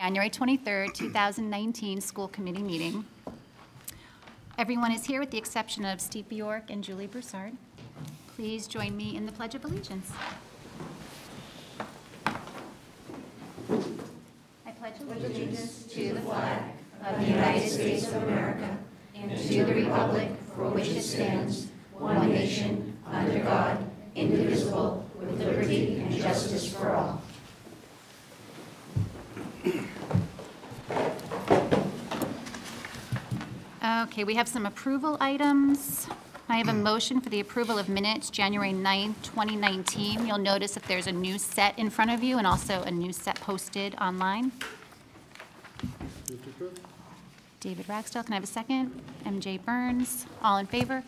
January 23rd, 2019 school committee meeting. Everyone is here with the exception of Steve Bjork and Julie Broussard. Please join me in the Pledge of Allegiance. I pledge allegiance to the flag of the United States of America and to the republic for which it stands, one nation, under God, indivisible, with liberty and justice for all. Okay, we have some approval items. I have a motion for the approval of minutes, January 9th, 2019. You'll notice that there's a new set in front of you and also a new set posted online. David Ragsdale, can I have a second? MJ Burns, all in favor?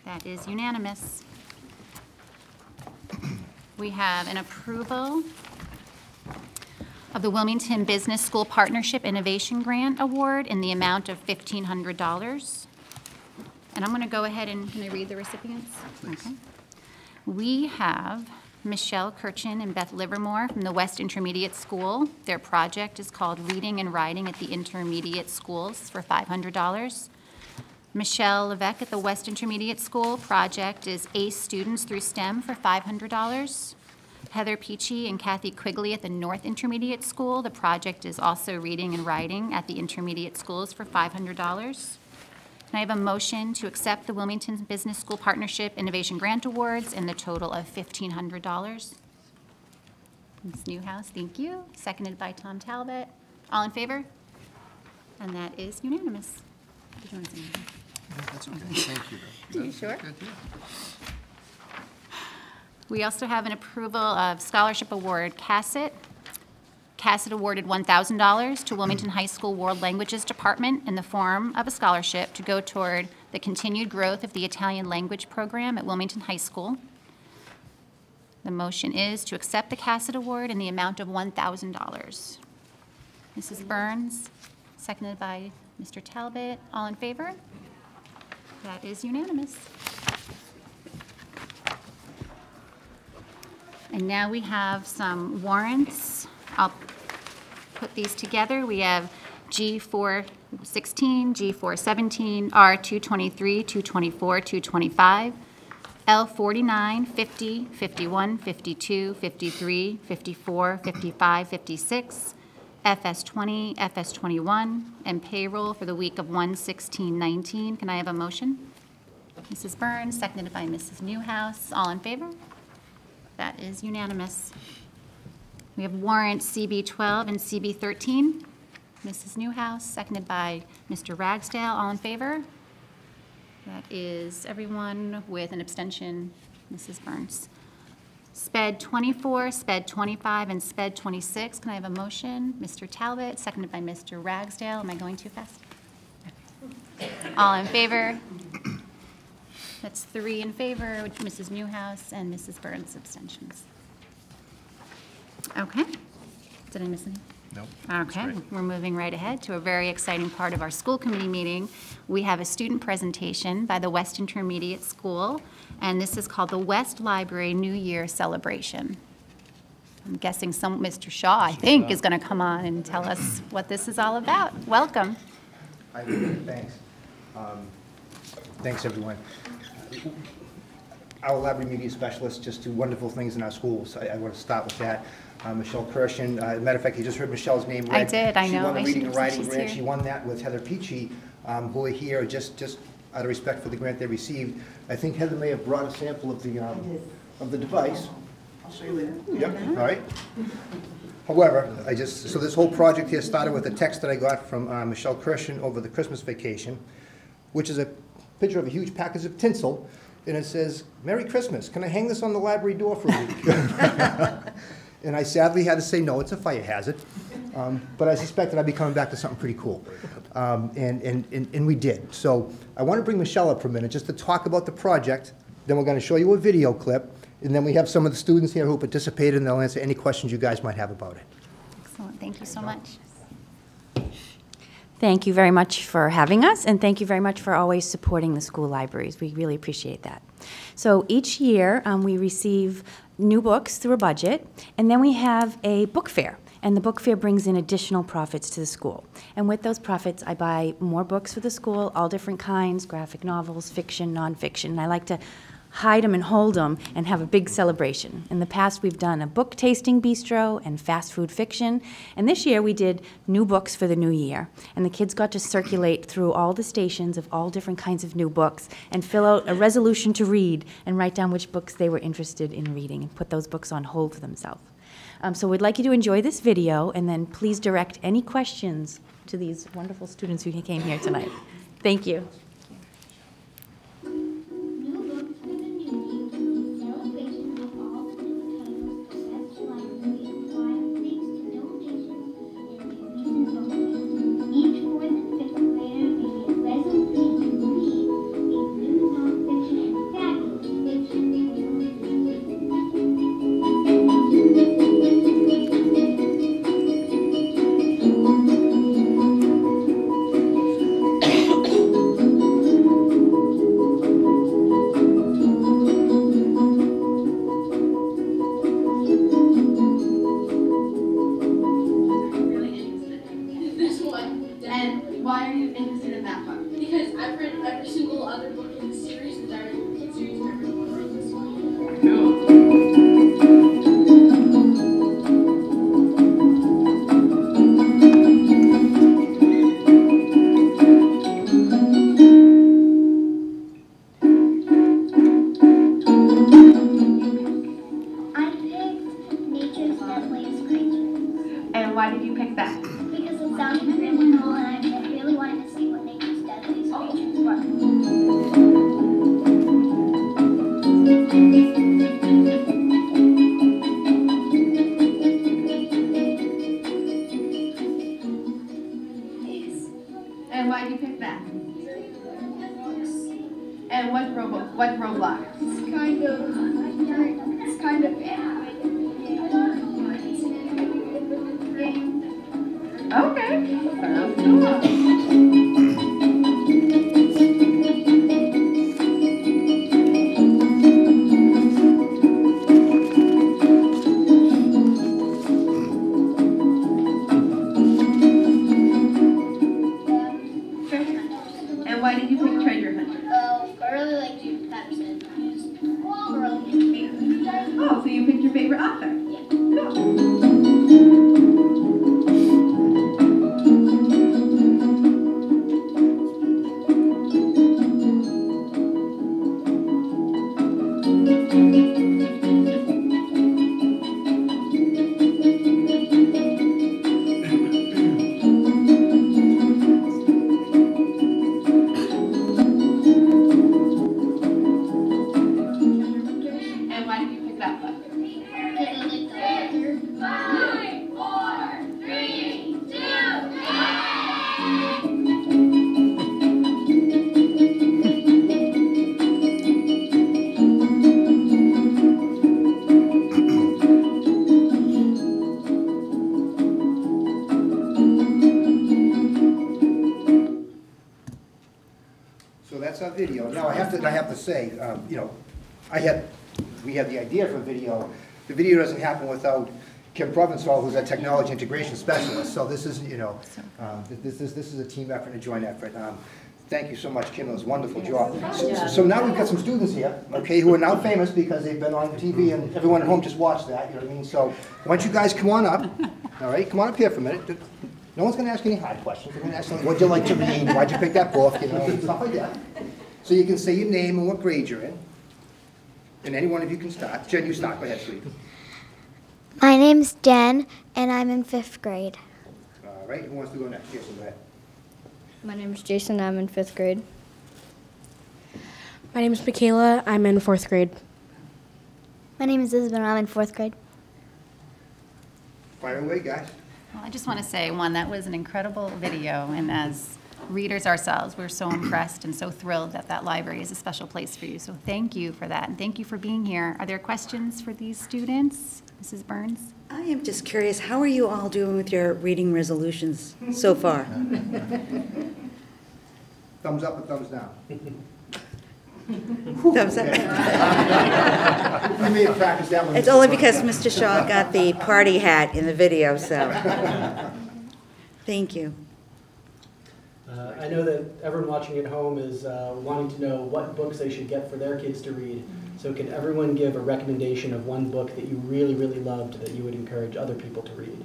That is unanimous. We have an approval of the Wilmington Business School Partnership Innovation Grant Award in the amount of $1,500. And I'm going to go ahead and, can I read the recipients? Please. Okay. We have Michelle Kirchin and Beth Livermore from the West Intermediate School. Their project is called Reading and Writing at the Intermediate Schools for $500. Michelle Levesque at the West Intermediate School project is ACE Students Through STEM for $500. Heather Peachy and Kathy Quigley at the North Intermediate School. The project is also Reading and Writing at the Intermediate Schools for $500. Can I have a motion to accept the Wilmington Business School Partnership Innovation Grant Awards in the total of $1,500? Ms. Newhouse, thank you. Seconded by Tom Talbot. All in favor? And that is unanimous. Did you want to say anything? No, that's okay. Thank you. Are you sure? Good, yeah. We also have an approval of Scholarship Award CASET. CASET awarded $1,000 to Wilmington High School World Languages Department in the form of a scholarship to go toward the continued growth of the Italian language program at Wilmington High School. The motion is to accept the CASET award in the amount of $1,000. Mrs. Burns, seconded by Mr. Talbot. All in favor? That is unanimous. And now we have some warrants. I'll put these together. We have G416, G417, R223, 224, 225, L49, 50, 51, 52, 53, 54, 55, 56, FS20, FS21, and payroll for the week of 1/16/19. Can I have a motion? Mrs. Burns, seconded by Mrs. Newhouse. All in favor? That is unanimous. We have warrants CB12 and CB13. Mrs. Newhouse, seconded by Mr. Ragsdale. All in favor? That is everyone with an abstention, Mrs. Burns. SPED 24, SPED 25, and SPED 26. Can I have a motion? Mr. Talbot, seconded by Mr. Ragsdale. Am I going too fast? All in favor? That's 3 in favor, with Mrs. Newhouse and Mrs. Burns abstentions. Okay. Did I miss anything? Nope. Okay, we're moving right ahead to a very exciting part of our school committee meeting. We have a student presentation by the West Intermediate School, and this is called the West Library New Year Celebration. I'm guessing Mr. Shaw, I think, is going to come on and tell us what this is all about. Welcome. Hi, thanks. Thanks, everyone. Our library media specialists just do wonderful things in our schools. I want to start with that. Michelle Kirschen, matter of fact, you just heard Michelle's name read. I did, I know. She won the Reading and Writing grant. Here. She won that with Heather Peachy, who are here just out of respect for the grant they received. I think Heather may have brought a sample of the device. I'll show you later. Yep, all right. However, so this whole project here started with a text that I got from Michelle Kirschen over the Christmas vacation, which is a picture of a huge package of tinsel, and it says, "Merry Christmas, can I hang this on the library door for a week?" And I sadly had to say, no, it's a fire hazard. But I suspected I'd be coming back to something pretty cool. And we did. So I want to bring Michelle up for a minute just to talk about the project. Then we're going to show you a video clip. And then we have some of the students here who participated, and they'll answer any questions you guys might have about it. Excellent. Thank you so much. Thank you very much for having us, and thank you very much for always supporting the school libraries. We really appreciate that. So each year we receive new books through a budget, and then we have a book fair. And the book fair brings in additional profits to the school. And with those profits, I buy more books for the school, all different kinds, graphic novels, fiction, nonfiction. And I like to hide them and hold them and have a big celebration. In the past, we've done a book tasting bistro and fast food fiction. And this year, we did new books for the new year. And the kids got to circulate through all the stations of all different kinds of new books and fill out a resolution to read and write down which books they were interested in reading and put those books on hold for themselves. So we'd like you to enjoy this video, and then please direct any questions to these wonderful students who came here tonight. Thank you. And why did you pick that? Because it sounded really cool and I really wanted to see what nature's deadliest creatures were. And why did you pick that? And what Roblox? It's kind of animated. Okay. Sounds cool. And why did you pick Treasure Hunter? I really like James Patterson. Oh, so you picked your favorite author? Yeah. Cool. And why did you pick that book? So that's our video. Now, I have to say, you know, we had the idea for video. The video doesn't happen without Kim Provençal, who's a technology integration specialist. So this is, you know, this is a team effort, a joint effort. Thank you so much, Kim. It was a wonderful job. So now we've got some students here, okay, who are now famous because they've been on TV and everyone at home just watched that, you know what I mean? So why don't you guys come on up, all right? Come on up here for a minute. No one's going to ask any hard questions. They're going to ask something, what'd you like to read? Why'd you pick that book? You know, stuff like that. So you can say your name and what grade you're in. And any one of you can start. Jen, you start. Go ahead, sweetie. My name's Jen, and I'm in 5th grade. All right, who wants to go next? Jason, go ahead. My name is Jason. I'm in 5th grade. My name is Michaela. I'm in 4th grade. My name is Isabel, I'm in 4th grade. Fire away, guys. Well, I just want to say, one, that was an incredible video, and as readers ourselves, we're so impressed and so thrilled that that library is a special place for you. So thank you for that, and thank you for being here. Are there questions for these students? Mrs. Burns? I am just curious, how are you all doing with your reading resolutions so far? Thumbs up or thumbs down? Thumbs up. We may have practiced that one. It's only because Mr. Shaw got the party hat in the video, so. Thank you. I know that everyone watching at home is wanting to know what books they should get for their kids to read. So can everyone give a recommendation of one book that you really, really loved that you would encourage other people to read?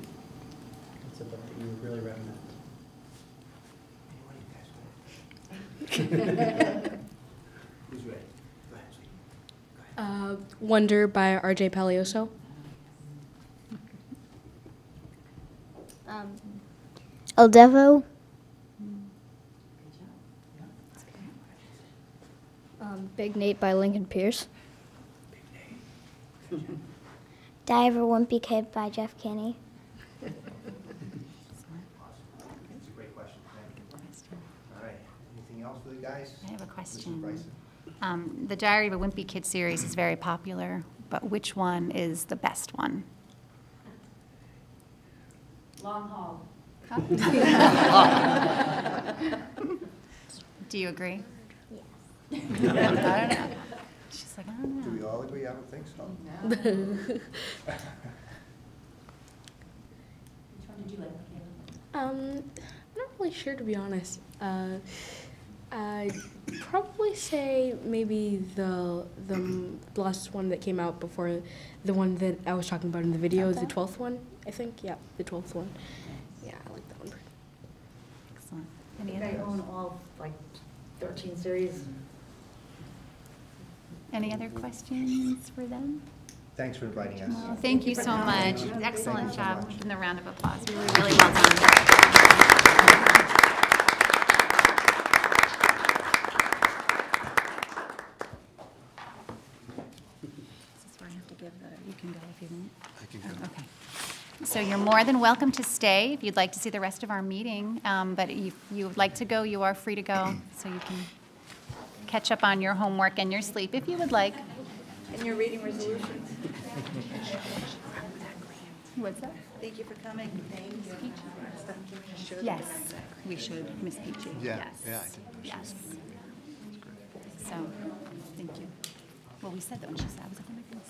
What's a book that you would really recommend? Who's ready? Go ahead, sweetie. Wonder by R.J. Palioso. El Devo. Big Nate by Lincoln Pierce. Die of a Wimpy Kid by Jeff Kinney. That's a great question. Thank you. All right. Anything else for the guys? I have a Mrs. question. Bryson? The Diary of a Wimpy Kid series is very popular, but which one is the best one? Long haul. Do you agree? Yes. I don't know. She's like, I don't Do know. we all agree? I don't think so. Which one did you like, Michaela? I'm not really sure, to be honest. I'd probably say maybe the last one that came out before the one that I was talking about in the video is the 12th one, I think. Yeah, the 12th one. Yeah, I like that one. Excellent. I Any think I other, own all, like, 13 series. any other questions for them? Thanks for inviting us. Well, thank you so much. Excellent job. Give them a round of applause. Really, really well done. This is where I have to give the, you can go if you want. I can go. Okay. So you're more than welcome to stay if you'd like to see the rest of our meeting. But if you would like to go, you are free to go. So you can catch up on your homework and your sleep if you would like. And your reading resolutions. What's that? Thank you for coming. Thank you. Yes, we should, Miss Peachy. Yeah, Yes. yeah, I think we should. Yes. So, thank you. Well, we said that when she said, I was like, oh my goodness.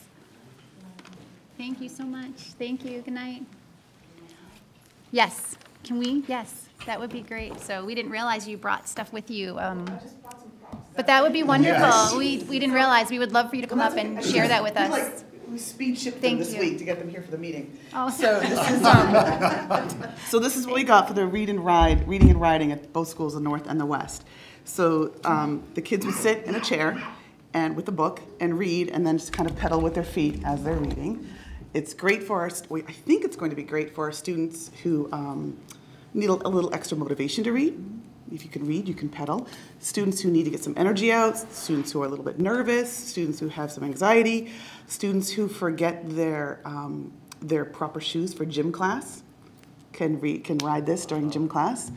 Thank you so much. Thank you. Good night. Yes, can we? Yes, that would be great. So we didn't realize you brought stuff with you. But that would be wonderful. Yes. We didn't realize. We would love for you to come up and share that with us. We speed shipped Thank them this you. week to get them here for the meeting. Oh. So this is what we got for the reading and writing at both schools, the North and the West. So the kids would sit in a chair and with a book and read, and then just kind of pedal with their feet as they're reading. It's great for our, I think it's going to be great for our students who need a little extra motivation to read. If you can read, you can pedal. Students who need to get some energy out, students who are a little bit nervous, students who have some anxiety, students who forget their proper shoes for gym class can ride this during gym class.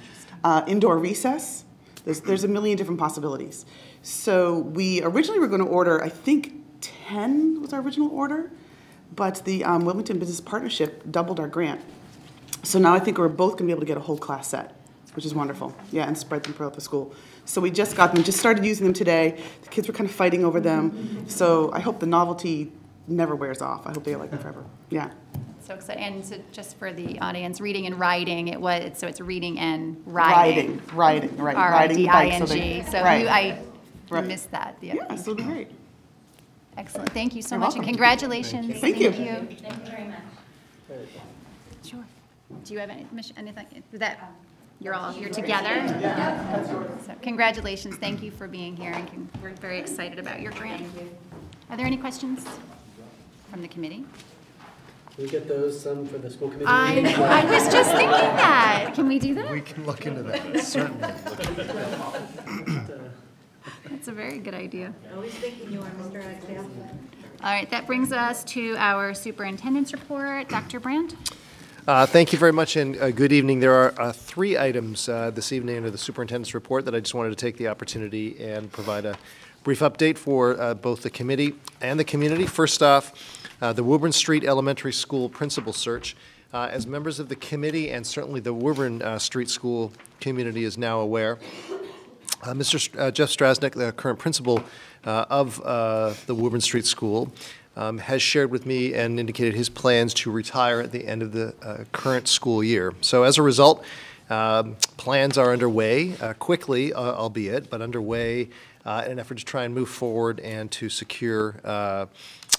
Indoor recess, there's a million different possibilities. So we originally were going to order, I think 10 was our original order, but the Wilmington Business Partnership doubled our grant. So now I think we're both going to be able to get a whole class set, which is wonderful. Yeah, and spread them throughout the school. So we just got them, just started using them today. The kids were kind of fighting over them. So I hope the novelty never wears off. I hope they like them forever. Yeah. So exciting. And so just for the audience, reading and writing, so it's reading and riding. Riding, right. R-I-D-I-N-G. Riding bike, So right. I missed that. Yeah, so it'll be great. Excellent. Thank you so You're much. welcome. And congratulations. Thank you. Thank you very much. Sure. Do you have anything that you're together? Yeah. So congratulations. Thank you for being here, and we're very excited about your grant. Are there any questions from the committee? Can we get those for the school committee? I was just thinking that. Can we do that? We can look into that, certainly. That's a very good idea. Always thinking you are, Mr. Axel. All right, that brings us to our superintendent's report. Dr. Brandt? Thank you very much, and good evening. There are 3 items this evening under the superintendent's report that I just wanted to take the opportunity and provide a brief update for both the committee and the community. First off, the Woburn Street Elementary School principal search. As members of the committee and certainly the Woburn Street School community is now aware, Mr. Jeff Strasnick, the current principal of the Woburn Street School, has shared with me and indicated his plans to retire at the end of the current school year. So as a result, plans are underway, quickly, albeit, but underway in an effort to try and move forward and to secure,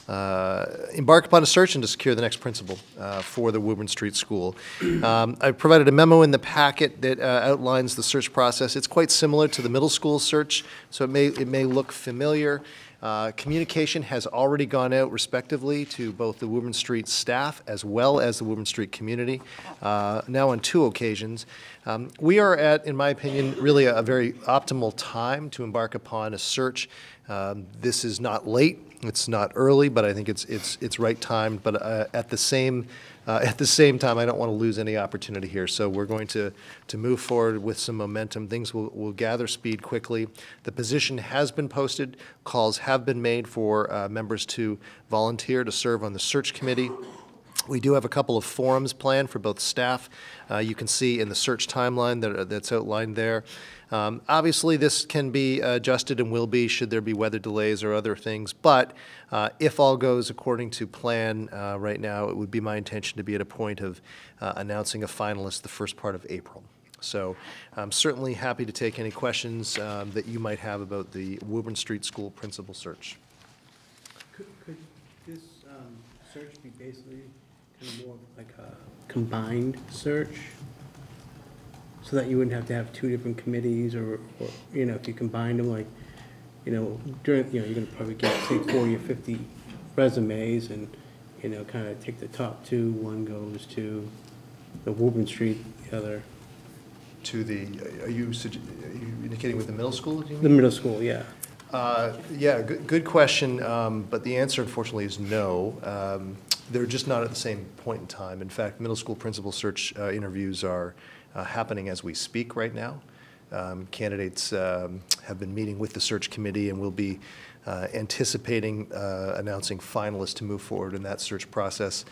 embark upon a search and to secure the next principal for the Woburn Street School. I provided a memo in the packet that outlines the search process. It's quite similar to the middle school search, so it may look familiar. Communication has already gone out respectively to both the Woburn Street staff as well as the Woburn Street community, now on 2 occasions. We are at, in my opinion, really a very optimal time to embark upon a search. This is not late, it's not early, but I think it's right timed. But at the same time, I don't want to lose any opportunity here. So we're going to move forward with some momentum. Things will gather speed quickly. The position has been posted. Calls have been made for members to volunteer to serve on the search committee. We do have a couple of forums planned for both staff. You can see in the search timeline that's outlined there. Obviously, this can be adjusted and will be should there be weather delays or other things, but if all goes according to plan right now, it would be my intention to be at a point of announcing a finalist the first part of April. So I'm certainly happy to take any questions that you might have about the Woburn Street School principal search. Could this search be basically kind of more like a combined search, so that you wouldn't have to have 2 different committees, or you know, if you combine them, like, you know, during, you know, you're going to probably get, say, 40 or 50 resumes, and, you know, kind of take the top 2. One goes to the Woburn Street, the other To the, are you indicating with the middle school? Do you mean? the middle school. Yeah. Yeah, good question, but the answer, unfortunately, is no. They're just not at the same point in time. In fact, middle school principal search interviews are happening as we speak right now. Candidates have been meeting with the search committee, and we'll be anticipating announcing finalists to move forward in that search process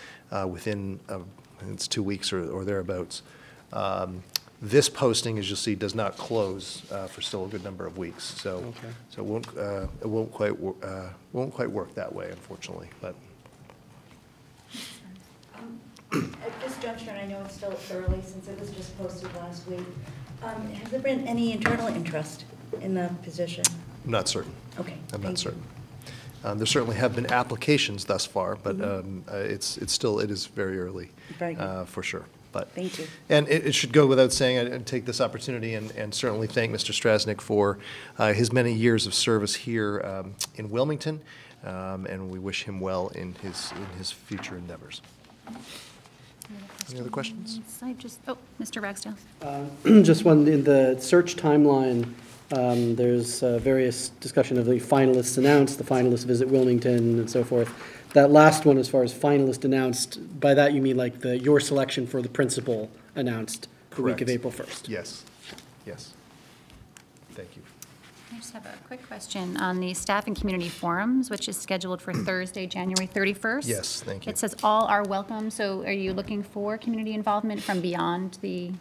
within, it's 2 weeks or thereabouts. This posting, as you'll see, does not close for still a good number of weeks, so Okay. so it won't quite work that way, unfortunately. But At this juncture, and I know it's still early since it was just posted last week, has there been any internal interest in the position? I'm not certain. Okay. I'm not thank you. certain. There certainly have been applications thus far, but it is very early, Very good. for sure. But Thank you. And it should go without saying, I'd take this opportunity and certainly thank Mr. Strasnick for his many years of service here in Wilmington, and we wish him well in his future endeavors. Any other questions? Mr. Ragsdale. Just one, in the search timeline, there's various discussion of the finalists announced, the finalists visit Wilmington, and so forth. That last one, as far as finalist announced, by that you mean like your selection for the principal announced the week of Correct. April 1st? Yes, yes. Thank you. I just have a quick question on the staff and community forums, which is scheduled for Thursday, January 31st. Yes, thank you. It says all are welcome, so are you looking for community involvement from beyond the?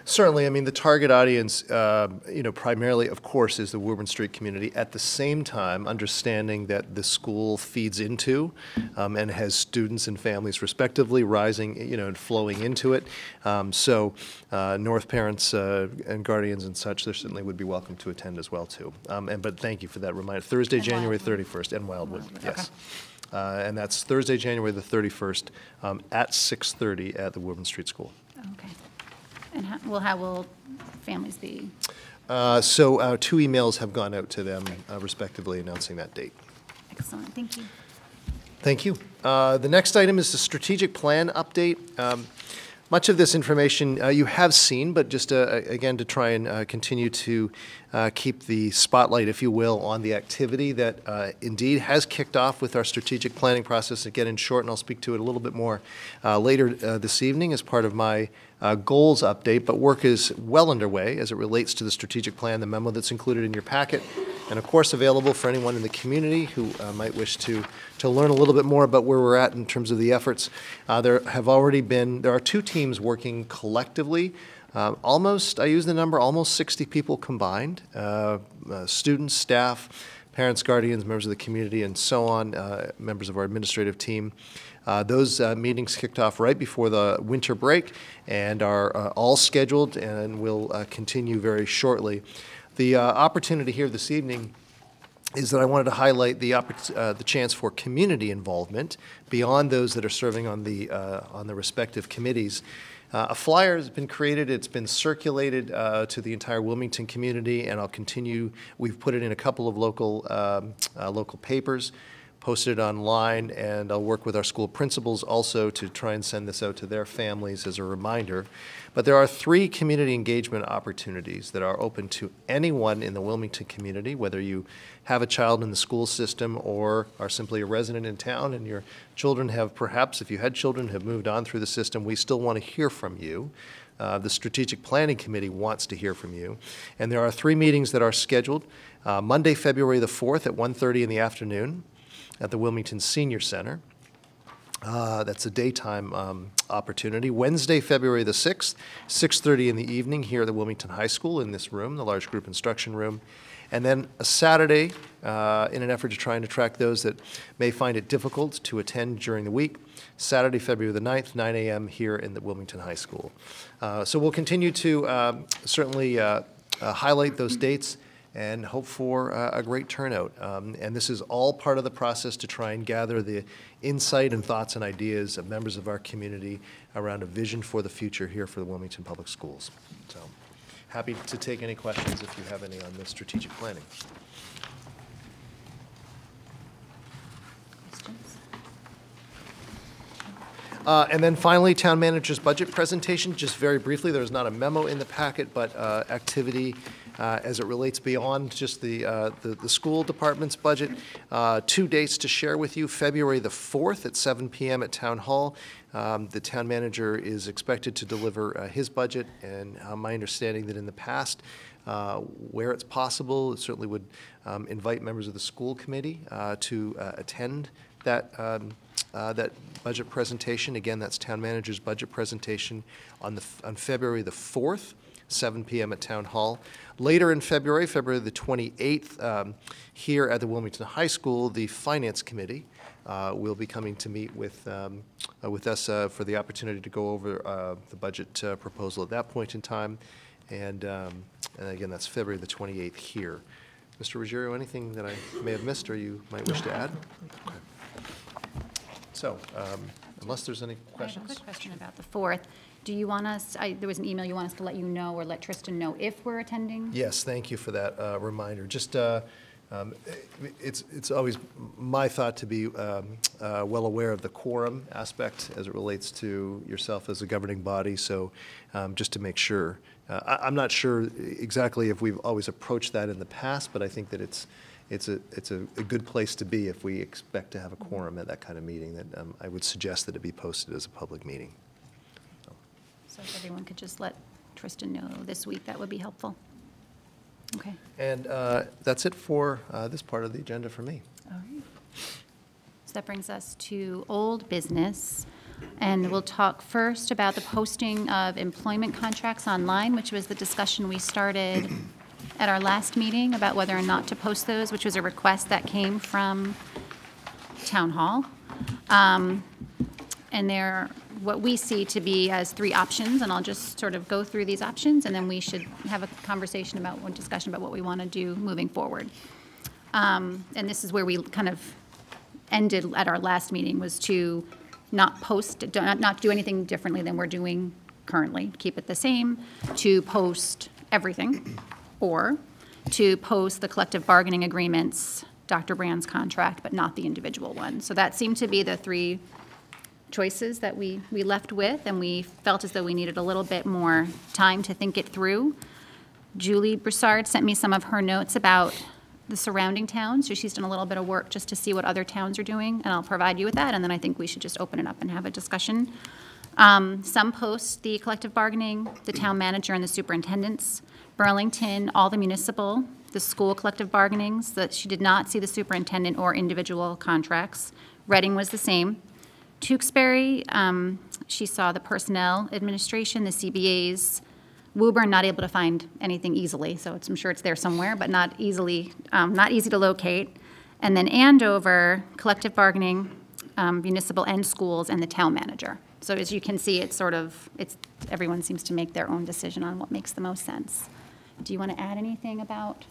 Certainly, I mean, the target audience, primarily, of course, is the Woburn Street community. At the same time, understanding that the school feeds into and has students and families respectively rising, and flowing into it. North parents and guardians and such, they certainly would be welcome to attend as well, too. But thank you for that reminder. Thursday, And January Wildwood. 31st, and Wildwood, yes. Okay. And that's Thursday, January the 31st at 6:30 at the Woburn Street School. Okay. And how will families be? 2 emails have gone out to them respectively announcing that date. Excellent, thank you. Thank you. The next item is the strategic plan update. Much of this information you have seen, but just again to try and continue to keep the spotlight, if you will, on the activity that indeed has kicked off with our strategic planning process. Again, in short, and I'll speak to it a little bit more later this evening as part of my goals update, but work is well underway as it relates to the strategic plan, the memo that's included in your packet, and of course available for anyone in the community who might wish to learn a little bit more about where we're at in terms of the efforts. There are 2 teams working collectively. I use the number, almost 60 people combined, students, staff, parents, guardians, members of the community, and so on, members of our administrative team. Those meetings kicked off right before the winter break and are all scheduled and will continue very shortly. The opportunity here this evening is that I wanted to highlight the chance for community involvement beyond those that are serving on the respective committees. A flyer has been created. It's been circulated to the entire Wilmington community, and I'll continue. We've put it in a couple of local papers, posted it online, and I'll work with our school principals also to try and send this out to their families as a reminder. But there are 3 community engagement opportunities that are open to anyone in the Wilmington community, whether you have a child in the school system or are simply a resident in town and your children have perhaps, if you had children, have moved on through the system. We still want to hear from you. The Strategic Planning Committee wants to hear from you. And there are 3 meetings that are scheduled. Monday, February the 4th at 1:30 in the afternoon at the Wilmington Senior Center. That's a daytime opportunity. Wednesday, February the 6th, 6:30 in the evening here at the Wilmington High School in this room, the large group instruction room. And then a Saturday, in an effort to try and attract those that may find it difficult to attend during the week, Saturday, February the 9th, 9 a.m. here in the Wilmington High School. So we'll continue to certainly highlight those dates and hope for a great turnout. And this is all part of the process to try and gather the insight and thoughts and ideas of members of our community around a vision for the future here for the Wilmington Public Schools. So happy to take any questions if you have any on the strategic planning. And then finally, town manager's budget presentation. Just very briefly, there's not a memo in the packet, but activity as it relates beyond just the school department's budget. 2 dates to share with you. February the 4th at 7 p.m. at Town Hall. The town manager is expected to deliver his budget, and my understanding that in the past, where it's possible, it certainly would invite members of the school committee to attend that budget presentation. Again, that's town manager's budget presentation on February the 4th, 7 p.m. at Town Hall. Later in February, February the 28th, here at the Wilmington High School, the Finance Committee will be coming to meet with us for the opportunity to go over the budget proposal at that point in time. And again, that's February the 28th here. Mr. Ruggiero, anything that I may have missed or you might wish to add? Okay. So, unless there's any questions. I have a quick question about the 4th. Do you want us, there was an email, you want us to let you know or let Tristan know if we're attending? Yes, thank you for that reminder. Just, it's always my thought to be well aware of the quorum aspect as it relates to yourself as a governing body, so just to make sure. I'm not sure exactly if we've always approached that in the past, but I think that it's a good place to be if we expect to have a quorum at that kind of meeting, that I would suggest that it be posted as a public meeting. So if everyone could just let Tristan know this week, that would be helpful. Okay. And that's it for this part of the agenda for me. All right. So that brings us to old business. And we'll talk first about the posting of employment contracts online, which was the discussion we started at our last meeting about whether or not to post those, which was a request that came from Town Hall. And they're what we see to be as 3 options, and I'll just sort of go through these options, and then we should have a conversation about, one discussion about what we want to do moving forward. And this is where we kind of ended at our last meeting, was to not post, not do anything differently than we're doing currently, keep it the same, to post everything, or to post the collective bargaining agreements, Dr. Brand's contract, but not the individual one. So that seemed to be the 3 choices that we left with, and we felt as though we needed a little bit more time to think it through. Julie Broussard sent me some of her notes about the surrounding towns, so she's done a little bit of work just to see what other towns are doing, and I'll provide you with that, and then I think we should just open it up and have a discussion. Some post the collective bargaining, the town manager and the superintendents. Burlington, all the municipal, the school collective bargainings, that she did not see the superintendent or individual contracts. Reading was the same. Tewksbury, she saw the personnel administration, the CBAs, Woburn, not able to find anything easily, so I'm sure it's there somewhere, but not easy to locate. And then Andover, collective bargaining, municipal and schools, and the town manager. So as you can see, everyone seems to make their own decision on what makes the most sense. Do you want to add anything about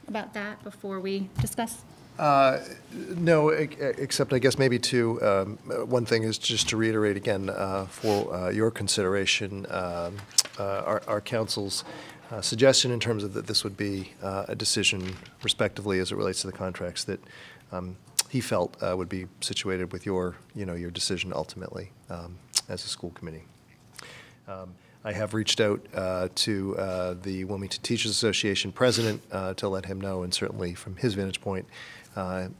that before we discuss? No, except I guess maybe one thing is just to reiterate again for your consideration, our council's suggestion in terms of that this would be a decision respectively as it relates to the contracts that he felt would be situated with your decision ultimately as a school committee. I have reached out to the Wilmington Teachers Association president to let him know, and certainly from his vantage point,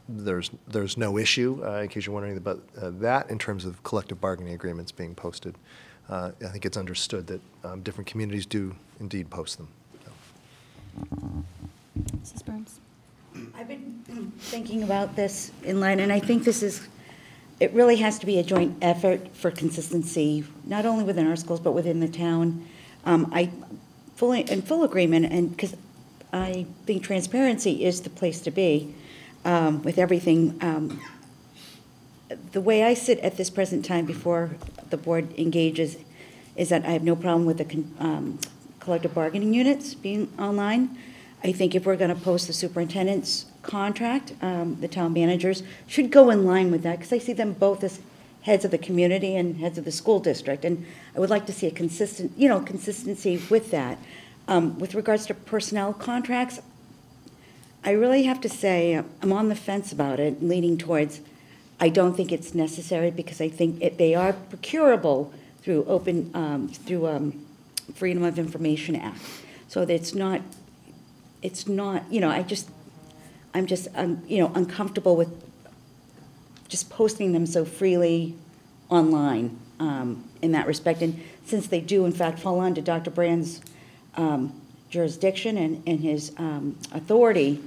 there's no issue, in case you're wondering about that, in terms of collective bargaining agreements being posted. I think it's understood that different communities do indeed post them. Mrs. Burns? I've been thinking about this in line, and I think it really has to be a joint effort for consistency, not only within our schools, but within the town. In full agreement, and because I think transparency is the place to be with everything. The way I sit at this present time before the board engages is that I have no problem with the collective bargaining units being online. I think if we're going to post the superintendent's contract, the town managers should go in line with that, because I see them both as heads of the community and heads of the school district, and I would like to see a consistency with that. With regards to personnel contracts, I really have to say I'm on the fence about it, leaning towards I don't think it's necessary, because I think they are procurable through Freedom of Information Act, so that it's not. I'm just uncomfortable with just posting them so freely online in that respect. And since they do, in fact, fall under Dr. Brand's jurisdiction and his authority,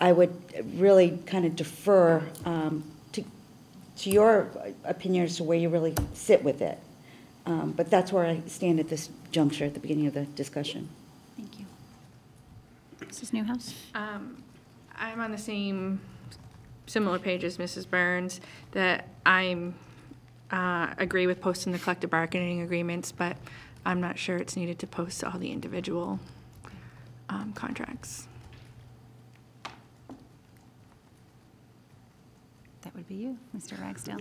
I would really kind of defer to your opinion as to where you really sit with it. But that's where I stand at this juncture at the beginning of the discussion. Thank you. Mrs. Newhouse? I'm on the similar page as Mrs. Burns, that I'm agree with posting the collective bargaining agreements, but I'm not sure it's needed to post all the individual contracts. That would be you, Mr. Ragsdale.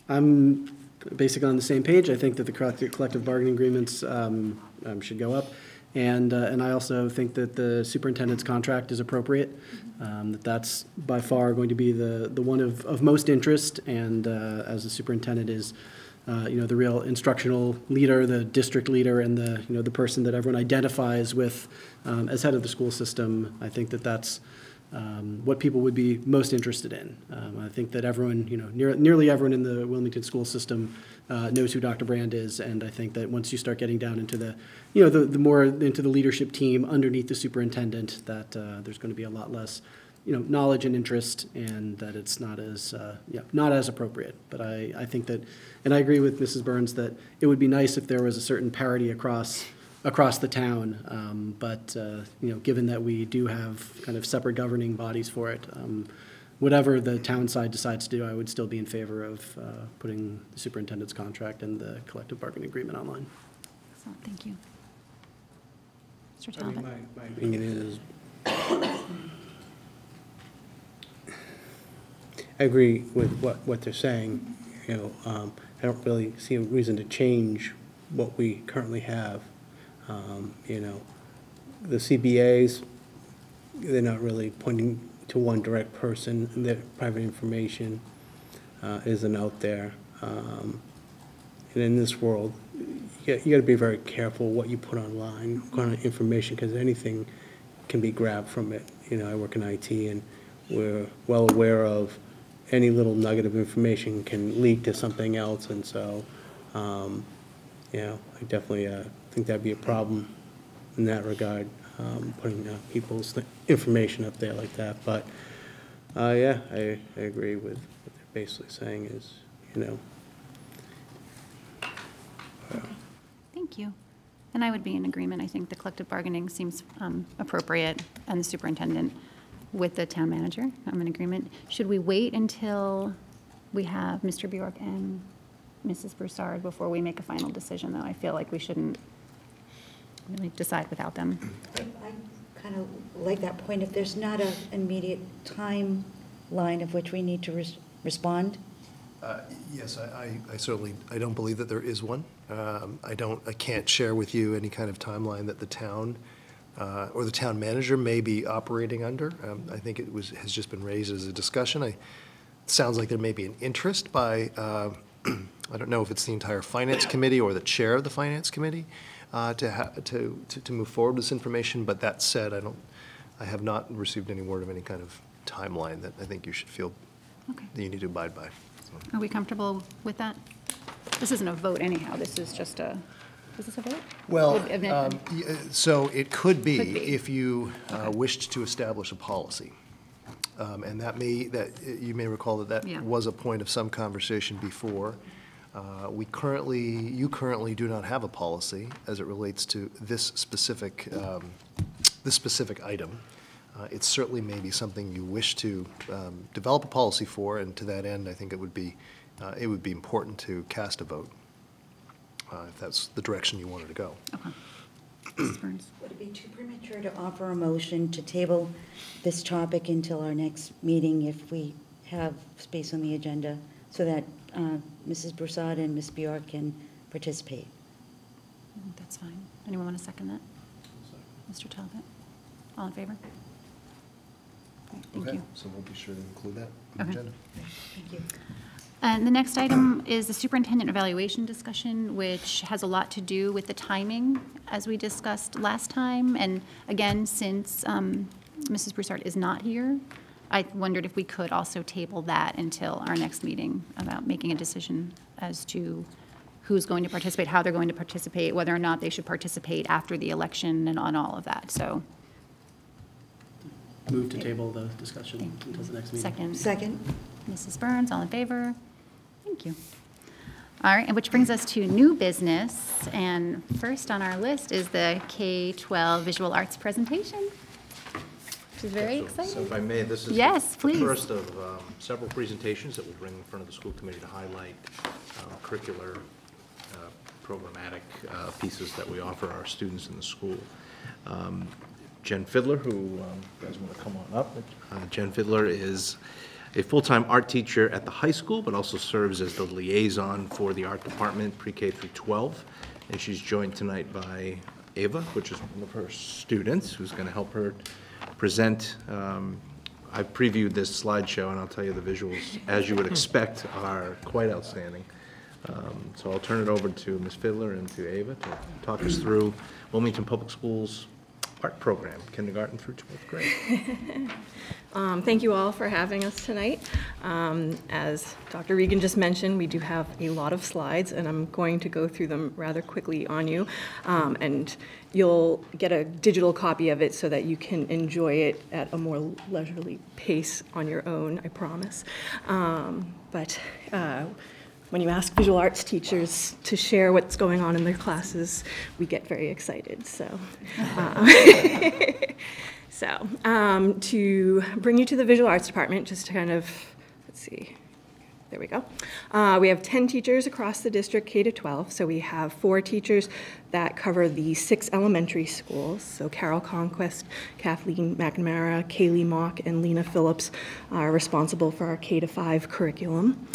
I'm basically on the same page. I think that the collective bargaining agreements should go up. And I also think that the superintendent's contract is appropriate, that's by far going to be the one of most interest, and as the superintendent is, the real instructional leader, the district leader, and the person that everyone identifies with as head of the school system, I think that that's what people would be most interested in. I think that everyone, nearly everyone in the Wilmington school system knows who Dr. Brand is, and I think that once you start getting down into the more into the leadership team underneath the superintendent, that there's going to be a lot less, knowledge and interest, and that it's not as appropriate. But I think that, and I agree with Mrs. Burns that it would be nice if there was a certain parity across the town, but given that we do have kind of separate governing bodies for it, whatever the town side decides to do, I would still be in favor of putting the superintendent's contract and the collective bargaining agreement online. Excellent, thank you. Mr. I mean, Talbot? my opinion is, I agree with what they're saying. I don't really see a reason to change what we currently have. The CBAs, they're not really pointing to one direct person. Their private information isn't out there. And in this world, you got to be very careful what you put online, what kind of information, because anything can be grabbed from it. I work in IT, and we're well aware of any little nugget of information can leak to something else, and so, I definitely think that'd be a problem in that regard, putting people's information up there like that. But yeah, I agree with what they're basically saying is, Thank you. And I would be in agreement. I think the collective bargaining seems appropriate, and the superintendent with the town manager. I'm in agreement. Should we wait until we have Mr. Bjork and Mrs. Broussard before we make a final decision, though? I feel like we shouldn't really decide without them. I kind of like that point. If there's not an immediate timeline of which we need to respond. Yes, I certainly, I don't believe that there is one. I can't share with you any kind of timeline that the town or the town manager may be operating under. I think it has just been raised as a discussion. It sounds like there may be an interest by, I don't know if it's the entire finance committee or the chair of the finance committee to move forward with this information. But that said, I have not received any word of any kind of timeline that I think you should feel that you need to abide by. Are we comfortable with that? This isn't a vote anyhow. This is just a, is this a vote? Well, so it could be if you wished to establish a policy. And you may recall that was a point of some conversation before. You currently do not have a policy as it relates to this specific item. It certainly may be something you wish to develop a policy for, and to that end, I think it would be important to cast a vote if that's the direction you wanted to go. Okay. Mrs. Burns. Would it be too premature to offer a motion to table this topic until our next meeting if we have space on the agenda so that Mrs. Broussard and Ms. Bjork can participate? That's fine. Anyone want to second that? Mr. Talbot? All in favor? Thank you. So we'll be sure to include that in Okay. the agenda. Thank you. And the next item is the superintendent evaluation discussion, which has a lot to do with the timing, as we discussed last time. And again, since Mrs. Broussard is not here, I wondered if we could also table that until our next meeting about making a decision as to who's going to participate, how they're going to participate, whether or not they should participate after the election, and on all of that. So. Move to table the discussion until the next meeting. Second. Mrs. Burns, all in favor? Thank you. All right, and which brings us to new business. And first on our list is the K-12 visual arts presentation, which is very exciting. So if I may, this is the first of several presentations that we'll bring in front of the school committee to highlight curricular, programmatic pieces that we offer our students in the school. Jen Fiddler, who you guys want to come on up. Jen Fiddler is a full-time art teacher at the high school, but also serves as the liaison for the art department, pre-K through 12. And she's joined tonight by Ava, which is one of her students, who's going to help her present. I previewed this slideshow, and I'll tell you the visuals, as you would expect, are quite outstanding. So I'll turn it over to Ms. Fiddler and to Ava to talk us through Wilmington Public Schools art program, kindergarten through 12th grade. Thank you all for having us tonight. As Dr. Regan just mentioned, we do have a lot of slides, and I'm going to go through them rather quickly on you. And you'll get a digital copy of it so that you can enjoy it at a more leisurely pace on your own, I promise. When you ask visual arts teachers to share what's going on in their classes, we get very excited. So, to bring you to the visual arts department, just to kind of, let's see, there we go. We have 10 teachers across the district, K to 12. So we have 4 teachers that cover the 6 elementary schools. So Carol Conquest, Kathleen McNamara, Kaylee Mock, and Lena Phillips are responsible for our K to 5 curriculum.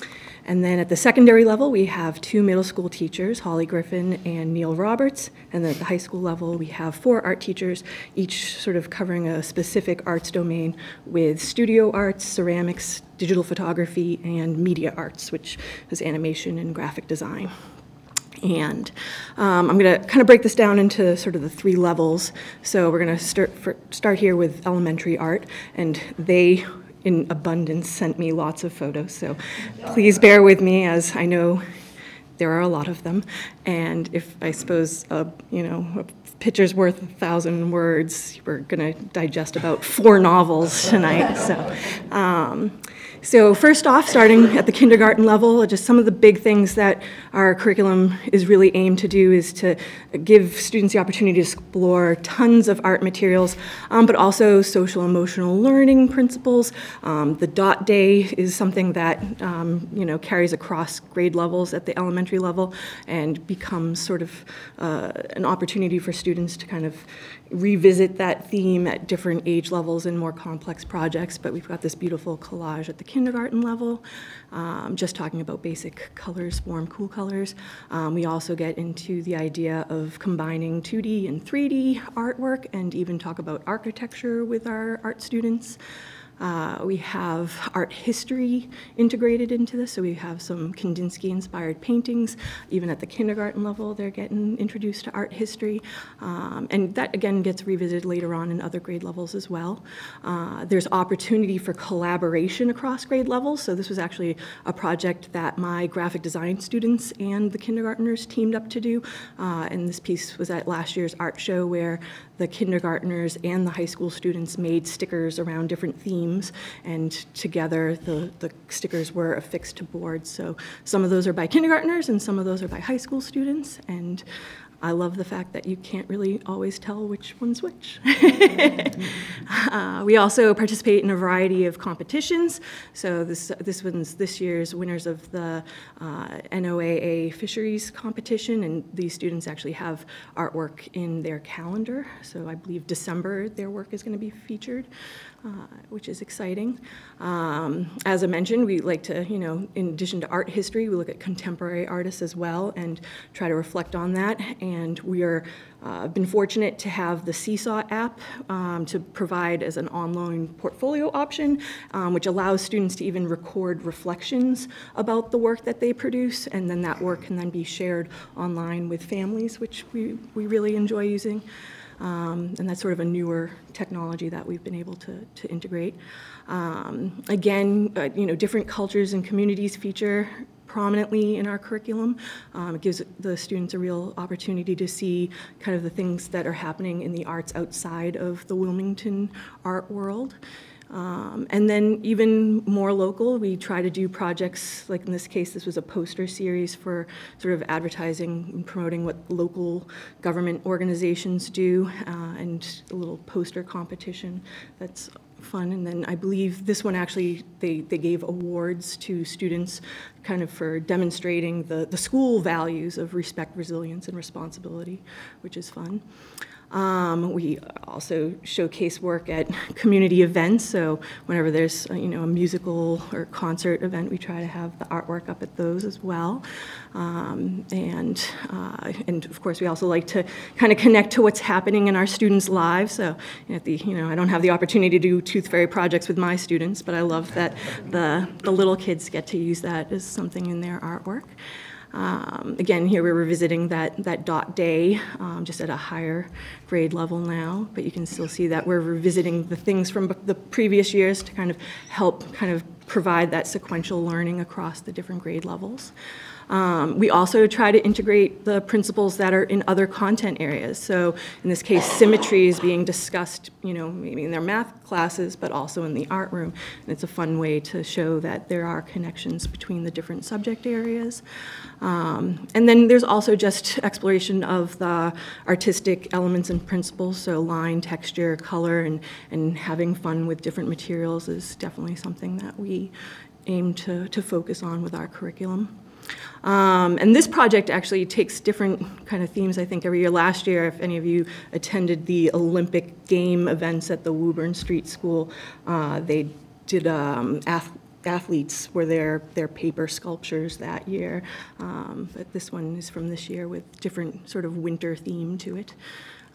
And then at the secondary level, we have 2 middle school teachers, Holly Griffin and Neil Roberts. And then at the high school level, we have 4 art teachers, each sort of covering a specific arts domain with studio arts, ceramics, digital photography, and media arts, which is animation and graphic design. And I'm going to kind of break this down into sort of the 3 levels. So we're going to start here with elementary art, and they in abundance sent me lots of photos, so please bear with me, as I know there are a lot of them. And if I suppose a picture's worth 1,000 words. We're going to digest about 4 novels tonight. So first off, starting at the kindergarten level, just some of the big things that our curriculum is really aimed to do is to give students the opportunity to explore tons of art materials, but also social emotional learning principles. The dot day is something that carries across grade levels at the elementary level and becomes sort of an opportunity for students to kind of revisit that theme at different age levels in more complex projects. But we've got this beautiful collage at the kindergarten level, just talking about basic colors, warm, cool colors. We also get into the idea of combining 2D and 3D artwork and even talk about architecture with our art students. We have art history integrated into this, so we have some Kandinsky-inspired paintings. Even at the kindergarten level, they're getting introduced to art history. And that, again, gets revisited later on in other grade levels as well. There's opportunity for collaboration across grade levels. So this was actually a project that my graphic design students and the kindergartners teamed up to do. And this piece was at last year's art show where the kindergartners and the high school students made stickers around different themes, and together the stickers were affixed to boards. So some of those are by kindergartners and some of those are by high school students, and I love the fact that you can't really always tell which one's which. We also participate in a variety of competitions. So this one's this year's winners of the NOAA fisheries competition, and these students actually have artwork in their calendar. So I believe December their work is going to be featured, which is exciting. As I mentioned, we like to, in addition to art history, we look at contemporary artists as well and try to reflect on that. And we are been fortunate to have the Seesaw app to provide as an online portfolio option, which allows students to even record reflections about the work that they produce, and then that work can then be shared online with families, which we really enjoy using. And that's sort of a newer technology that we've been able to integrate. Again, different cultures and communities feature prominently in our curriculum. It gives the students a real opportunity to see kind of the things that are happening in the arts outside of the Wilmington art world. And then even more local, we try to do projects, like in this case, this was a poster series for sort of advertising and promoting what local government organizations do, and a little poster competition that's fun. And then I believe this one actually, they gave awards to students kind of for demonstrating the school values of respect, resilience, and responsibility, which is fun. We also showcase work at community events, so whenever there's a musical or concert event, we try to have the artwork up at those as well. And of course, we also like to kind of connect to what's happening in our students' lives. So I don't have the opportunity to do Tooth Fairy projects with my students, but I love that the little kids get to use that as something in their artwork. Again, here we're revisiting that dot day, just at a higher grade level now, but you can still see that we're revisiting the things from the previous years to kind of help kind of provide that sequential learning across the different grade levels. We also try to integrate the principles that are in other content areas. So in this case, symmetry is being discussed, maybe in their math classes, but also in the art room. And it's a fun way to show that there are connections between the different subject areas. And then there's also just exploration of the artistic elements and principles. So line, texture, color, and having fun with different materials is definitely something that we aim to focus on with our curriculum. And this project actually takes different kind of themes, I think, every year. Last year, if any of you attended the Olympic game events at the Woburn Street School, they did athletes were their paper sculptures that year. But this one is from this year with different sort of winter theme to it.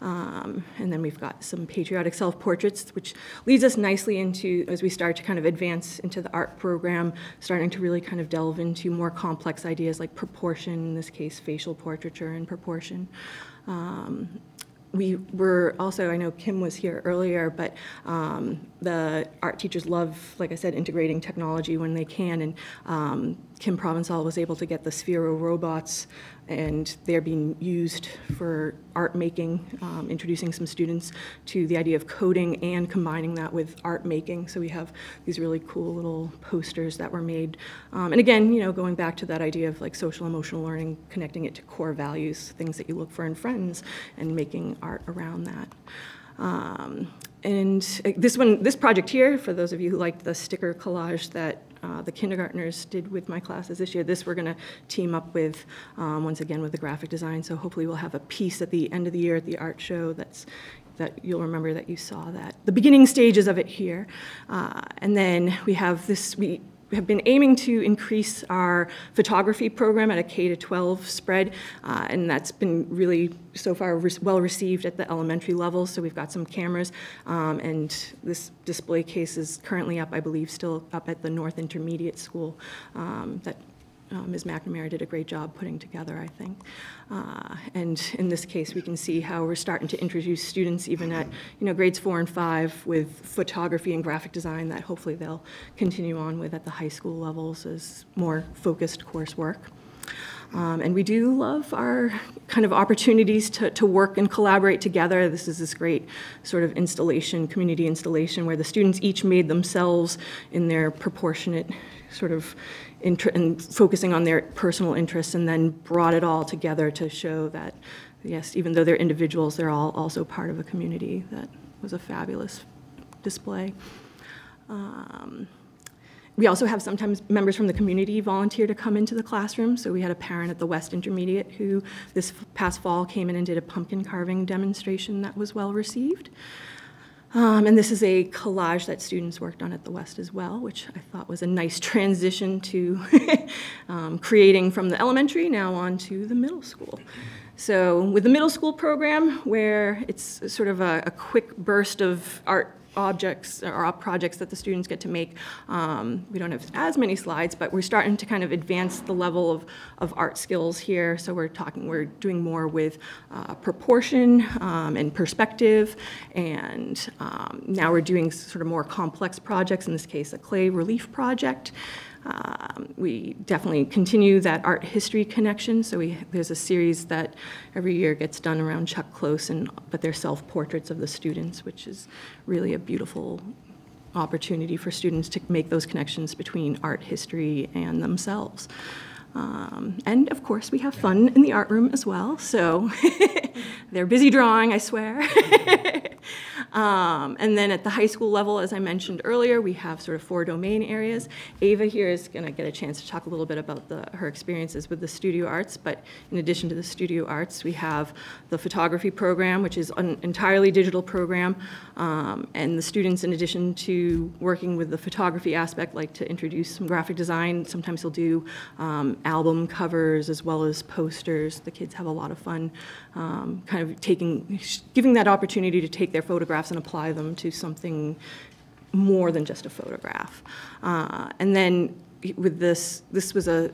And then we've got some patriotic self-portraits, which leads us nicely into, as we start to kind of advance into the art program, starting to really kind of delve into more complex ideas like proportion, in this case, facial portraiture and proportion. We were also, I know Kim was here earlier, but the art teachers love, like I said, integrating technology when they can, and Kim Provençal was able to get the Sphero robots, and they're being used for art making, introducing some students to the idea of coding and combining that with art making. So we have these really cool little posters that were made. And again, you know, going back to that idea of like social emotional learning, connecting it to core values, things that you look for in friends, and making art around that. And this project here, for those of you who liked the sticker collage that the kindergartners did with my classes this year, this we're going to team up with, once again, with the graphic design. So hopefully we'll have a piece at the end of the year at the art show that you'll remember that you saw that. The beginning stages of it here. And then we have this, we have been aiming to increase our photography program at a K-12 spread, and that's been really so far well received at the elementary level. So we've got some cameras, and this display case is currently up, I believe, still up at the North Intermediate School that Ms. McNamara did a great job putting together, I think. And in this case, we can see how we're starting to introduce students even at, you know, grades 4 and 5 with photography and graphic design that hopefully they'll continue on with at the high school levels as more focused coursework. And we do love our kind of opportunities to work and collaborate together. This is this great sort of installation, community installation, where the students each made themselves in their proportionate sort of and focusing on their personal interests, and then brought it all together to show that, yes, even though they're individuals, they're all also part of a community. That was a fabulous display. We also have sometimes members from the community volunteer to come into the classroom. So we had a parent at the West Intermediate who this past fall came in and did a pumpkin carving demonstration that was well received. And this is a collage that students worked on at the West as well, which I thought was a nice transition to creating from the elementary now on to the middle school. So with the middle school program, where it's sort of a quick burst of art objects or projects that the students get to make. We don't have as many slides, but we're starting to kind of advance the level of art skills here. So we're doing more with proportion and perspective, and now we're doing sort of more complex projects, in this case a clay relief project. We definitely continue that art history connection. So there's a series that every year gets done around Chuck Close, but they're self-portraits of the students, which is really a beautiful opportunity for students to make those connections between art history and themselves. And of course, we have fun in the art room as well. So they're busy drawing, I swear. And then at the high school level, as I mentioned earlier, we have sort of 4 domain areas. Ava here is going to get a chance to talk a little bit about her experiences with the studio arts. But in addition to the studio arts, we have the photography program, which is an entirely digital program. And the students, in addition to working with the photography aspect, like to introduce some graphic design. Sometimes they'll do album covers as well as posters. The kids have a lot of fun kind of giving that opportunity to take their photographs and apply them to something more than just a photograph. And then with this was a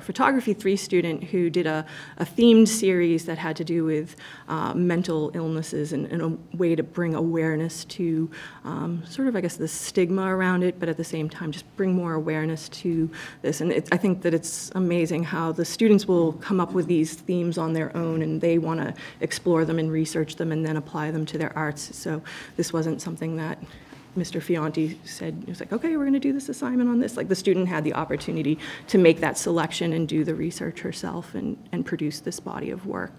photography 3 student who did a themed series that had to do with mental illnesses and a way to bring awareness to sort of, I guess, the stigma around it, but at the same time just bring more awareness to this. And I think that it's amazing how the students will come up with these themes on their own, and they want to explore them and research them and then apply them to their arts. So this wasn't something that Mr. Fionti said, he was like, okay, we're going to do this assignment on this. Like, the student had the opportunity to make that selection and do the research herself and produce this body of work.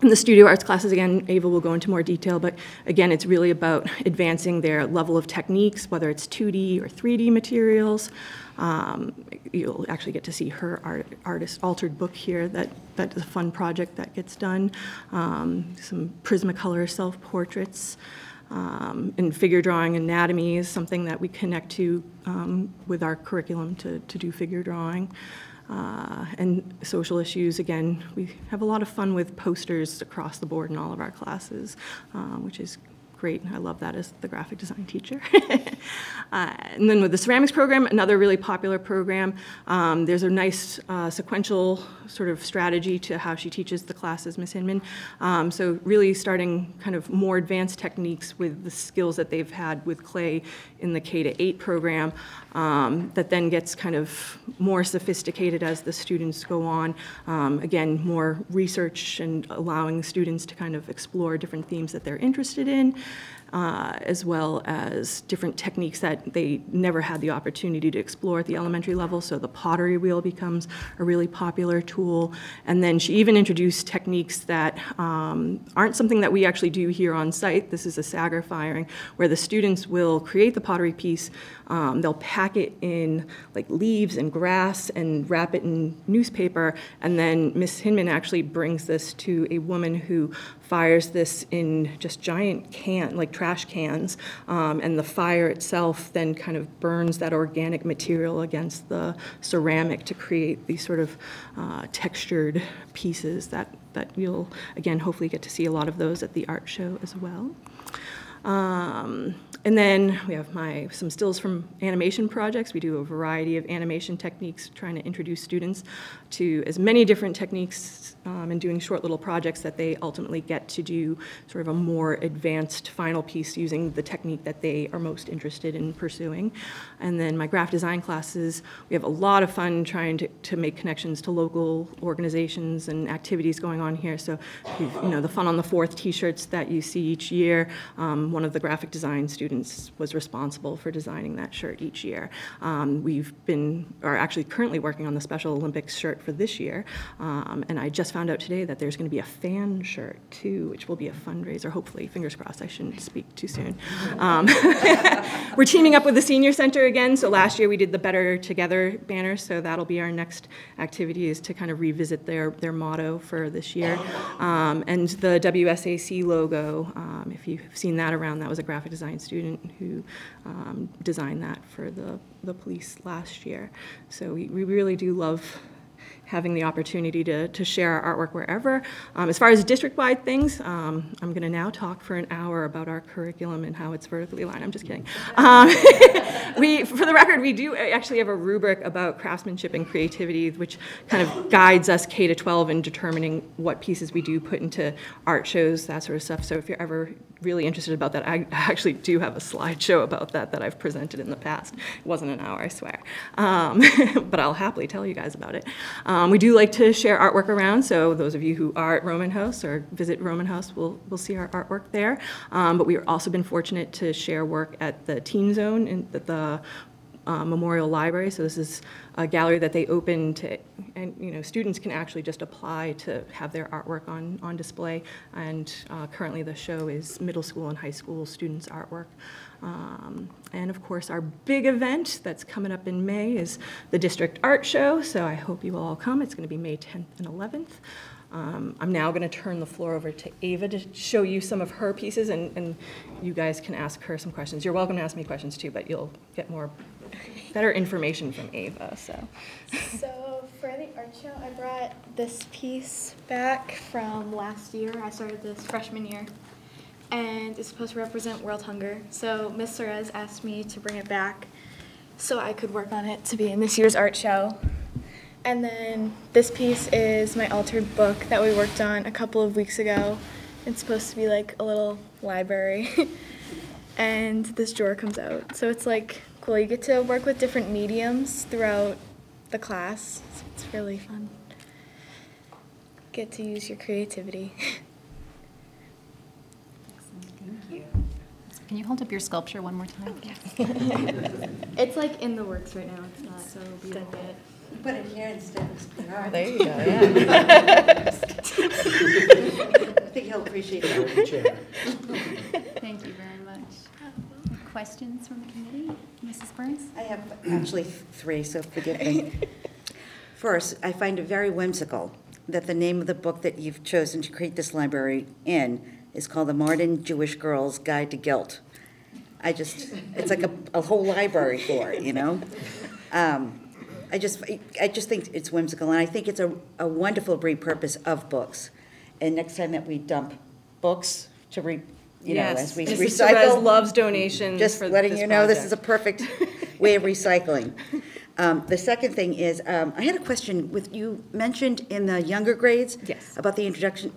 In the studio arts classes, again, Ava will go into more detail, but again, it's really about advancing their level of techniques, whether it's 2D or 3D materials. You'll actually get to see her artist altered book here. That is a fun project that gets done. Some Prismacolor self-portraits. And figure drawing anatomy is something that we connect to with our curriculum to do figure drawing. And social issues, again, we have a lot of fun with posters across the board in all of our classes, which is great. great. I love that as the graphic design teacher. And then with the ceramics program, another really popular program, there's a nice sequential sort of strategy to how she teaches the classes, Ms. Hinman. So really starting kind of more advanced techniques with the skills that they've had with clay in the K-8 program, that then gets kind of more sophisticated as the students go on. Again, more research and allowing students to kind of explore different themes that they're interested in, as well as different techniques that they never had the opportunity to explore at the elementary level. So the pottery wheel becomes a really popular tool. And then she even introduced techniques that aren't something that we actually do here on site. This is a Sager firing, where the students will create the pottery piece. They'll pack it in like leaves and grass and wrap it in newspaper. And then Ms. Hinman actually brings this to a woman who fires this in just giant like trash cans, and the fire itself then kind of burns that organic material against the ceramic to create these sort of textured pieces that you'll, again, hopefully get to see a lot of those at the art show as well. And then we have some stills from animation projects. We do a variety of animation techniques, trying to introduce students to as many different techniques and doing short little projects that they ultimately get to do sort of a more advanced final piece using the technique that they are most interested in pursuing. And then my graphic design classes, we have a lot of fun trying to make connections to local organizations and activities going on here. So, the Fun on the 4th t-shirts that you see each year, one of the graphic design students was responsible for designing that shirt each year. Are actually currently working on the Special Olympics shirt for this year, and I just found out today that there's going to be a fan shirt too, which will be a fundraiser, hopefully, fingers crossed. I shouldn't speak too soon. We're teaming up with the Senior Center again, so last year we did the Better Together banner, so that'll be our next activity, is to kind of revisit their motto for this year. And the WSAC logo, if you've seen that around, that was a graphic design student who designed that for the police last year. So we really do love having the opportunity to share our artwork wherever. As far as district-wide things, I'm going to now talk for an hour about our curriculum and how it's vertically aligned. I'm just kidding. For the record, we do actually have a rubric about craftsmanship and creativity, which kind of guides us K-12 in determining what pieces we do put into art shows, that sort of stuff. So if you're ever really interested about that, I actually do have a slideshow about that I've presented in the past. It wasn't an hour, I swear. But I'll happily tell you guys about it. We do like to share artwork around, so those of you who are at Roman House or visit Roman House will see our artwork there. But we've also been fortunate to share work at the Teen Zone in the Memorial Library. So this is a gallery that they open to, and students can actually just apply to have their artwork on display. And currently the show is middle school and high school students' artwork. And of course, our big event that's coming up in May is the District Art Show. So I hope you will all come. It's going to be May 10th and 11th. I'm now going to turn the floor over to Ava to show you some of her pieces, and you guys can ask her some questions. You're welcome to ask me questions too, but you'll get better information from Ava. So for the art show, I brought this piece back from last year. I started this freshman year, and it's supposed to represent world hunger. So Ms. Sorez asked me to bring it back so I could work on it to be in this year's art show. And then this piece is my altered book that we worked on a couple of weeks ago. It's supposed to be like a little library. And this drawer comes out. So it's like cool. You get to work with different mediums throughout the class. So it's really fun. Get to use your creativity. Thank you. Can you hold up your sculpture one more time? Yes. It's like in the works right now. It's not so beautiful yet. Put it here instead of there you go, yeah. I think he'll appreciate it. Thank you very much. Questions from the committee? Mrs. Burns? I have actually 3, so forgive me. First, I find it very whimsical that the name of the book that you've chosen to create this library in is called The Modern Jewish Girl's Guide to Guilt. It's like a whole library for it, I just think it's whimsical, and I think it's a wonderful repurpose of books. And next time that we dump books to you know, as we Mrs. recycle. Perez loves donations. Just for letting this you know, this project. is a perfect way of recycling. The second thing is, I had a question with, you mentioned in the younger grades. Yes. About the introduction,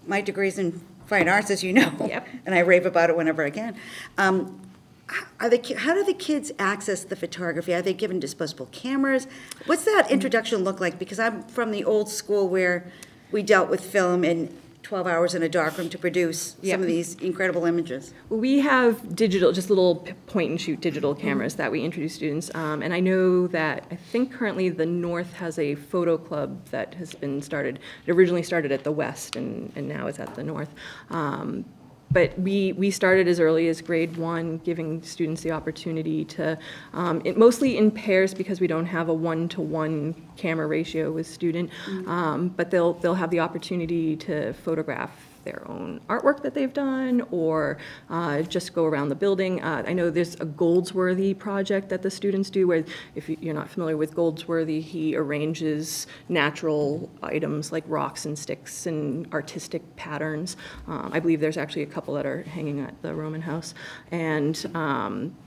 my degree's in fine arts, as you know. Yep. And I rave about it whenever I can. How do the kids access the photography? Are they given disposable cameras? What's that introduction look like? Because I'm from the old school where we dealt with film and 12 hours in a darkroom to produce some of these incredible images. Well, we have digital, just little point-and-shoot digital cameras that we introduce students. And I know that, I think currently the North has a photo club that has been started. It originally started at the West and now it's at the North. But we started as early as grade 1, giving students the opportunity to, mostly in pairs because we don't have a 1-to-1 camera ratio with student, but they'll have the opportunity to photograph their own artwork that they've done or just go around the building. I know there's a Goldsworthy project that the students do where, if you're not familiar with Goldsworthy, he arranges natural items like rocks and sticks and artistic patterns. I believe there's actually a couple that are hanging at the Roman House. And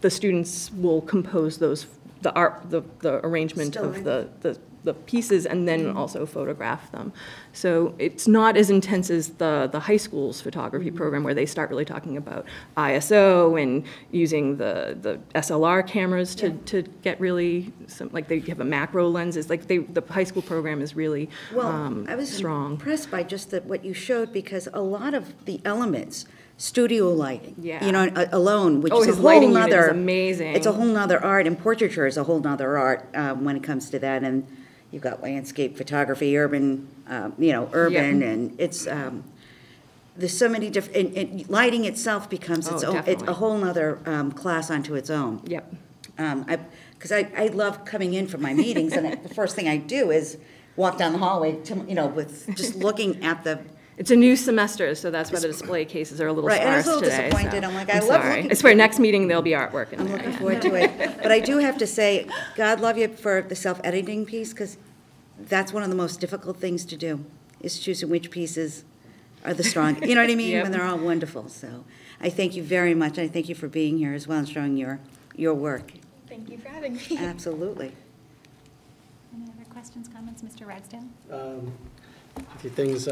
the students will compose those, the arrangement of the pieces and then also photograph them. So it's not as intense as the high school's photography program where they start really talking about ISO and using the SLR cameras to get really, like they have a macro lenses, like the high school program is really I was strong. Impressed by just what you showed because a lot of the elements, studio lighting, you know, alone, which is a his whole lighting unit nother, is amazing. It's a whole nother art, and portraiture is a whole nother art when it comes to that. And you've got landscape photography, urban, and it's, there's so many different, and lighting itself becomes its own, it's a whole nother class unto its own. Yep. Because I love coming in from my meetings, and the first thing I do is walk down the hallway, with just looking at the. It's a new semester, so that's why the display cases are a little Right, and I was sparse a little today. disappointed. So I'm like, I'm I love sorry. looking I swear, next meeting there'll be artwork in I'm there. looking forward to it. But I do have to say, God love you for the self-editing piece, because that's one of the most difficult things to do, is choosing which pieces are the strong, you know what I mean? Yep. When they're all wonderful. So I thank you very much. I thank you for being here as well and showing your work. Thank you for having me. Absolutely. Any other questions, comments, Mr. Ragsdale? A few things.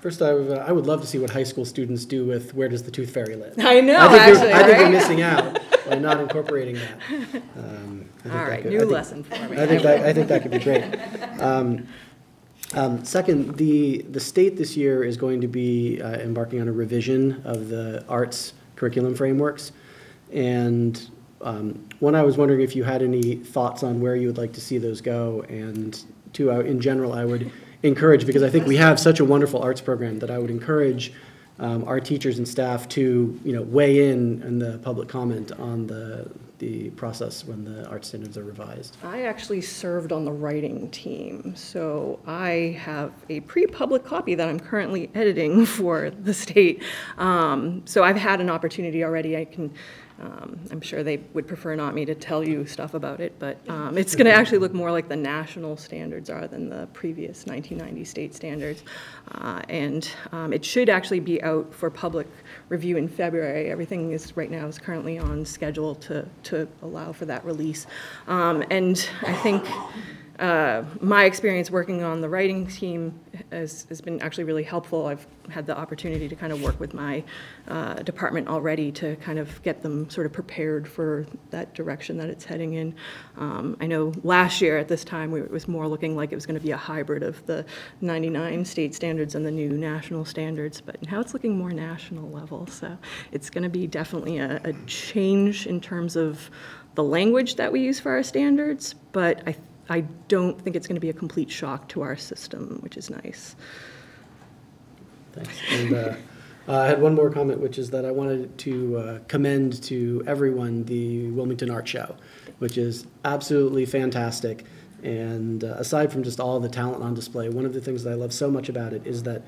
First, I would love to see what high school students do with "Where Does the Tooth Fairy Live?" I know, I think they're missing out by not incorporating that. All right, new lesson for me. I think that could be great. Second, the state this year is going to be embarking on a revision of the arts curriculum frameworks, and one, I was wondering if you had any thoughts on where you would like to see those go, and two, in general, I would encourage, because I think we have such a wonderful arts program, that I would encourage our teachers and staff to weigh in the public comment on the process when the art standards are revised. I actually served on the writing team, so I have a pre-public copy that I'm currently editing for the state. So I've had an opportunity already. I'm sure they would prefer not me to tell you stuff about it, but it's going to actually look more like the national standards are than the previous 1990 state standards. And it should actually be out for public review in February. Everything is right now is currently on schedule to allow for that release. And I think my experience working on the writing team has been actually really helpful. I've had the opportunity to kind of work with my department already to kind of get them sort of prepared for that direction that it's heading in. I know last year at this time it was more looking like it was going to be a hybrid of the 99 state standards and the new national standards, but now it's looking more national level. So it's going to be definitely a change in terms of the language that we use for our standards, but I don't think it's going to be a complete shock to our system, which is nice. Thanks. And I had one more comment, which is that I wanted to commend to everyone the Wilmington Art Show, which is absolutely fantastic. And aside from just all the talent on display, one of the things that I love so much about it is that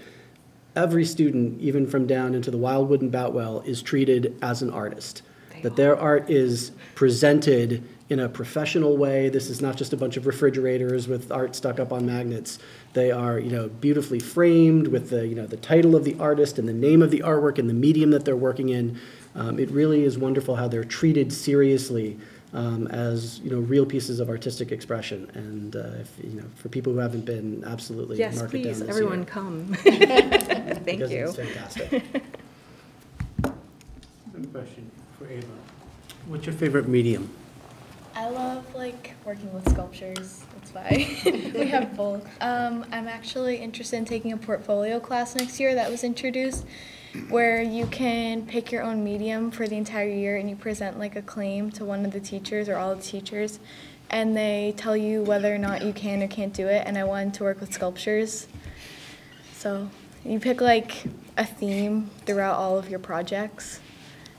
every student, even from down into the Wildwood and Boutwell, is treated as an artist. That their art is presented in a professional way. This is not just a bunch of refrigerators with art stuck up on magnets. They are, beautifully framed with the, the title of the artist and the name of the artwork and the medium that they're working in. It really is wonderful how they're treated seriously as, real pieces of artistic expression. And for people who haven't been, absolutely yes, mark it down please, this everyone year. come. Thank Because you. it's fantastic. I have a question for Ava. What's your favorite medium? I love working with sculptures. That's why we have both. I'm actually interested in taking a portfolio class next year that was introduced, where you can pick your own medium for the entire year and you present a claim to one of the teachers or all the teachers, and they tell you whether or not you can or can't do it. And I wanted to work with sculptures, so you pick a theme throughout all of your projects.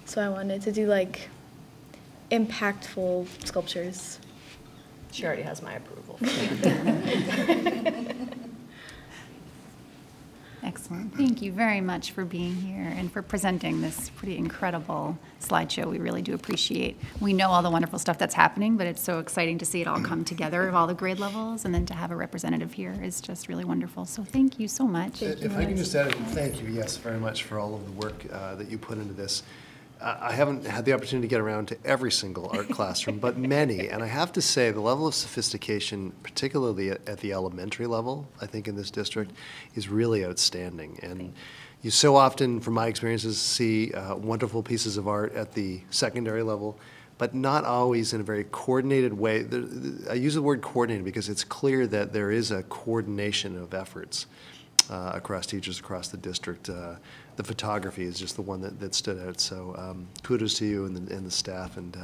So I wanted to do impactful sculptures. She already has my approval. Excellent. Thank you very much for being here and for presenting this pretty incredible slideshow. We really do appreciate. We know all the wonderful stuff that's happening, but it's so exciting to see it all come together of all the grade levels, and then to have a representative here is just really wonderful. So thank you so much. If I can just add, thank you, yes, very much for all of the work that you put into this. I haven't had the opportunity to get around to every single art classroom, but many. And I have to say, the level of sophistication, particularly at the elementary level, I think in this district, is really outstanding. And you so often, from my experiences, see wonderful pieces of art at the secondary level, but not always in a very coordinated way. I use the word coordinated because it's clear that there is a coordination of efforts across teachers across the district. The photography is just the one that stood out. So kudos to you and the staff, and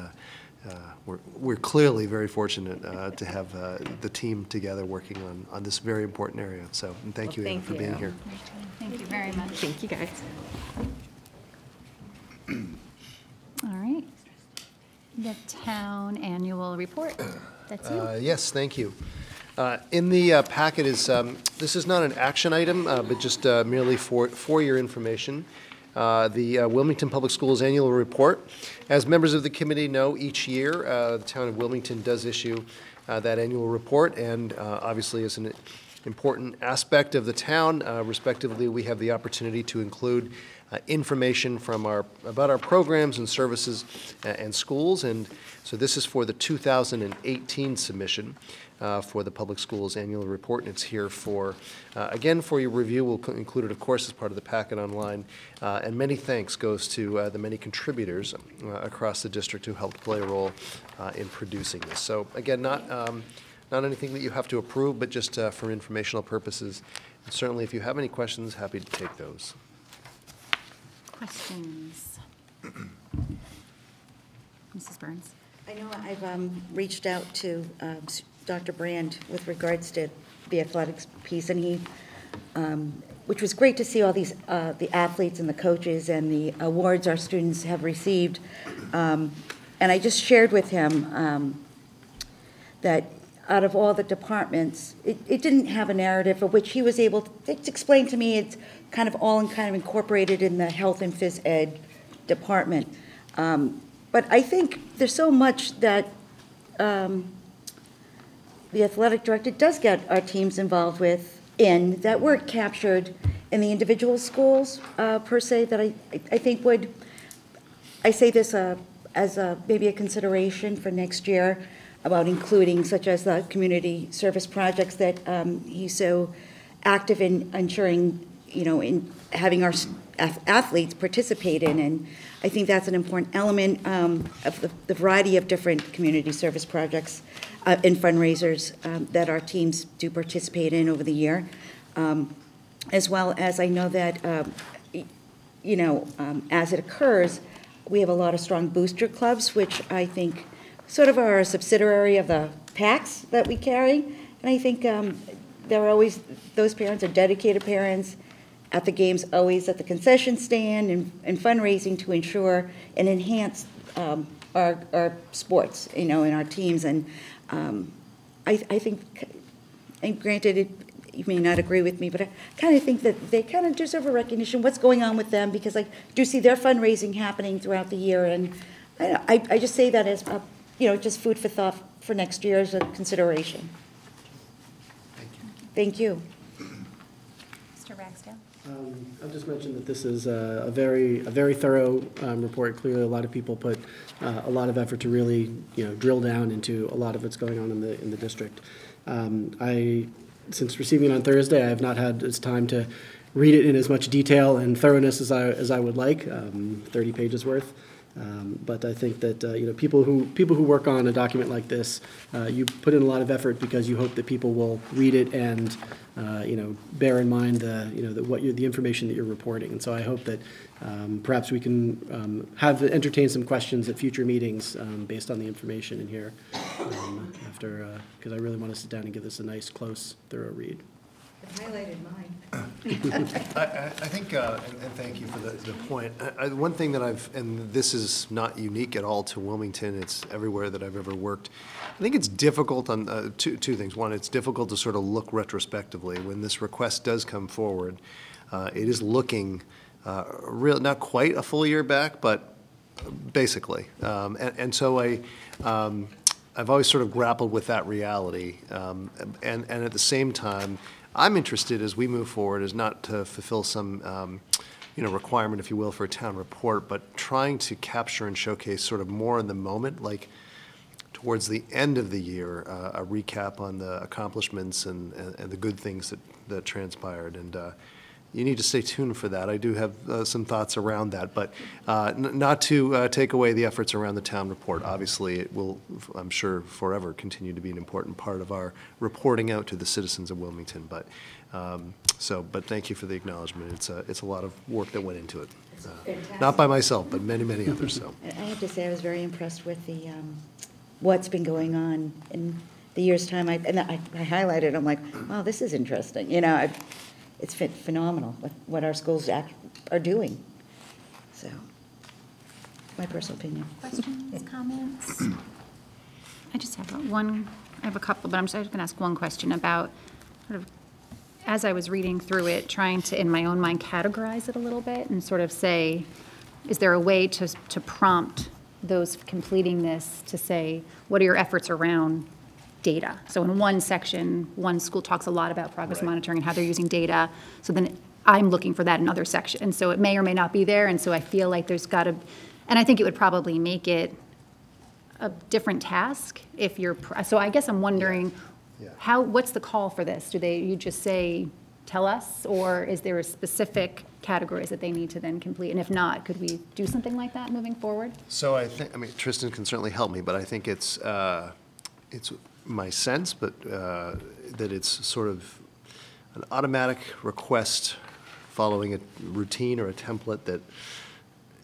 we're clearly very fortunate to have the team together working on this very important area. So thank you, Ava, for being here. Thank you very much. Thank you, guys. All right. The town annual report. That's you. Yes, thank you. In the packet is, this is not an action item, but just merely for your information, the Wilmington Public Schools Annual Report. As members of the committee know, each year the town of Wilmington does issue that annual report, and obviously as an important aspect of the town, respectively, we have the opportunity to include information from about our programs and services and schools. And so this is for the 2018 submission for the Public Schools Annual Report, and it's here for, again, for your review. We'll include it, of course, as part of the packet online. And many thanks goes to the many contributors across the district who helped play a role in producing this. So again, not anything that you have to approve, but just for informational purposes. And certainly, if you have any questions, happy to take those. Questions? Mrs. Burns? I know I've reached out to Dr. Brand with regards to the athletics piece, and he, which was great to see all these, the athletes and the coaches and the awards our students have received. And I just shared with him that out of all the departments, it didn't have a narrative for which he was able to explain to me. It's kind of all incorporated in the health and phys ed department. But I think there's so much that the athletic director does get our teams involved with that weren't captured in the individual schools per se, that I think would, I say this as maybe a consideration for next year, about including, such as the community service projects that he's so active in ensuring, in having our athletes participate in. And I think that's an important element of the variety of different community service projects and fundraisers that our teams do participate in over the year. As well as I know that, as it occurs, we have a lot of strong booster clubs, which I think sort of are a subsidiary of the PACs that we carry. And I think they're always, those parents are dedicated parents at the games, always at the concession stand and fundraising to ensure and enhance our sports, in our teams. And I think, and granted, you may not agree with me, but I kind of think that they kind of deserve a recognition what's going on with them, because I do see their fundraising happening throughout the year. And I just say that as just food for thought for next year as a consideration. Thank you. Mr. Ragsdale? I'll just mention that this is a very thorough report. Clearly, a lot of people put a lot of effort to really, drill down into a lot of what's going on in the district. Since receiving it on Thursday, I have not had this time to read it in as much detail and thoroughness as I would like, 30 pages worth. But I think that people who work on a document like this, you put in a lot of effort because you hope that people will read it and bear in mind the information that you're reporting. And so I hope that perhaps we can entertain some questions at future meetings based on the information in here because I really want to sit down and give this a nice, close, thorough read. I've highlighted mine. I think, and thank you for the point. One thing that and this is not unique at all to Wilmington, it's everywhere that I've ever worked. I think it's difficult on two things. One, it's difficult to sort of look retrospectively. When this request does come forward, it is looking not quite a full year back, but basically. And so I've always sort of grappled with that reality. And at the same time, I'm interested as we move forward is not to fulfill some requirement, if you will, for a town report, but trying to capture and showcase sort of more in the moment, like towards the end of the year, a recap on the accomplishments and the good things that transpired. And you need to stay tuned for that. I do have some thoughts around that, but not to take away the efforts around the town report. Obviously, it will, I'm sure, forever continue to be an important part of our reporting out to the citizens of Wilmington. But but thank you for the acknowledgement. It's a lot of work that went into it. Not by myself, but many others. So I have to say, I was very impressed with the what's been going on in the year's time. I highlighted. I'm like, wow, this is interesting. It's phenomenal what our schools are doing. So, my personal opinion. Questions, comments? I just have I have a couple, but I'm just going to ask one question about sort of, as I was reading through it, trying to, in my own mind, categorize it a little bit and sort of say, is there a way to prompt those completing this to say, what are your efforts around data? So in one section, one school talks a lot about progress monitoring and how they're using data. So then I'm looking for that in other sections. And so it may or may not be there. And so I feel like there's got to, and I think it would probably make it a different task if you're, so I guess I'm wondering what's the call for this? You just say, tell us, or is there a specific categories that they need to then complete? And if not, could we do something like that moving forward? So Tristan can certainly help me, but I think it's my sense, but that it's sort of an automatic request following a routine or a template that,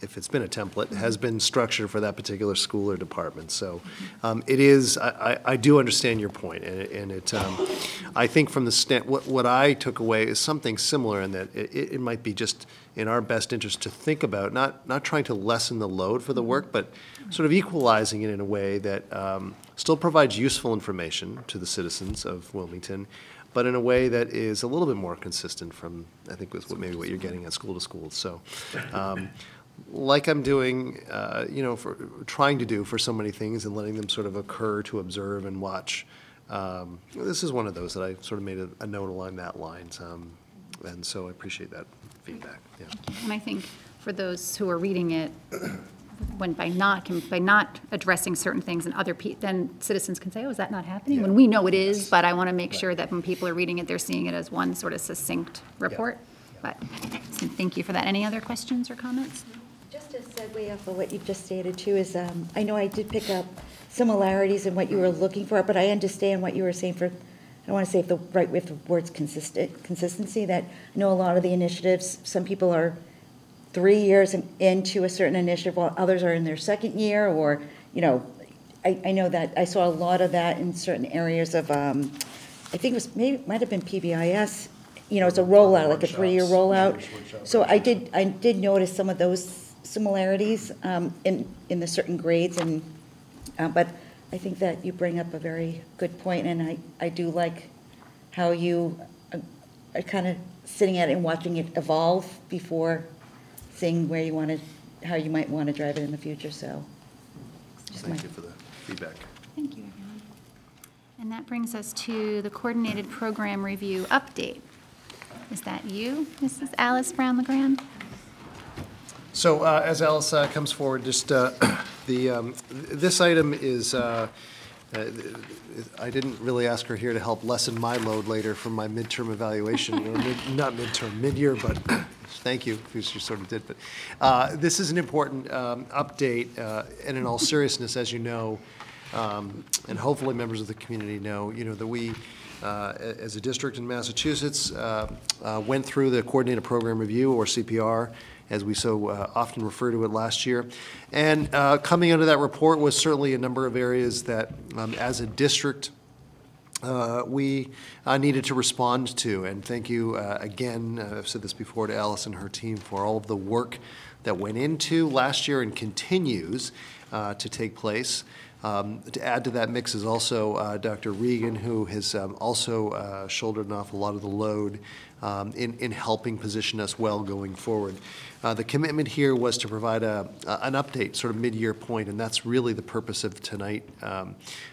if it's been a template, has been structured for that particular school or department. So it is, I do understand your point, and it, I think from the what I took away is something similar in that it might be just in our best interest to think about, not trying to lessen the load for the work, but sort of equalizing it in a way that still provides useful information to the citizens of Wilmington, but in a way that is a little bit more consistent from, I think, with maybe what you're getting at school to school. So, like I'm doing, for trying to do for so many things and letting them sort of occur to observe and watch. This is one of those that I sort of made a note along that lines, and so I appreciate that feedback. Yeah. And I think for those who are reading it, by not addressing certain things and then citizens can say, oh, is that not happening? Yeah. When we know it is, but I want to make sure that when people are reading it, they're seeing it as one sort of succinct report. Yeah. But so thank you for that. Any other questions or comments? Just a segue off of what you just stated too is, I know I did pick up similarities in what you were looking for, but I understand what you were saying for, I don't want to say with the words consistency, that I know a lot of the initiatives, some people are 3 years into a certain initiative while others are in their second year, or, I know that I saw a lot of that in certain areas of, I think it might have been PBIS, it's a rollout, like a 3-year rollout. So I did notice some of those similarities in the certain grades, and but I think that you bring up a very good point, and I do like how you are kind of sitting at it and watching it evolve before seeing how you might want to drive it in the future. So thank you for the feedback. Thank you, everyone. And that brings us to the coordinated program review update. Is that you, Mrs. Alice Brown-LeGrand? So as Alice comes forward, just this item is, I didn't really ask her here to help lessen my load later from my midterm evaluation, or not midterm, mid-year, but thank you, because you sort of did. But this is an important update, and in all seriousness, as you know, and hopefully members of the community know, that we, as a district in Massachusetts, went through the Coordinated Program Review, or CPR, as we so often refer to it last year. And coming out of that report was certainly a number of areas that, as a district, we needed to respond to. And thank you again, I've said this before, to Alice and her team for all of the work that went into last year and continues to take place. To add to that mix is also Dr. Regan, who has also shouldered an awful lot of the load in helping position us well going forward. The commitment here was to provide an update, sort of mid-year point, and that's really the purpose of tonight,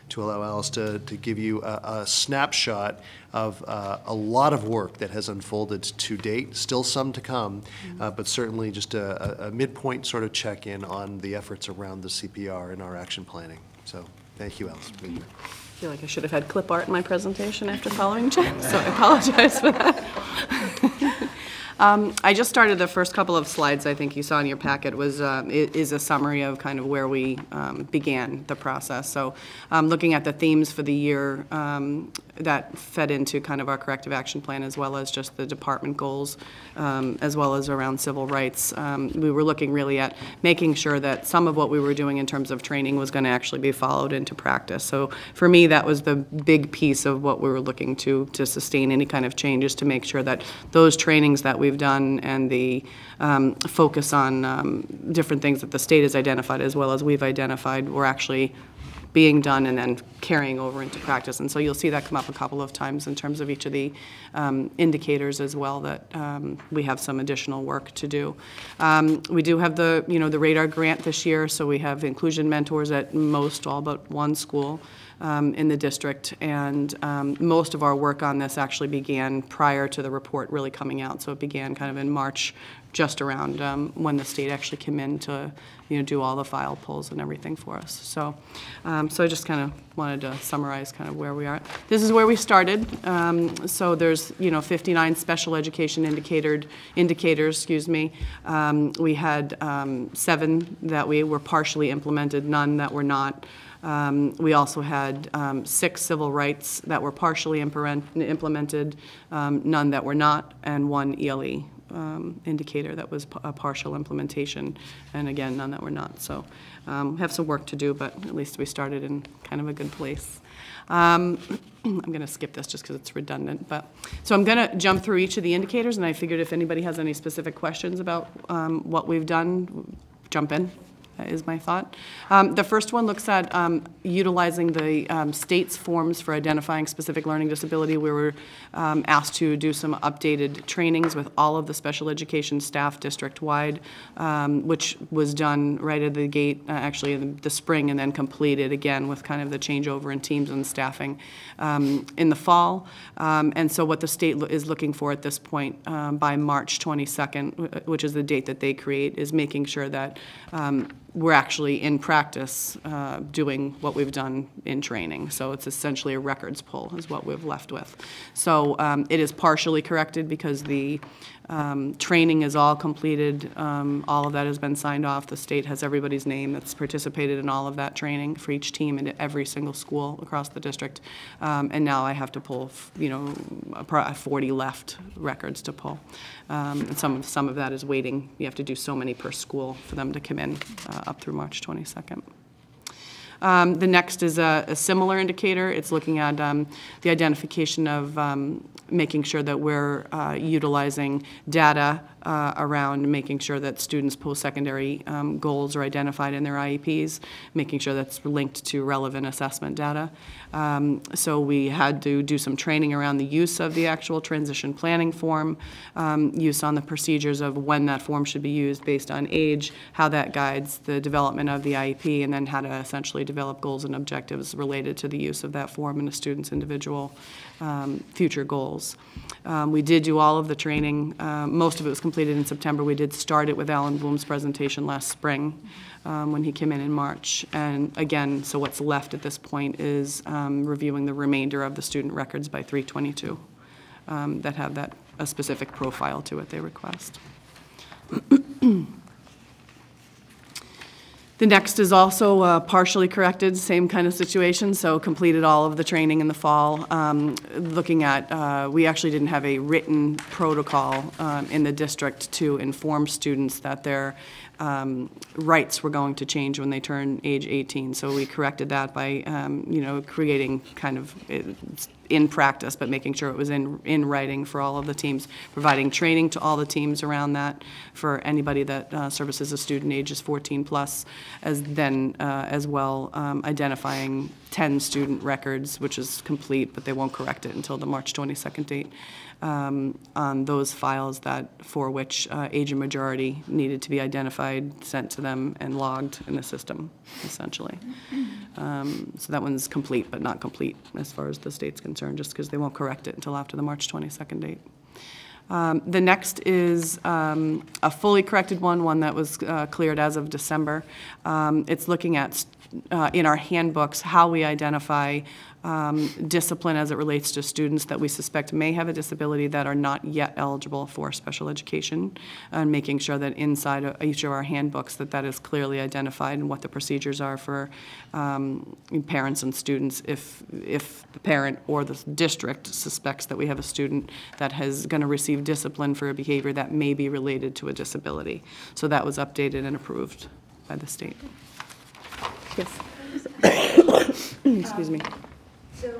to allow Alice to give you a snapshot of a lot of work that has unfolded to date, still some to come, but certainly just a midpoint sort of check-in on the efforts around the CPR and our action planning. So thank you, Alice. I feel like I should have had clip art in my presentation after following Jen, so I apologize for that. I just started the first couple of slides I think you saw in your packet is a summary of kind of where we began the process. So looking at the themes for the year that fed into kind of our corrective action plan, as well as just the department goals, as well as around civil rights. We were looking really at making sure that some of what we were doing in terms of training was going to actually be followed into practice. So for me, that was the big piece of what we were looking to sustain any kind of changes, to make sure that those trainings that we've done and the focus on different things that the state has identified as well as we've identified were actually being done and then carrying over into practice. And so you'll see that come up a couple of times in terms of each of the indicators as well, that we have some additional work to do. We do have the radar grant this year, so we have inclusion mentors at all but one school in the district, and most of our work on this actually began prior to the report really coming out. So it began kind of in March, just around when the state actually came in to do all the file pulls and everything for us. So so I just kind of wanted to summarize kind of where we are. This is where we started. So there's 59 special education indicators, excuse me. We had 7 that we were partially implemented, none that were not. We also had 6 civil rights that were partially implemented, none that were not, and 1 ELE indicator that was a partial implementation, and again, none that were not. So have some work to do, but at least we started in kind of a good place. I'm going to skip this just because it's redundant. So I'm going to jump through each of the indicators, and I figured if anybody has any specific questions about what we've done, jump in. That is my thought. The first one looks at utilizing the state's forms for identifying specific learning disability. We were asked to do some updated trainings with all of the special education staff district-wide, which was done right at the gate, actually in the spring, and then completed again with kind of the changeover in teams and staffing in the fall. And so what the state is looking for at this point by March 22nd, which is the date that they create, is making sure that we're actually in practice doing what we've done in training. So it's essentially a records pull is what we've left with. So it is partially corrected because the training is all completed. All of that has been signed off. The state has everybody's name that's participated in all of that training for each team and every single school across the district. And now I have to pull, 40 left records to pull. And some of that is waiting. You have to do so many per school for them to come in up through March 22nd. The next is a similar indicator. It's looking at the identification of making sure that we're utilizing data around making sure that students' post-secondary goals are identified in their IEPs, making sure that's linked to relevant assessment data. So we had to do some training around the use of the actual transition planning form, use on the procedures of when that form should be used based on age, how that guides the development of the IEP, and then how to essentially develop goals and objectives related to the use of that form in a student's individual future goals. We did do all of the training. Most of it was completed in September. We did start it with Alan Bloom's presentation last spring when he came in March. And again, so what's left at this point is reviewing the remainder of the student records by 322 that have a specific profile to it they request. The next is also partially corrected, same kind of situation, so completed all of the training in the fall. Looking at, we actually didn't have a written protocol in the district to inform students that their rights were going to change when they turn age 18. So we corrected that by, creating kind of in practice, but making sure it was in writing for all of the teams, providing training to all the teams around that for anybody that services a student ages 14 plus, as well identifying 10 student records, which is complete, but they won't correct it until the March 22nd date, on those files for which age and majority needed to be identified, sent to them, and logged in the system, essentially. So that one's complete, but not complete as far as the state's concerned, just because they won't correct it until after the March 22nd date. The next is a fully corrected one that was cleared as of December. It's looking at, in our handbooks, how we identify discipline as it relates to students that we suspect may have a disability that are not yet eligible for special education, and making sure that inside of each of our handbooks that is clearly identified and what the procedures are for parents and students if the parent or the district suspects that we have a student that is going to receive discipline for a behavior that may be related to a disability. So that was updated and approved by the state. Yes. Excuse me. So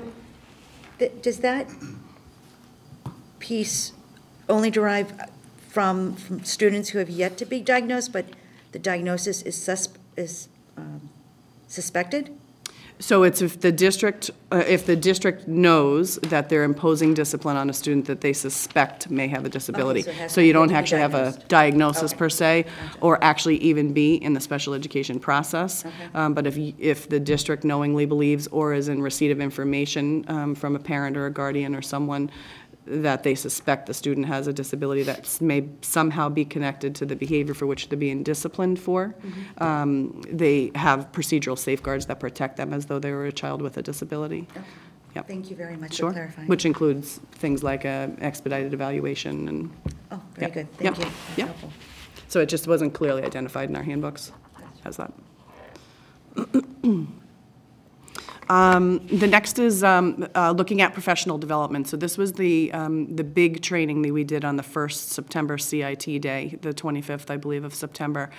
does that piece only derive from students who have yet to be diagnosed, but the diagnosis is suspected? So it's if the district knows that they're imposing discipline on a student that they suspect may have a disability. Okay, so you don't actually have a diagnosis per se, or actually even be in the special education process. Okay. But if the district knowingly believes or is in receipt of information from a parent or a guardian or someone that they suspect the student has a disability that may somehow be connected to the behavior for which they're being disciplined for, they have procedural safeguards that protect them as though they were a child with a disability. Okay. Yep. Thank you very much Sure. for clarifying. Which includes things like expedited evaluation and. Oh, very good. Thank you. That's helpful. So it just wasn't clearly identified in our handbooks as that. The next is looking at professional development. So this was the big training that we did on the first September CIT day, the 25th, I believe, of September,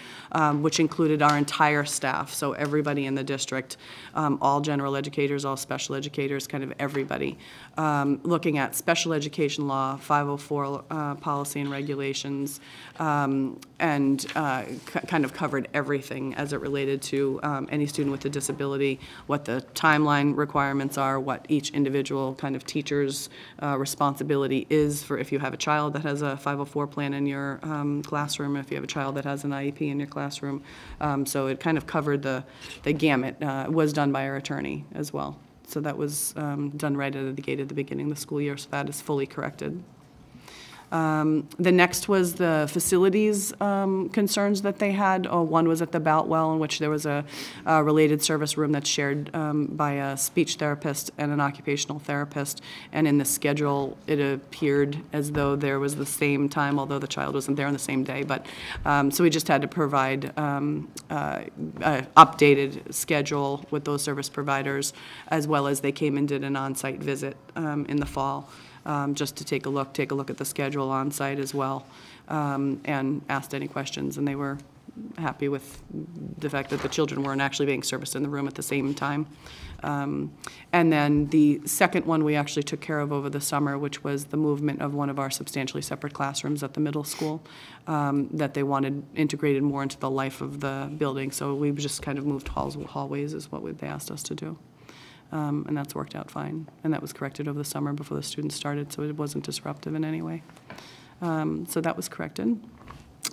which included our entire staff, so everybody in the district, all general educators, all special educators, kind of everybody, looking at special education law, 504 policy and regulations, and kind of covered everything as it related to any student with a disability, what the timeline requirements are, what each individual kind of teacher's responsibility is for if you have a child that has a 504 plan in your classroom, if you have a child that has an IEP in your classroom. So it kind of covered the gamut. It was done by our attorney as well. So that was done right out of the gate at the beginning of the school year, so that is fully corrected. The next was the facilities concerns that they had. One was at the Boutwell, in which there was a related service room that's shared by a speech therapist and an occupational therapist. And in the schedule, it appeared as though there was the same time, although the child wasn't there on the same day. But so we just had to provide an updated schedule with those service providers, as well as they came and did an on-site visit in the fall. Just to take a look at the schedule on site as well, and asked any questions, and they were happy with the fact that the children weren't actually being serviced in the room at the same time. And then the second one we actually took care of over the summer, which was the movement of one of our substantially separate classrooms at the middle school that they wanted integrated more into the life of the building. So we've just kind of moved hallways is what they asked us to do. And that's worked out fine. And that was corrected over the summer before the students started, so it wasn't disruptive in any way. So that was corrected.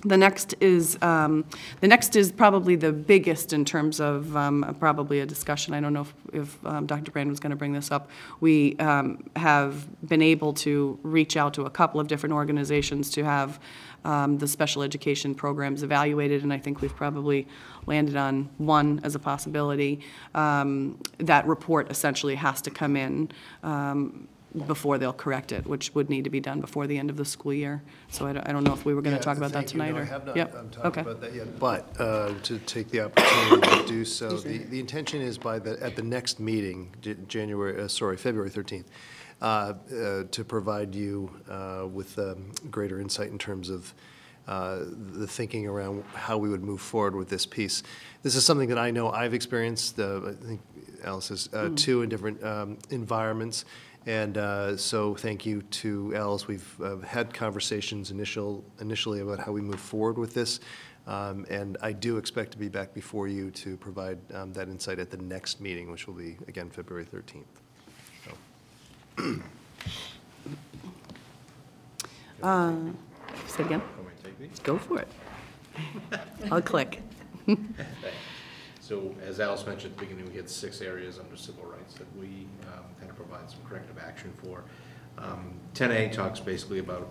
The next is probably the biggest in terms of probably a discussion. I don't know if Dr. Brand was going to bring this up. We have been able to reach out to a couple of different organizations to have the special education programs evaluated, and I think we've probably landed on one as a possibility. That report essentially has to come in before they'll correct it, which would need to be done before the end of the school year. So I don't know if we were going to talk about that tonight. No, or I have not talked okay. about that yet, but to take the opportunity to do so, the intention is at the next meeting, February 13th, to provide you with greater insight in terms of the thinking around how we would move forward with this piece. This is something that I know I've experienced, I think Alice has too, in different environments. And so thank you to Alice. We've had conversations initially about how we move forward with this. And I do expect to be back before you to provide that insight at the next meeting, which will be, again, February 13th. So. Say it again. Go for it. I'll click. So as Alice mentioned at the beginning, we had 6 areas under civil rights that we kind of provide some corrective action for. 10A talks basically about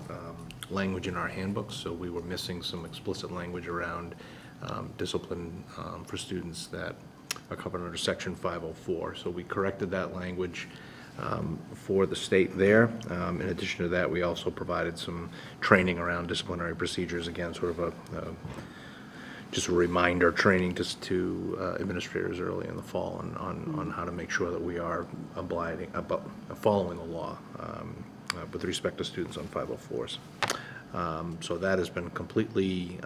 language in our handbooks, so we were missing some explicit language around discipline for students that are covered under Section 504. So we corrected that language for the state there. In addition to that, we also provided some training around disciplinary procedures, again, sort of just a reminder training to administrators early in the fall on how to make sure that we are following the law with respect to students on 504s. So that has been completely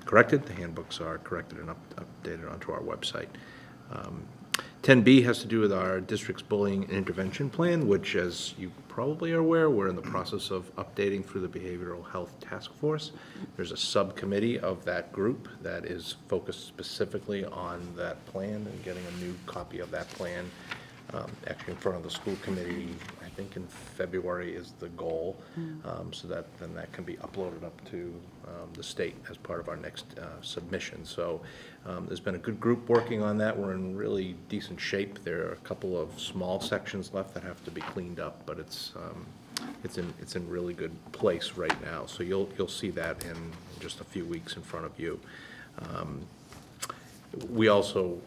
corrected. The handbooks are corrected and updated onto our website. 10B has to do with our district's bullying and intervention plan, which, as you probably are aware, we're in the process of updating through the Behavioral Health Task Force. There's a subcommittee of that group that is focused specifically on that plan and getting a new copy of that plan actually in front of the school committee. I think in February is the goal, so that then that can be uploaded up to the state as part of our next submission. So there's been a good group working on that. We're in really decent shape. There are a couple of small sections left that have to be cleaned up, but it's in really good place right now. So you'll see that in just a few weeks in front of you. We also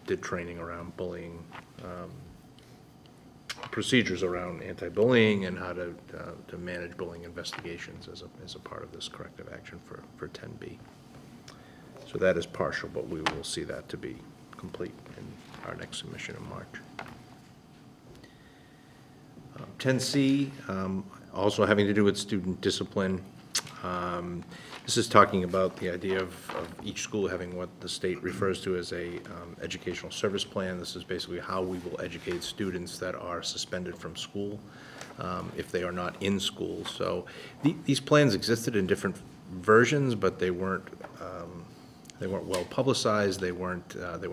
did training around bullying, procedures around anti-bullying and how to manage bullying investigations as a part of this corrective action for 10B. So that is partial, but we will see that to be complete in our next submission in March. 10C, also having to do with student discipline. This is talking about the idea of each school having what the state refers to as a educational service plan. This is basically how we will educate students that are suspended from school if they are not in school. So these plans existed in different versions, but they weren't well publicized. They were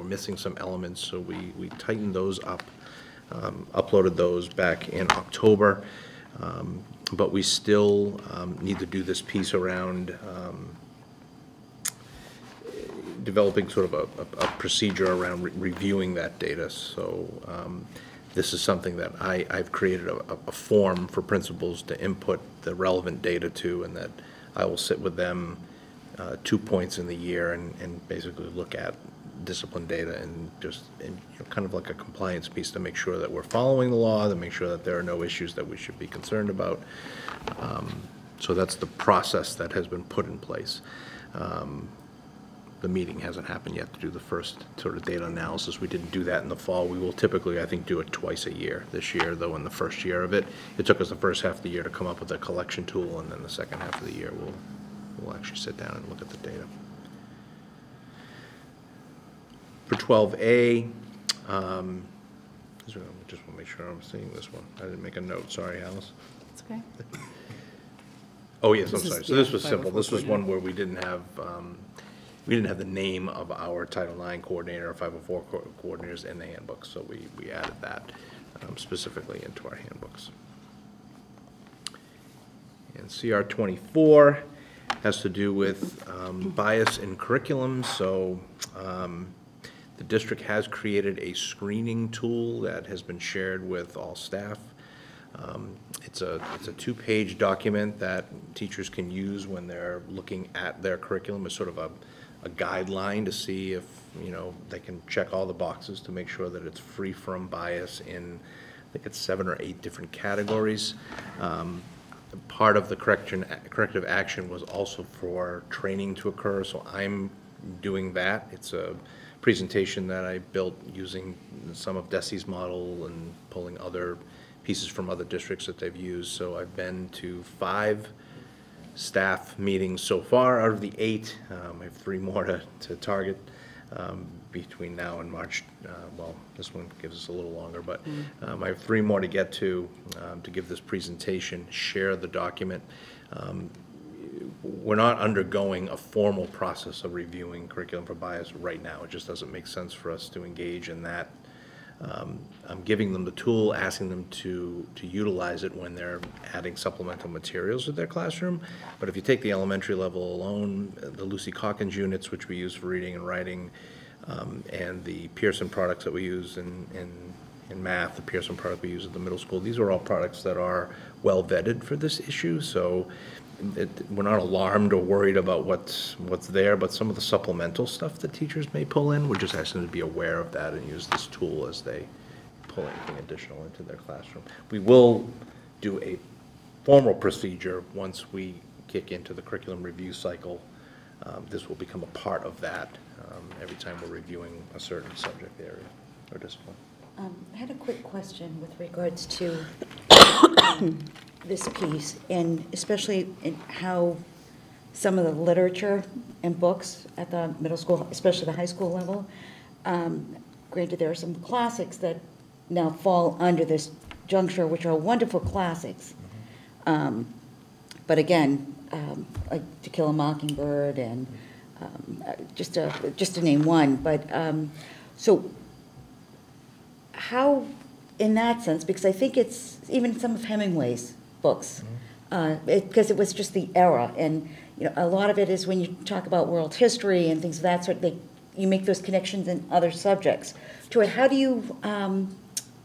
missing some elements. So we tightened those up, uploaded those back in October. But we still need to do this piece around developing sort of a procedure around reviewing that data. So this is something that I've created a form for principals to input the relevant data to, and that I will sit with them 2 points in the year and basically look at discipline data and just kind of like a compliance piece to make sure that we're following the law, to make sure that there are no issues that we should be concerned about. So that's the process that has been put in place. The meeting hasn't happened yet to do the first sort of data analysis. We didn't do that in the fall. We will typically, I think, do it twice a year. This year, though, in the first year of it, it took us the first half of the year to come up with a collection tool, and then the second half of the year we'll actually sit down and look at the data. For 12A, just want to make sure I'm seeing this one. I didn't make a note, sorry, Alice. It's okay. Oh, yes, I'm This is- sorry. So yeah, this was simple. This was 504 one where we didn't have the name of our Title IX coordinator or 504 coordinators in the handbook, so we added that specifically into our handbooks. And CR 24 has to do with bias in curriculum. So the district has created a screening tool that has been shared with all staff. It's a 2-page document that teachers can use when they're looking at their curriculum as sort of a guideline to see if, they can check all the boxes to make sure that it's free from bias in, I think it's 7 or 8 different categories. Part of the corrective action was also for training to occur, so I'm doing that. It's a presentation that I built using some of DESI's model and pulling other pieces from other districts that they've used. So I've been to 5 staff meetings so far out of the 8. I have 3 more to target between now and March. Well, this one gives us a little longer, but I have 3 more to get to give this presentation, share the document. We're not undergoing a formal process of reviewing curriculum for bias right now. It just doesn't make sense for us to engage in that. I'm giving them the tool, asking them to utilize it when they're adding supplemental materials to their classroom. But if you take the elementary level alone, the Lucy Calkins units, which we use for reading and writing, and the Pearson products that we use in math, the Pearson product we use at the middle school, these are all products that are well vetted for this issue. So we're not alarmed or worried about what's there, but some of the supplemental stuff that teachers may pull in, we're just asking them to be aware of that and use this tool as they pull anything additional into their classroom. We will do a formal procedure once we kick into the curriculum review cycle. This will become a part of that every time we're reviewing a certain subject area or discipline. I had a quick question with regards to this piece, and especially in how some of the literature and books at the middle school, especially the high school level, granted there are some classics that now fall under this juncture, which are wonderful classics. But again, like To Kill a Mockingbird and just to name one, but so how, in that sense, because I think it's even some of Hemingway's books, because it was just the era, and a lot of it is when you talk about world history and things of that sort, you make those connections in other subjects to it. How do you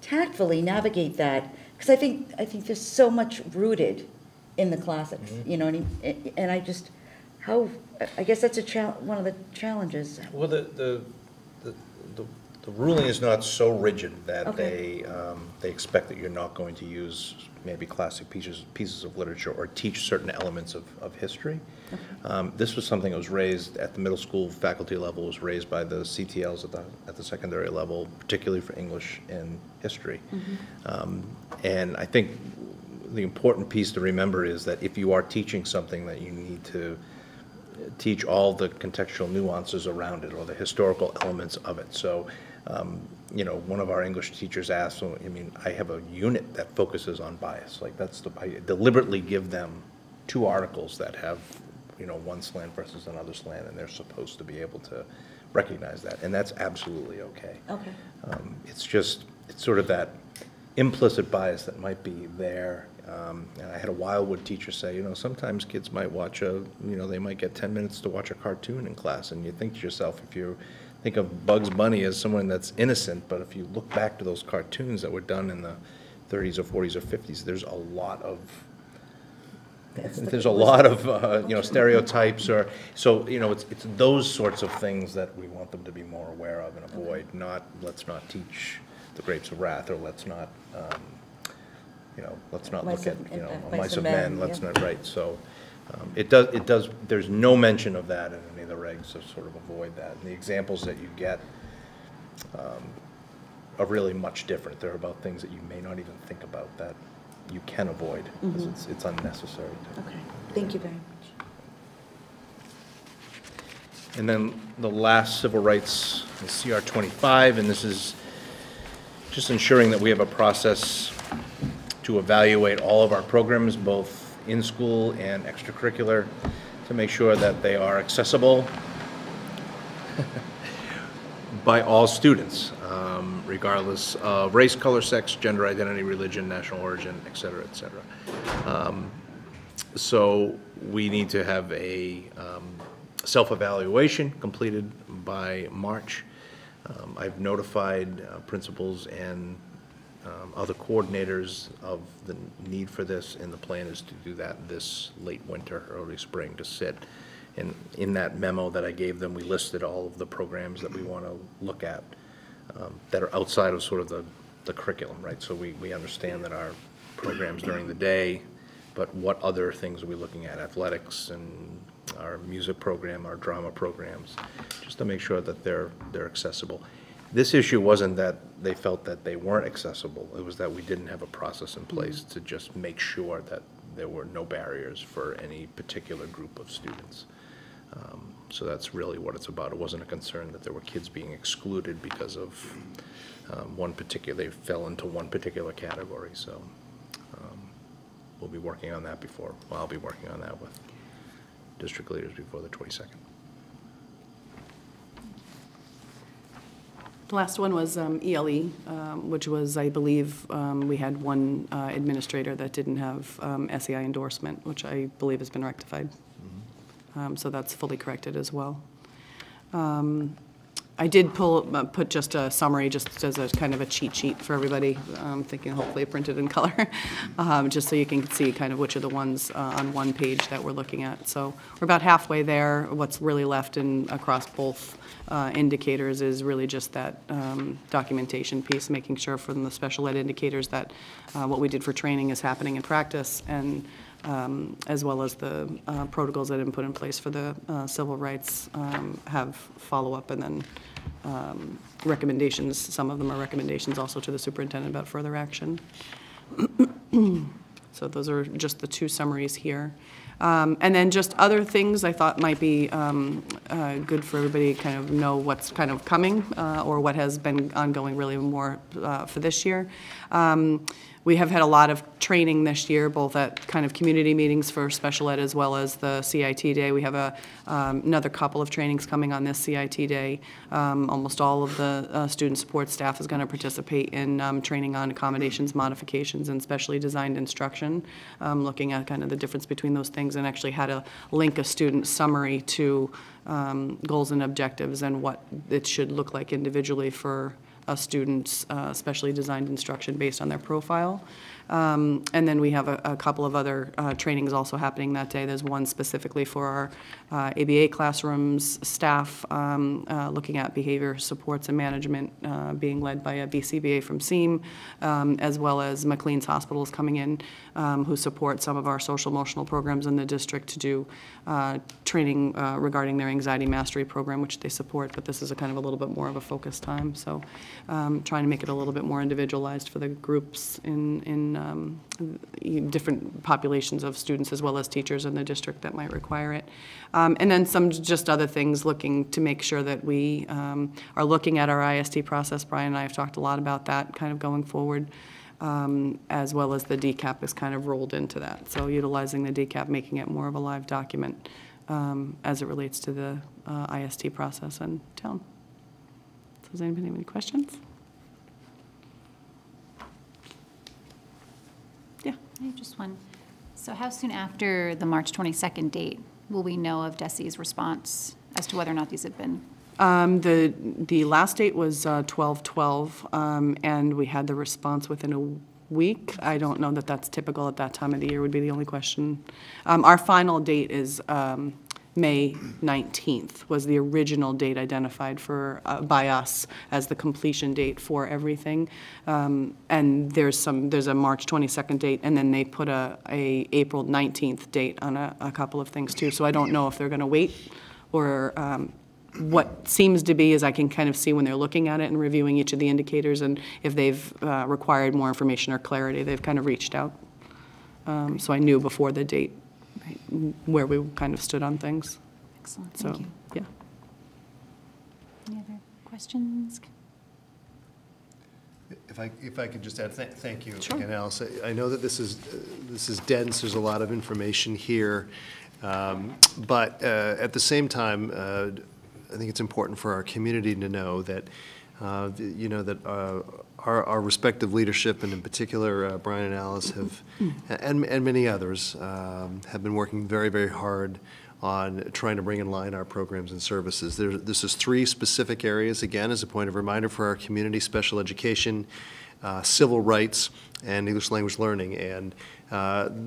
tactfully navigate that? Because I think there's so much rooted in the classics, and I guess that's one of the challenges. Well, the ruling is not so rigid that Okay. they expect that you're not going to use maybe classic pieces of literature or teach certain elements of history. Okay. This was something that was raised at the middle school faculty level, was raised by the CTLs at the secondary level, particularly for English and history. Mm-hmm. And I think the important piece to remember is that if you are teaching something, that you need to teach all the contextual nuances around it or the historical elements of it. So, one of our English teachers asked, I have a unit that focuses on bias. Like I deliberately give them 2 articles that have, one slant versus another slant, and they're supposed to be able to recognize that, and that's absolutely okay. Okay. It's sort of that implicit bias that might be there. And I had a Wildwood teacher say, sometimes kids might watch they might get 10 minutes to watch a cartoon in class, and you think to yourself, if you think of Bugs Bunny as someone that's innocent, but if you look back to those cartoons that were done in the 30s or 40s or 50s, there's a lot of stereotypes, or so it's those sorts of things that we want them to be more aware of and avoid. Let's not teach The Grapes of Wrath, or let's not look at Mice of Men. Let's not, right? So it does. There's no mention of that in any of the regs, so sort of avoid that. And the examples that you get are really much different. They're about things that you may not even think about that you can avoid, because it's unnecessary. Okay, thank you very much. And then the last civil rights is CR 25, and this is just ensuring that we have a process to evaluate all of our programs, both in school and extracurricular, to make sure that they are accessible by all students, regardless of race, color, sex, gender identity, religion, national origin, et cetera, et cetera. So we need to have a self-evaluation completed by March. I've notified principals and other coordinators of the need for this, and the plan is to do that this late winter, early spring, to sit. And in that memo that I gave them, we listed all of the programs that we want to look at that are outside of sort of the curriculum, right? So we understand that our programs during the day, but what other things are we looking at? Athletics and our music program, our drama programs, just to make sure that they're accessible. This issue wasn't that they felt that they weren't accessible. It was that we didn't have a process in place to just make sure that there were no barriers for any particular group of students. So that's really what it's about. It wasn't a concern that there were kids being excluded because of they fell into one particular category. So we'll be working on that I'll be working on that with district leaders before the 22nd. The last one was ELE, which was, I believe, we had one administrator that didn't have SEI endorsement, which I believe has been rectified. So that's fully corrected as well. I did put just a summary, just as a kind of a cheat sheet for everybody, thinking hopefully printed in color, just so you can see kind of which are the ones on one page that we're looking at. So we're about halfway there. What's really left across both indicators is really just that documentation piece, making sure from the special ed indicators that what we did for training is happening in practice, and as well as the protocols that have been put in place for the civil rights have follow-up, and then recommendations. Some of them are recommendations also to the superintendent about further action. So those are just the two summaries here. And then just other things I thought might be good for everybody to kind of know what's kind of coming or what has been ongoing really more for this year. We have had a lot of training this year, both at kind of community meetings for special ed as well as the CIT day. We have another couple of trainings coming on this CIT day. Almost all of the student support staff is going to participate in training on accommodations, modifications, and specially designed instruction, looking at kind of the difference between those things, and actually how to link a student summary to goals and objectives and what it should look like individually for a student's specially designed instruction based on their profile. And then we have a couple of other trainings also happening that day. There's one specifically for our ABA classrooms staff, looking at behavior supports and management, being led by a BCBA from SEAM, as well as McLean's Hospital is coming in, who support some of our social emotional programs in the district to do training regarding their anxiety mastery program, which they support, but this is a kind of a little bit more of a focused time. So trying to make it a little bit more individualized for the groups in different populations of students as well as teachers in the district that might require it. And then some just other things, looking to make sure that we are looking at our IST process. Brian and I have talked a lot about that kind of going forward, as well as the DCAP is kind of rolled into that. So utilizing the DCAP, making it more of a live document as it relates to the IST process in town. So does anybody have any questions? Yeah. I have just one. So how soon after the March 22nd date will we know of DESE's response as to whether or not these have been? The last date was 12/12, and we had the response within a week. I don't know that that's typical at that time of the year would be the only question. Our final date is May 19th was the original date identified for by us as the completion date for everything. And there's a March 22nd date, and then they put a April 19th date on a couple of things too. So I don't know if they're going to wait or what seems to be is I can kind of see when they're looking at it and reviewing each of the indicators, and if they've required more information or clarity, they've kind of reached out. So I knew before the date where we kind of stood on things. Excellent, thank you. Yeah. Any other questions? If I could just add, thank you again, Alice. I know that this is dense. There's a lot of information here, but at the same time, I think it's important for our community to know that our respective leadership, and in particular Brian and Alice, have and many others have been working very, very hard on trying to bring in line our programs and services. This is 3 specific areas, again, as a point of reminder for our community: special education, civil rights, and English language learning. And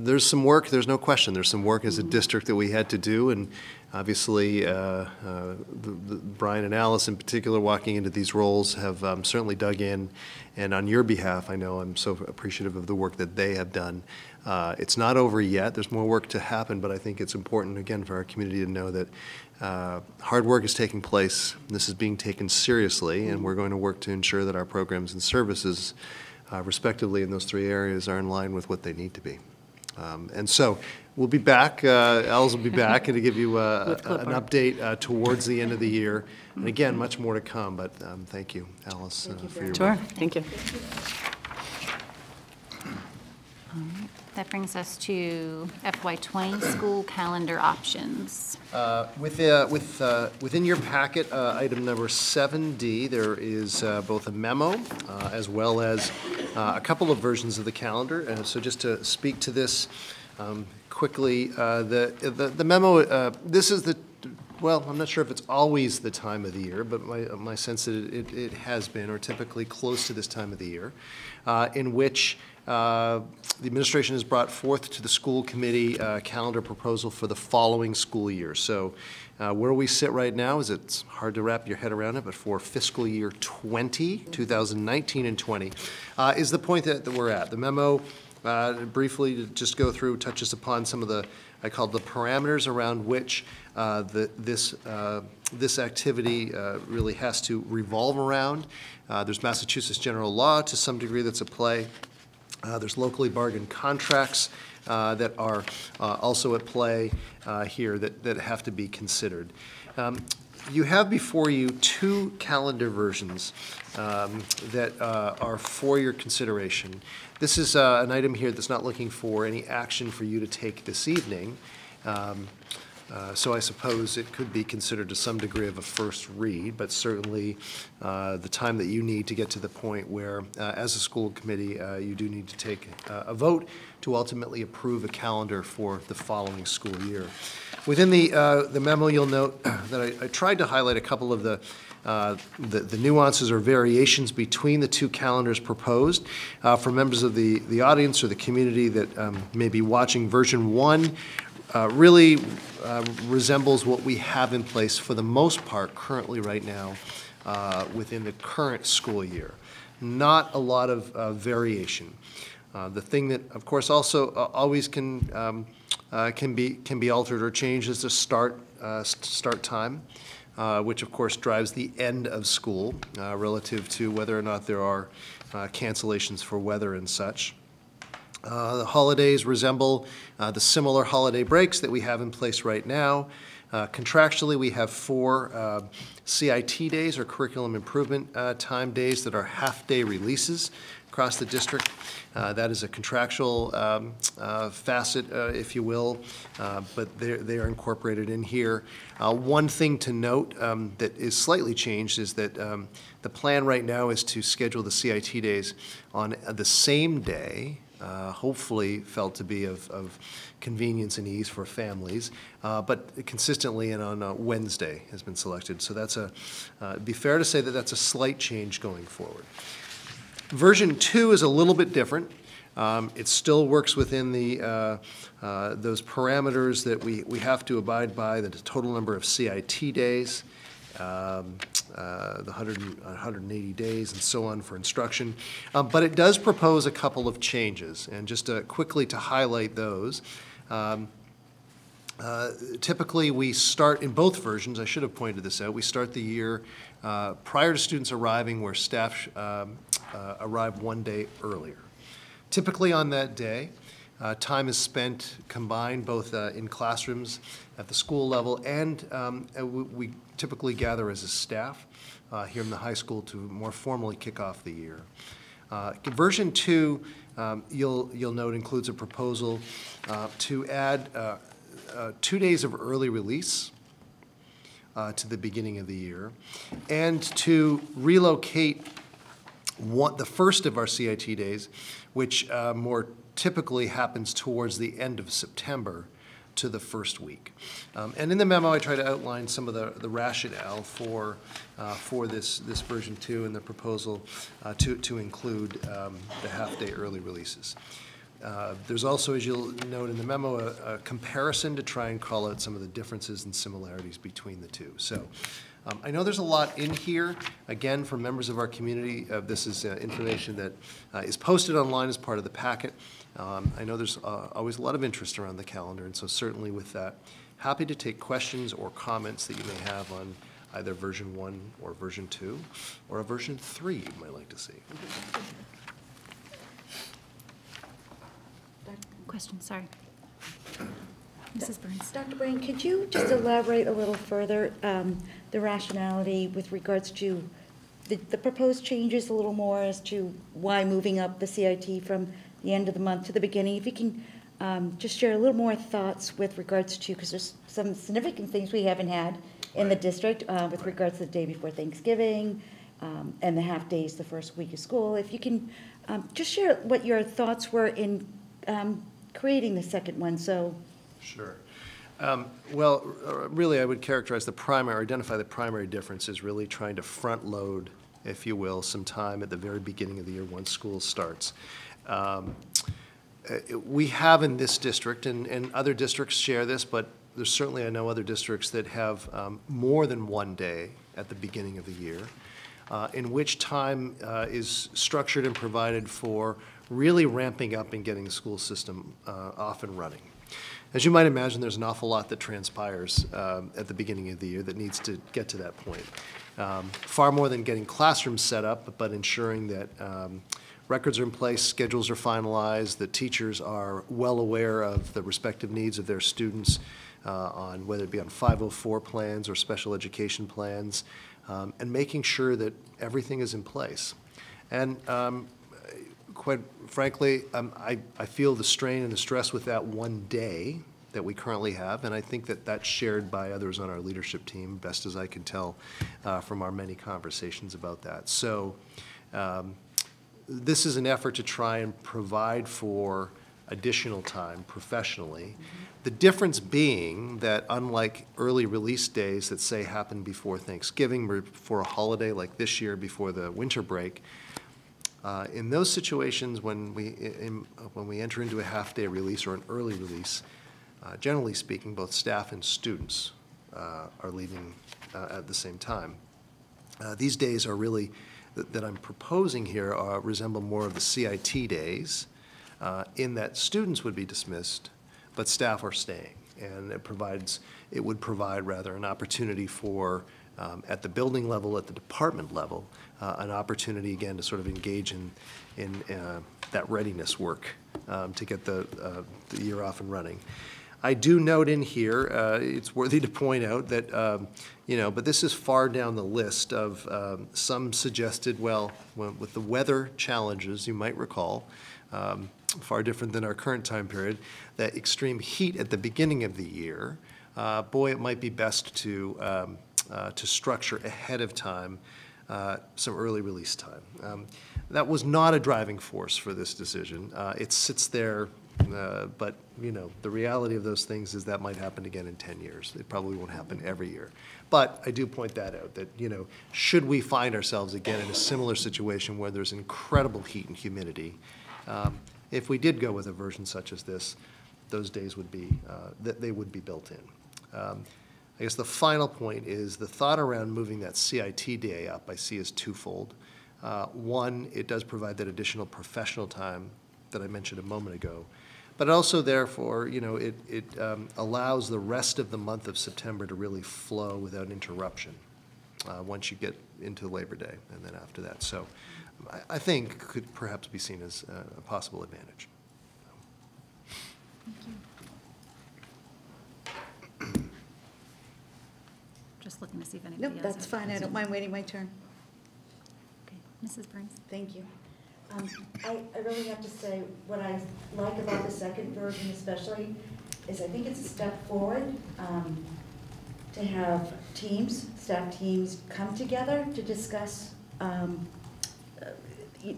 there's some work, there's no question, there's some work as a district that we had to do, and obviously Brian and Alice in particular, walking into these roles, have certainly dug in, and on your behalf, I know I'm so appreciative of the work that they have done. It's not over yet. There's more work to happen, but I think it's important, again, for our community to know that hard work is taking place. This is being taken seriously, and we're going to work to ensure that our programs and services, respectively in those 3 areas, are in line with what they need to be. And so we'll be back. Alice will be back and to give you an update towards the end of the year. And again, much more to come, but thank you, Alice, for your work. Thank you. That brings us to FY20 school calendar options. Within your packet, item number 7D, there is both a memo as well as a couple of versions of the calendar. And so just to speak to this quickly, the memo, this is the, well, I'm not sure if it's always the time of the year, but my sense that it has been, or typically close to this time of the year, in which the administration has brought forth to the school committee a calendar proposal for the following school year. So where we sit right now is, it's hard to wrap your head around it, but for fiscal year 2019 and 20, is the point that we're at. The memo, briefly to just go through, touches upon some of the, I call the parameters around which this activity really has to revolve around. There's Massachusetts general law to some degree that's at play. There's locally bargained contracts that are also at play here that have to be considered. You have before you 2 calendar versions that are for your consideration. This is an item here that's not looking for any action for you to take this evening. So I suppose it could be considered to some degree of a first read, but certainly the time that you need to get to the point where, as a school committee, you do need to take a vote to ultimately approve a calendar for the following school year. Within the memo, you'll note that I tried to highlight a couple of the nuances or variations between the 2 calendars proposed. For members of the audience or the community that may be watching, version 1 really resembles what we have in place for the most part currently right now within the current school year. Not a lot of variation. The thing that, of course, also always can be altered or changed is the start time, which of course drives the end of school relative to whether or not there are cancellations for weather and such. The holidays resemble the similar holiday breaks that we have in place right now. Contractually, we have 4 CIT days, or curriculum improvement time days, that are half-day releases across the district. That is a contractual facet, if you will, but they are incorporated in here. One thing to note that is slightly changed is that the plan right now is to schedule the CIT days on the same day, hopefully felt to be of convenience and ease for families, but consistently and on a Wednesday has been selected. So that's it'd be fair to say that that's a slight change going forward. Version 2 is a little bit different. It still works within those parameters that we have to abide by, the total number of CIT days, the 180 days and so on for instruction. But it does propose a couple of changes, and just quickly to highlight those. Typically we start, in both versions, I should have pointed this out, we start the year prior to students arriving, where staff arrive 1 day earlier. Typically on that day, time is spent combined both in classrooms at the school level, and we typically gather as a staff here in the high school to more formally kick off the year. Version 2, you'll note, includes a proposal to add 2 days of early release to the beginning of the year, and to relocate the first of our CIT days, which more typically happens towards the end of September, to the first week. And in the memo, I try to outline some of the rationale for this version 2 and the proposal to include the half-day early releases. There's also, as you'll note in the memo, a comparison to try and call out some of the differences and similarities between the two. So I know there's a lot in here. Again, for members of our community, this is information that is posted online as part of the packet. I know there's always a lot of interest around the calendar, and so certainly with that, happy to take questions or comments that you may have on either version 1 or version 2, or a version 3 you might like to see. Question, sorry. Mrs. Burns. Dr. Brain, could you just elaborate a little further the rationality with regards to the proposed changes a little more as to why moving up the CIT from the end of the month to the beginning? If you can just share a little more thoughts with regards to, because there's some significant things we haven't had in the district with regards to the day before Thanksgiving and the half days the first week of school. If you can just share what your thoughts were in creating the second one. So. Sure. Well, really, I would characterize identify the primary difference is really trying to front load, if you will, some time at the very beginning of the year once school starts. We have in this district, and other districts share this, but there's certainly, I know, other districts that have more than one day at the beginning of the year, in which time is structured and provided for really ramping up and getting the school system off and running. As you might imagine, there's an awful lot that transpires at the beginning of the year that needs to get to that point. Far more than getting classrooms set up, but ensuring that records are in place, schedules are finalized, that teachers are well aware of the respective needs of their students on whether it be on 504 plans or special education plans, and making sure that everything is in place. And quite frankly, I feel the strain and the stress with that one day that we currently have, and I think that that's shared by others on our leadership team, best as I can tell from our many conversations about that. So this is an effort to try and provide for additional time professionally. The difference being that unlike early release days that say happen before Thanksgiving or before a holiday like this year before the winter break, in those situations when we enter into a half-day release or an early release, generally speaking, both staff and students are leaving at the same time. These days are really, that I'm proposing here, resemble more of the CIT days, in that students would be dismissed, but staff are staying. And it would provide rather an opportunity for, at the building level, at the department level, an opportunity again to sort of engage in that readiness work to get the year off and running. I do note in here, it's worthy to point out that, but this is far down the list of some suggested, well, with the weather challenges, you might recall, far different than our current time period, that extreme heat at the beginning of the year, boy, it might be best to structure ahead of time some early release time. That was not a driving force for this decision. It sits there, but the reality of those things is that might happen again in 10 years. It probably won't happen every year. But I do point that out, that should we find ourselves again in a similar situation where there's incredible heat and humidity, if we did go with a version such as this, those days would be, they would be built in. I guess the final point is the thought around moving that CIT day up I see as twofold. One, it does provide that additional professional time that I mentioned a moment ago, but also therefore, it allows the rest of the month of September to really flow without interruption once you get into Labor Day and then after that. So I think could perhaps be seen as a possible advantage. Thank you. Just looking to see if anybody else Nope, that's has fine. I don't questions. mind waiting my turn. Okay, Mrs. Burns. Thank you. I really have to say, what I like about the second version especially is I think it's a step forward to have teams, staff teams, come together to discuss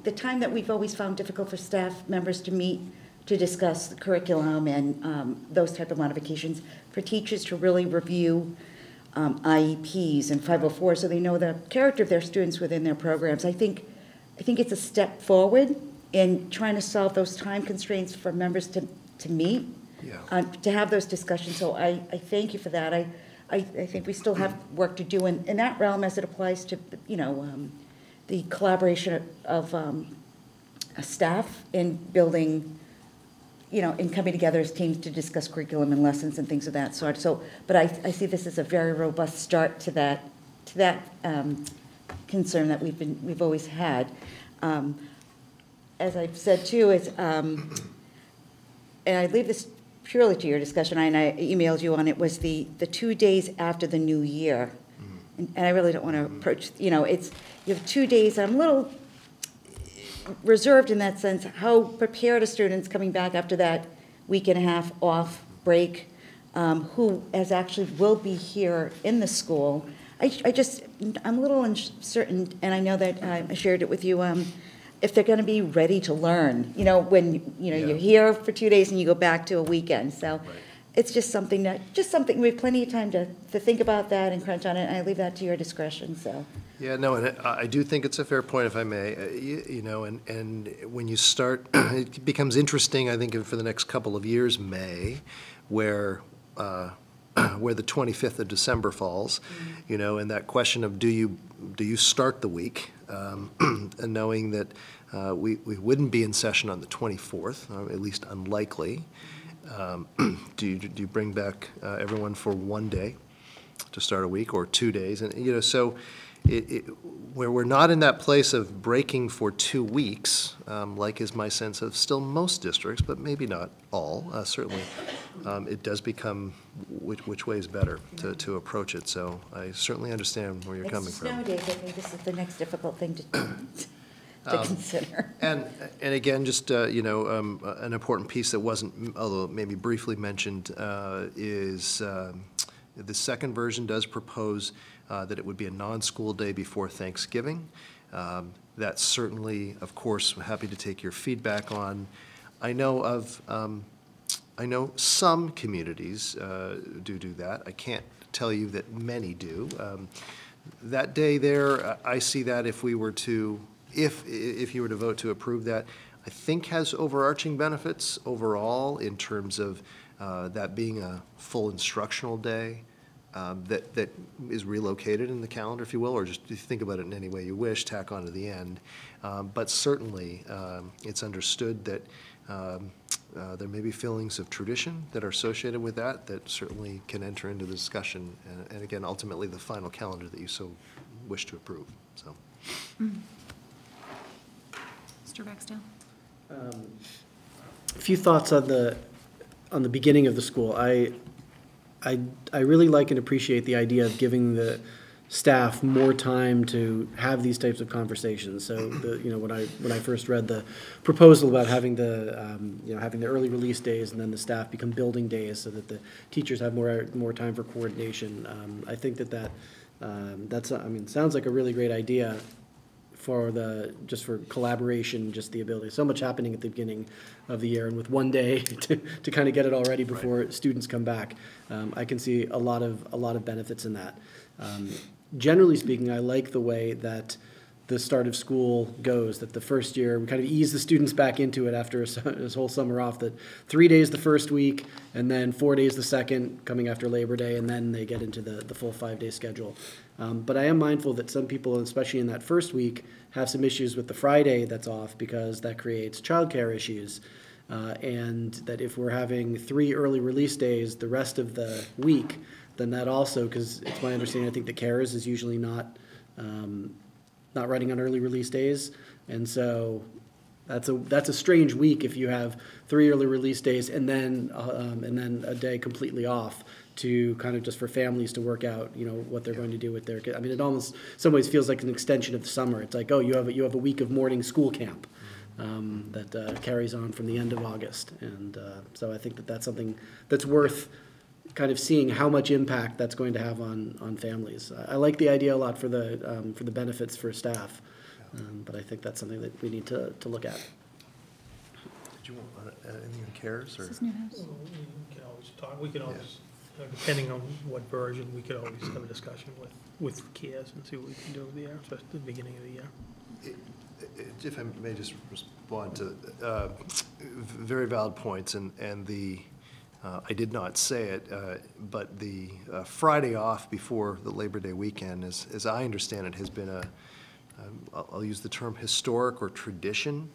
the time that we've always found difficult for staff members to meet to discuss the curriculum and those type of modifications, for teachers to really review IEPs and 504 so they know the character of their students within their programs. I think it's a step forward in trying to solve those time constraints for members to meet, to have those discussions. So I thank you for that. I think we still have work to do in that realm as it applies to, the collaboration of staff in building, in coming together as teams to discuss curriculum and lessons and things of that sort. So, but I see this as a very robust start to that concern that we've always had. As I've said too, it's and I leave this purely to your discussion, and I emailed you on it, was the 2 days after the new year. And I really don't want to approach, you have 2 days. I'm a little reserved in that sense. How prepared are students coming back after that week and a half off break, who as actually will be here in the school? I'm a little uncertain, and I know that I shared it with you, if they're going to be ready to learn, when, you're here for 2 days and you go back to a weekend. So it's just something we have plenty of time to think about that and crunch on it, and I leave that to your discretion, so. Yeah, no, and I do think it's a fair point, if I may, and when you start, it becomes interesting, I think, for the next couple of years, where the 25th of December falls, and that question of do you start the week, and knowing that we wouldn't be in session on the 24th, or at least unlikely. Do you bring back everyone for 1 day to start a week, or 2 days? And so where we're not in that place of breaking for 2 weeks, like is my sense of still most districts, but maybe not all, certainly, it does become which way is better to approach it. So I certainly understand where you're coming from. Nowadays, I think this is the next difficult thing to consider. And again, just an important piece that wasn't, although maybe briefly mentioned, is the second version does propose that it would be a non-school day before Thanksgiving. That's certainly, of course, happy to take your feedback on. I know some communities do that. I can't tell you that many do. That day there, I see that if you were to vote to approve that, I think has overarching benefits overall in terms of that being a full instructional day that is relocated in the calendar, if you will, or just think about it in any way you wish, tack on to the end. But certainly, it's understood that there may be feelings of tradition that are associated with that certainly can enter into the discussion, and again, ultimately, the final calendar that you so wish to approve. So. Mr. Ragsdale? A few thoughts on the beginning of the school. I really like and appreciate the idea of giving the staff more time to have these types of conversations. So when I first read the proposal about having the early release days and then the staff become building days so that the teachers have more time for coordination, I think that's sounds like a really great idea for for collaboration, just the ability. So much happening at the beginning of the year, and with 1 day to kind of get it all ready before students come back, I can see a lot of benefits in that. Generally speaking, I like the way that the start of school goes, that the first year we kind of ease the students back into it after this whole summer off, that 3 days the first week and then 4 days the second, coming after Labor Day, and then they get into the full 5-day schedule. But I am mindful that some people, especially in that first week, have some issues with the Friday that's off because that creates childcare issues. And that if we're having 3 early release days the rest of the week, then that also, because it's my understanding, I think the CARES is usually not running on early release days, and so that's a strange week if you have 3 early release days and then a day completely off to kind of just for families to work out what they're going to do with their kids. I mean, it almost some ways feels like an extension of the summer. It's like, oh, you have a week of morning school camp. that carries on from the end of August. And so I think that that's something that's worth kind of seeing how much impact that's going to have on families. I like the idea a lot for the benefits for staff, but I think that's something that we need to look at. Did you want anything on CARES? Or? This is Newhouse. We can always talk, we can always, depending on what version, we could always have a discussion with CARES and see what we can do there, especially at the beginning of the year. If I may just respond to very valid points, and the I did not say it, but the Friday off before the Labor Day weekend, as I understand it, has been I'll use the term historic or tradition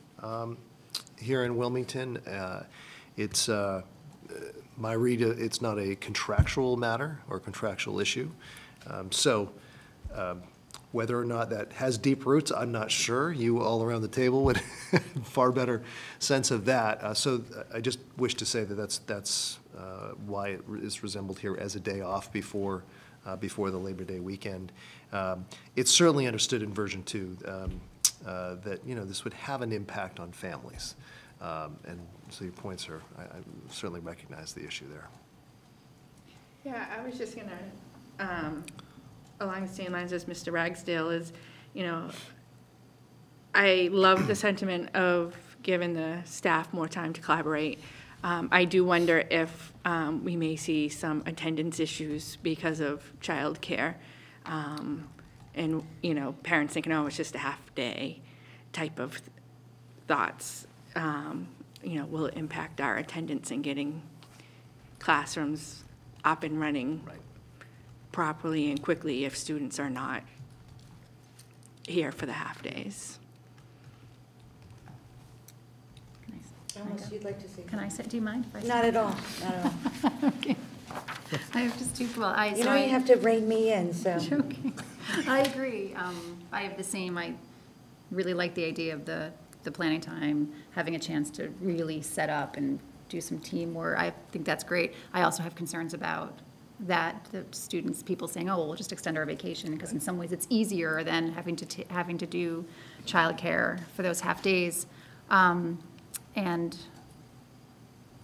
here in Wilmington. It's my read, it's not a contractual matter or contractual issue. Whether or not that has deep roots, I'm not sure. You all around the table would far better sense of that. So I just wish to say that that's why it is resembled here as a day off before the Labor Day weekend. It's certainly understood in version 2 that this would have an impact on families, and so your points are. I certainly recognize the issue there. Yeah, I was just gonna. Along the same lines as Mr. Ragsdale is, I love the sentiment of giving the staff more time to collaborate. I do wonder if we may see some attendance issues because of childcare, and parents thinking, oh, it's just a half day type of thoughts. Will it impact our attendance in getting classrooms up and running properly and quickly if students are not here for the half days? You'd like to say? Can I say? Do you mind? If I Not at all. Not at all. Okay. I have just too well. You have to rein me in. So. Okay. I agree. I have the same. I really like the idea of the planning time, having a chance to really set up and do some teamwork. I think that's great. I also have concerns about that the students, people saying, "Oh, we'll just extend our vacation," because in some ways it's easier than having to do childcare for those half days, and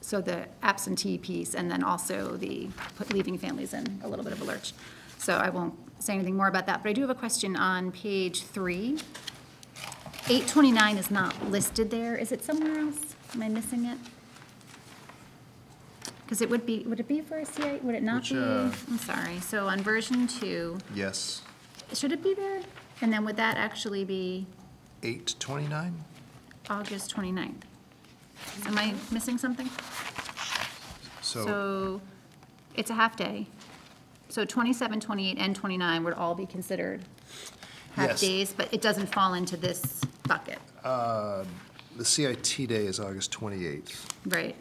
so the absentee piece, and then also the leaving families in a little bit of a lurch. So I won't say anything more about that, but I do have a question on page 3. 829 is not listed there. Is it somewhere else? Am I missing it? Because it would it be for a CI, would it not be? I'm sorry, so on version 2. Yes. Should it be there? And then would that actually be? 829? August 29th. Am I missing something? So it's a half day. So 27, 28, and 29 would all be considered half days, but it doesn't fall into this bucket. The CIT day is August 28th. Right.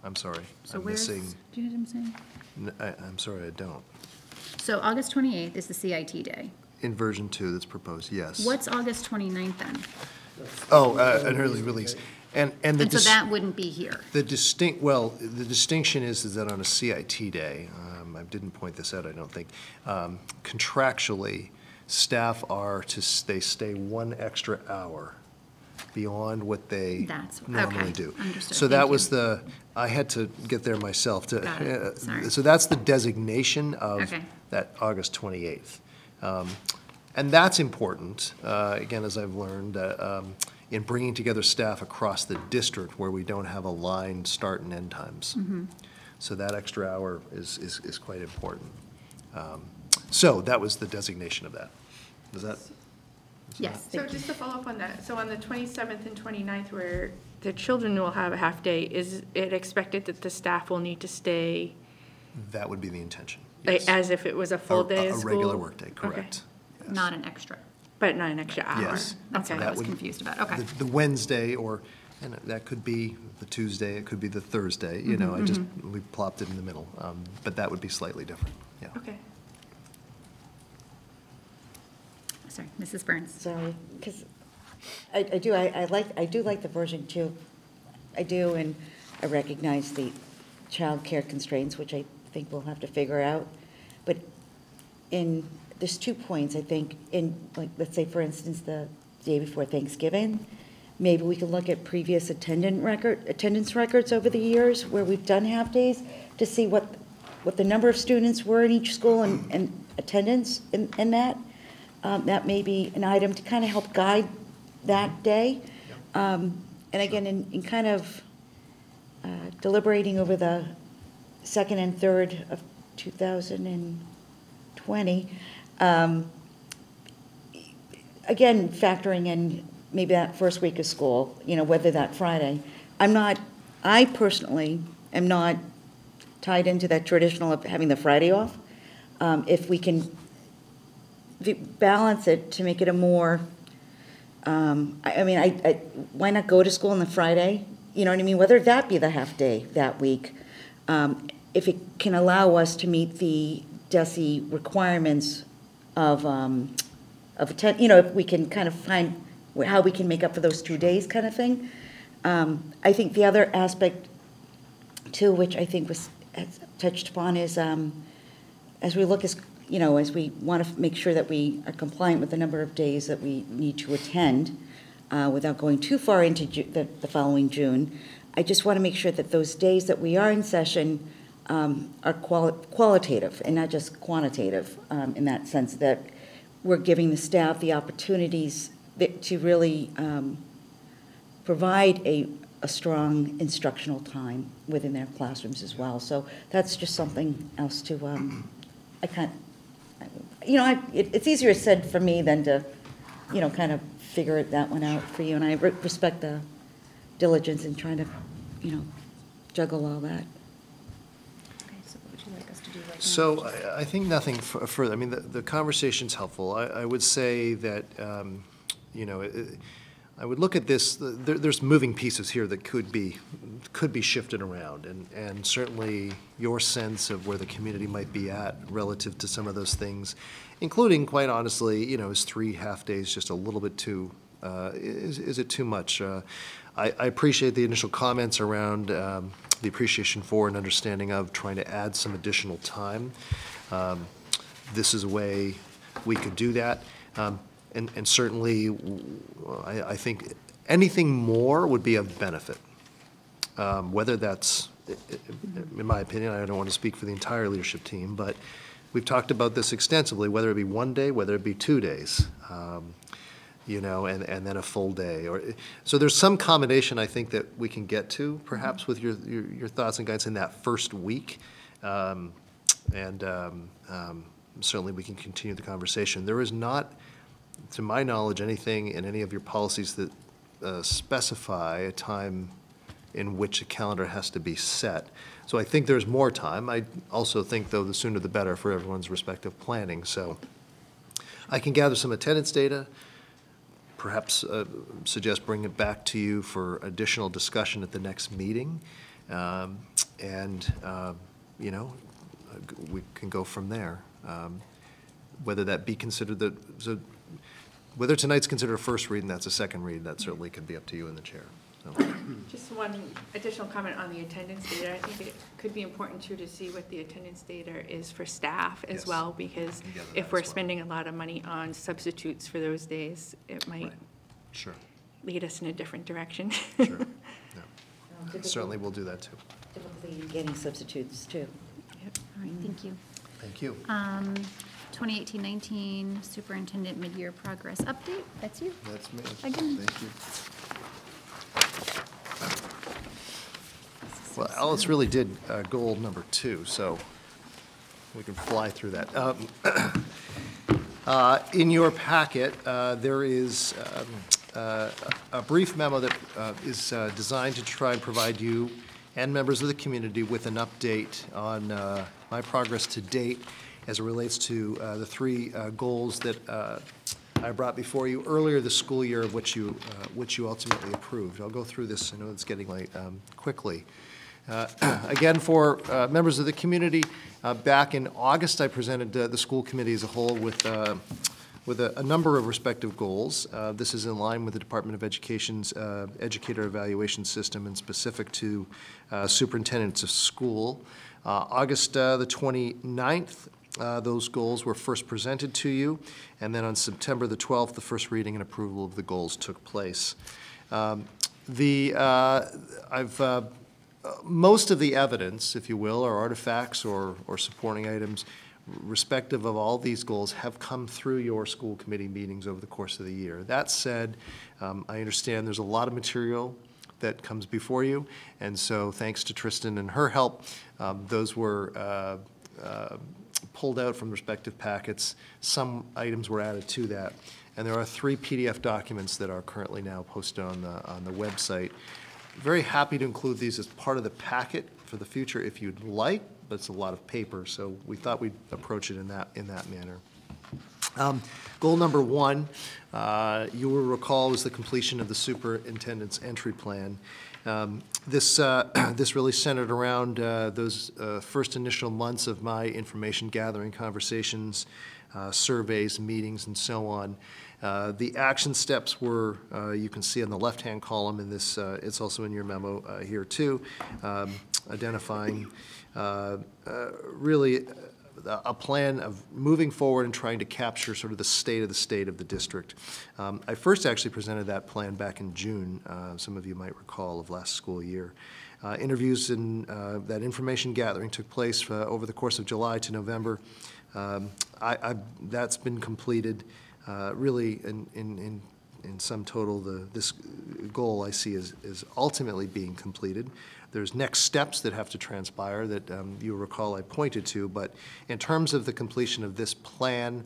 I'm sorry. So I'm where's, missing. do you know what I'm saying? I'm sorry, I don't. So August 28th is the CIT day. In version 2 that's proposed, yes. What's August 29th then? Oh, an early release. And so that wouldn't be here. The distinction is that on a CIT day, I didn't point this out, I don't think, contractually, staff they stay 1 extra hour beyond what they normally do. Understood. So that was I had to get there myself. Sorry. So that's the designation of that August 28th. And that's important, again, as I've learned, in bringing together staff across the district where we don't have aligned start and end times. Mm-hmm. So that extra hour is quite important. So that was the designation of that. Is that? Yes. So just to follow up on that, so on the 27th and 29th where the children will have a half day, is it expected that the staff will need to stay? That would be the intention. Yes. As if it was a full day of school? A regular work day, correct. Okay. Yes. Not an extra. But not an extra hour? Yes. That's what I was confused about. Okay. The Wednesday, and that could be the Tuesday, it could be the Thursday, we plopped it in the middle. But that would be slightly different, yeah. Okay. Sorry, Mrs. Burns. Sorry, because I do like the version 2. I do, and I recognize the child care constraints, which I think we'll have to figure out. But there's 2 points, I think, in, like, let's say, for instance, the day before Thanksgiving. Maybe we can look at previous attendance records over the years where we've done half-days to see what the number of students were in each school and attendance in that. That may be an item to kind of help guide that day. And again, in kind of deliberating over the 2nd and 3rd of 2020, again, factoring in maybe that first week of school, whether that Friday. I personally am not tied into that traditional of having the Friday off. If we can balance it to make it a more, why not go to school on the Friday? You know what I mean? Whether that be the half day that week, if it can allow us to meet the DESE requirements of if we can kind of find how we can make up for those 2 days kind of thing. I think the other aspect too, which I think was touched upon, is as we look as we want to make sure that we are compliant with the number of days that we need to attend without going too far into the following June. I just want to make sure that those days that we are in session are qualitative and not just quantitative, in that sense that we're giving the staff the opportunities to really provide a strong instructional time within their classrooms as well. So that's just something else to, it's easier said for me than to, kind of figure that one out for you. And I respect the diligence in trying to, juggle all that. Okay, so what would you like us to do right now? So I think nothing further. I mean, the conversation's helpful. I would say that, I would look at this, there's moving pieces here that could be shifted around, and certainly your sense of where the community might be at relative to some of those things, including, quite honestly, is 3 half-days just a little bit too, is it too much? I appreciate the initial comments around the appreciation for and understanding of trying to add some additional time. This is a way we could do that. And certainly, I think anything more would be of benefit. Whether that's, in my opinion, I don't want to speak for the entire leadership team, but we've talked about this extensively, whether it be 1 day, whether it be 2 days, and then a full day. So there's some combination, I think, that we can get to, perhaps, with your thoughts and guidance in that first week. Certainly we can continue the conversation. There is not, to my knowledge, anything in any of your policies that specify a time in which a calendar has to be set. So I think there's more time. I also think, though, the sooner the better for everyone's respective planning. So I can gather some attendance data, perhaps suggest bring it back to you for additional discussion at the next meeting. We can go from there. Whether that be considered whether tonight's considered a first read and that's a second read, that certainly could be up to you in the chair. So. Just one additional comment on the attendance data. I think it could be important too to see what the attendance data is for staff as well, because if we're spending a lot of money on substitutes for those days, it might lead us in a different direction. Sure. Yeah. Certainly we'll do that too. Typically getting substitutes too. Yep. All right, thank you. Thank you. 2018-19 Superintendent Mid-Year Progress Update. That's you. That's me. Again. Thank you. Well, Alice really did goal number 2, so we can fly through that. In your packet, there is a brief memo that is designed to try and provide you and members of the community with an update on my progress to date as it relates to the 3 goals that I brought before you earlier this school year, of which you ultimately approved. I'll go through this. I know it's getting late quickly. Again, for members of the community, back in August, I presented the school committee as a whole with a number of respective goals. This is in line with the Department of Education's educator evaluation system and specific to superintendents of school. August the 29th, those goals were first presented to you, and then on September the 12th, the first reading and approval of the goals took place. Most of the evidence, if you will, or artifacts or supporting items respective of all these goals have come through your school committee meetings over the course of the year. That said, I understand there's a lot of material that comes before you, and so thanks to Tristan and her help, those were pulled out from respective packets. Some items were added to that, and there are 3 PDF documents that are currently now posted on the website. Very happy to include these as part of the packet for the future if you'd like, but it's a lot of paper, so we thought we'd approach it in that manner. Goal number 1, you will recall, was the completion of the superintendent's entry plan. This really centered around those first initial months of my information gathering conversations, surveys, meetings, and so on. The action steps were, you can see on the left-hand column in this, it's also in your memo here too, identifying really a plan of moving forward and trying to capture sort of the state of the district. I first actually presented that plan back in June, some of you might recall, of last school year. Interviews and that information gathering took place over the course of July to November. That's been completed. Really, in sum total, this goal I see is ultimately being completed. There's next steps that have to transpire that you'll recall I pointed to, but in terms of the completion of this plan,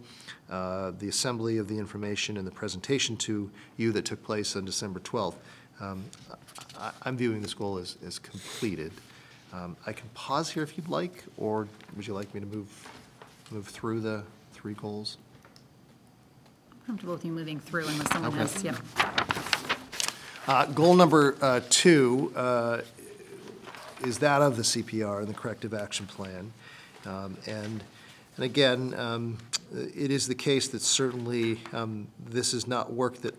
the assembly of the information and the presentation to you that took place on December 12th, I'm viewing this goal as completed. I can pause here if you'd like, or would you like me to move through the 3 goals? Comfortable with you moving through unless someone has, yep. Goal number 2 is that of the CPR and the corrective action plan. And again, it is the case that certainly this is not work that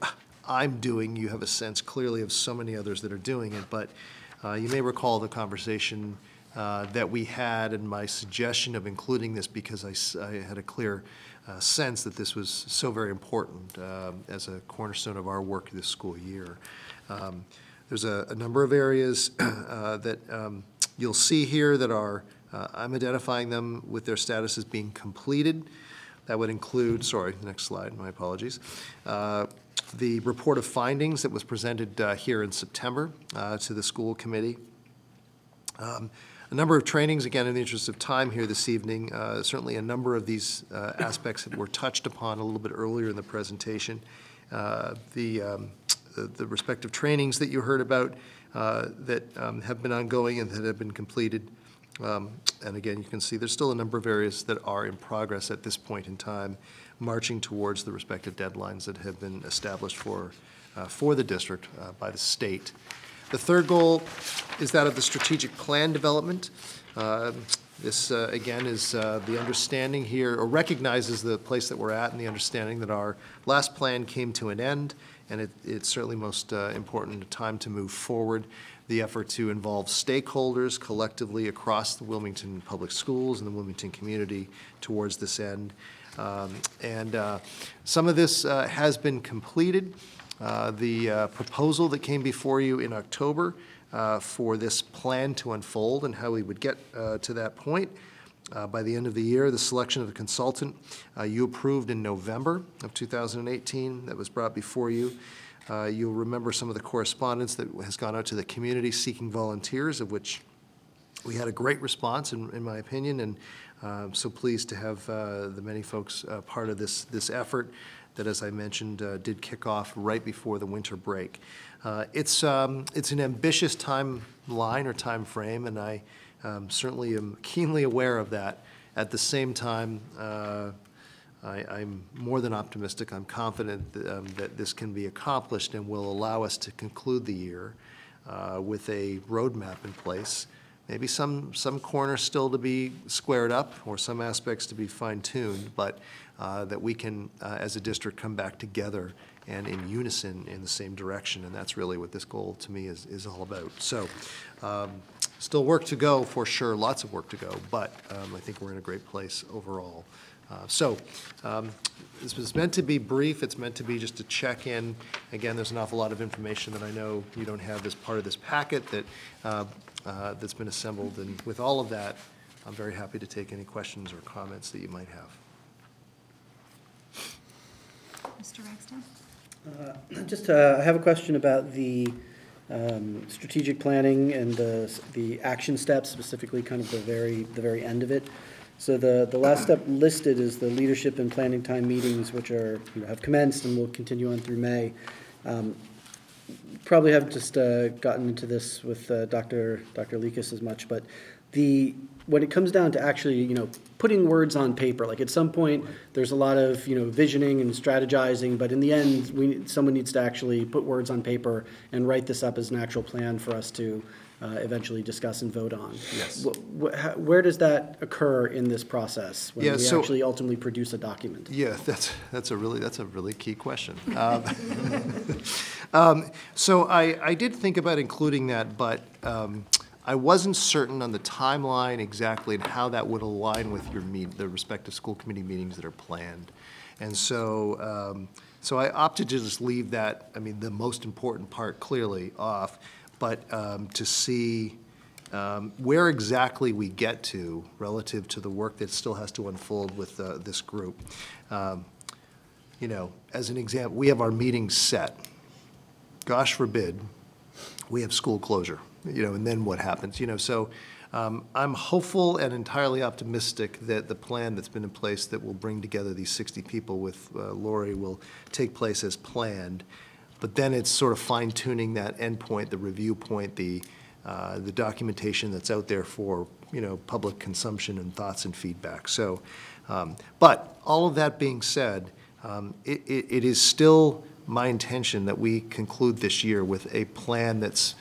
I'm doing. You have a sense clearly of so many others that are doing it, but you may recall the conversation that we had and my suggestion of including this because I had a clear sense that this was so very important as a cornerstone of our work this school year. There's a number of areas that you'll see here that are, I'm identifying them with their status as being completed. That would include, sorry, next slide, my apologies. The report of findings that was presented here in September to the school committee. A number of trainings, again, in the interest of time here this evening. Certainly a number of these aspects that were touched upon a little bit earlier in the presentation. The respective trainings that you heard about that have been ongoing and that have been completed. And again, you can see there's still a number of areas that are in progress at this point in time, marching towards the respective deadlines that have been established for the district by the state. The third goal is that of the strategic plan development. This, again, is the understanding here, or recognizes the place that we're at and the understanding that our last plan came to an end, and it's certainly most important time to move forward. The effort to involve stakeholders collectively across the Wilmington Public Schools and the Wilmington community towards this end. Some of this has been completed. The proposal that came before you in October for this plan to unfold and how we would get to that point by the end of the year, the selection of the consultant you approved in November of 2018 that was brought before you. You'll remember some of the correspondence that has gone out to the community seeking volunteers, of which we had a great response, in my opinion, and I'm so pleased to have the many folks part of this effort that, as I mentioned, did kick off right before the winter break. It's an ambitious timeline or time frame, and I certainly am keenly aware of that. At the same time, I'm more than optimistic. I'm confident that this can be accomplished and will allow us to conclude the year with a roadmap in place. Maybe some corners still to be squared up or some aspects to be fine-tuned, but that we can, as a district, come back together and in unison in the same direction, and that's really what this goal to me is all about. So Still work to go, for sure, lots of work to go, but I think we're in a great place overall. This was meant to be brief. It's meant to be just a check-in. Again, there's an awful lot of information that I know you don't have as part of this packet that's been assembled. And with all of that, I'm very happy to take any questions or comments that you might have. Mr. Ragsdale? I have a question about the strategic planning and the action steps, specifically kind of the very end of it. So the last step listed is the leadership and planning time meetings, which are, have commenced and will continue on through May. Probably haven't just gotten into this with Dr. Likas as much, but when it comes down to actually, putting words on paper, like at some point, there's a lot of, visioning and strategizing, but in the end, someone needs to actually put words on paper and write this up as an actual plan for us to eventually discuss and vote on. Yes. Where does that occur in this process when we actually ultimately produce a document? Yeah, that's a really key question. So I did think about including that, but I wasn't certain on the timeline exactly and how that would align with the respective school committee meetings that are planned. And so I opted to just leave that, the most important part clearly off, but to see where exactly we get to relative to the work that still has to unfold with this group. As an example, we have our meetings set. Gosh forbid, we have school closure. And then what happens? So I'm hopeful and entirely optimistic that the plan that's been in place that will bring together these 60 people with Lori will take place as planned. But then it's sort of fine-tuning that endpoint, the review point, the documentation that's out there for public consumption and thoughts and feedback. So, but all of that being said, it is still my intention that we conclude this year with a plan that's,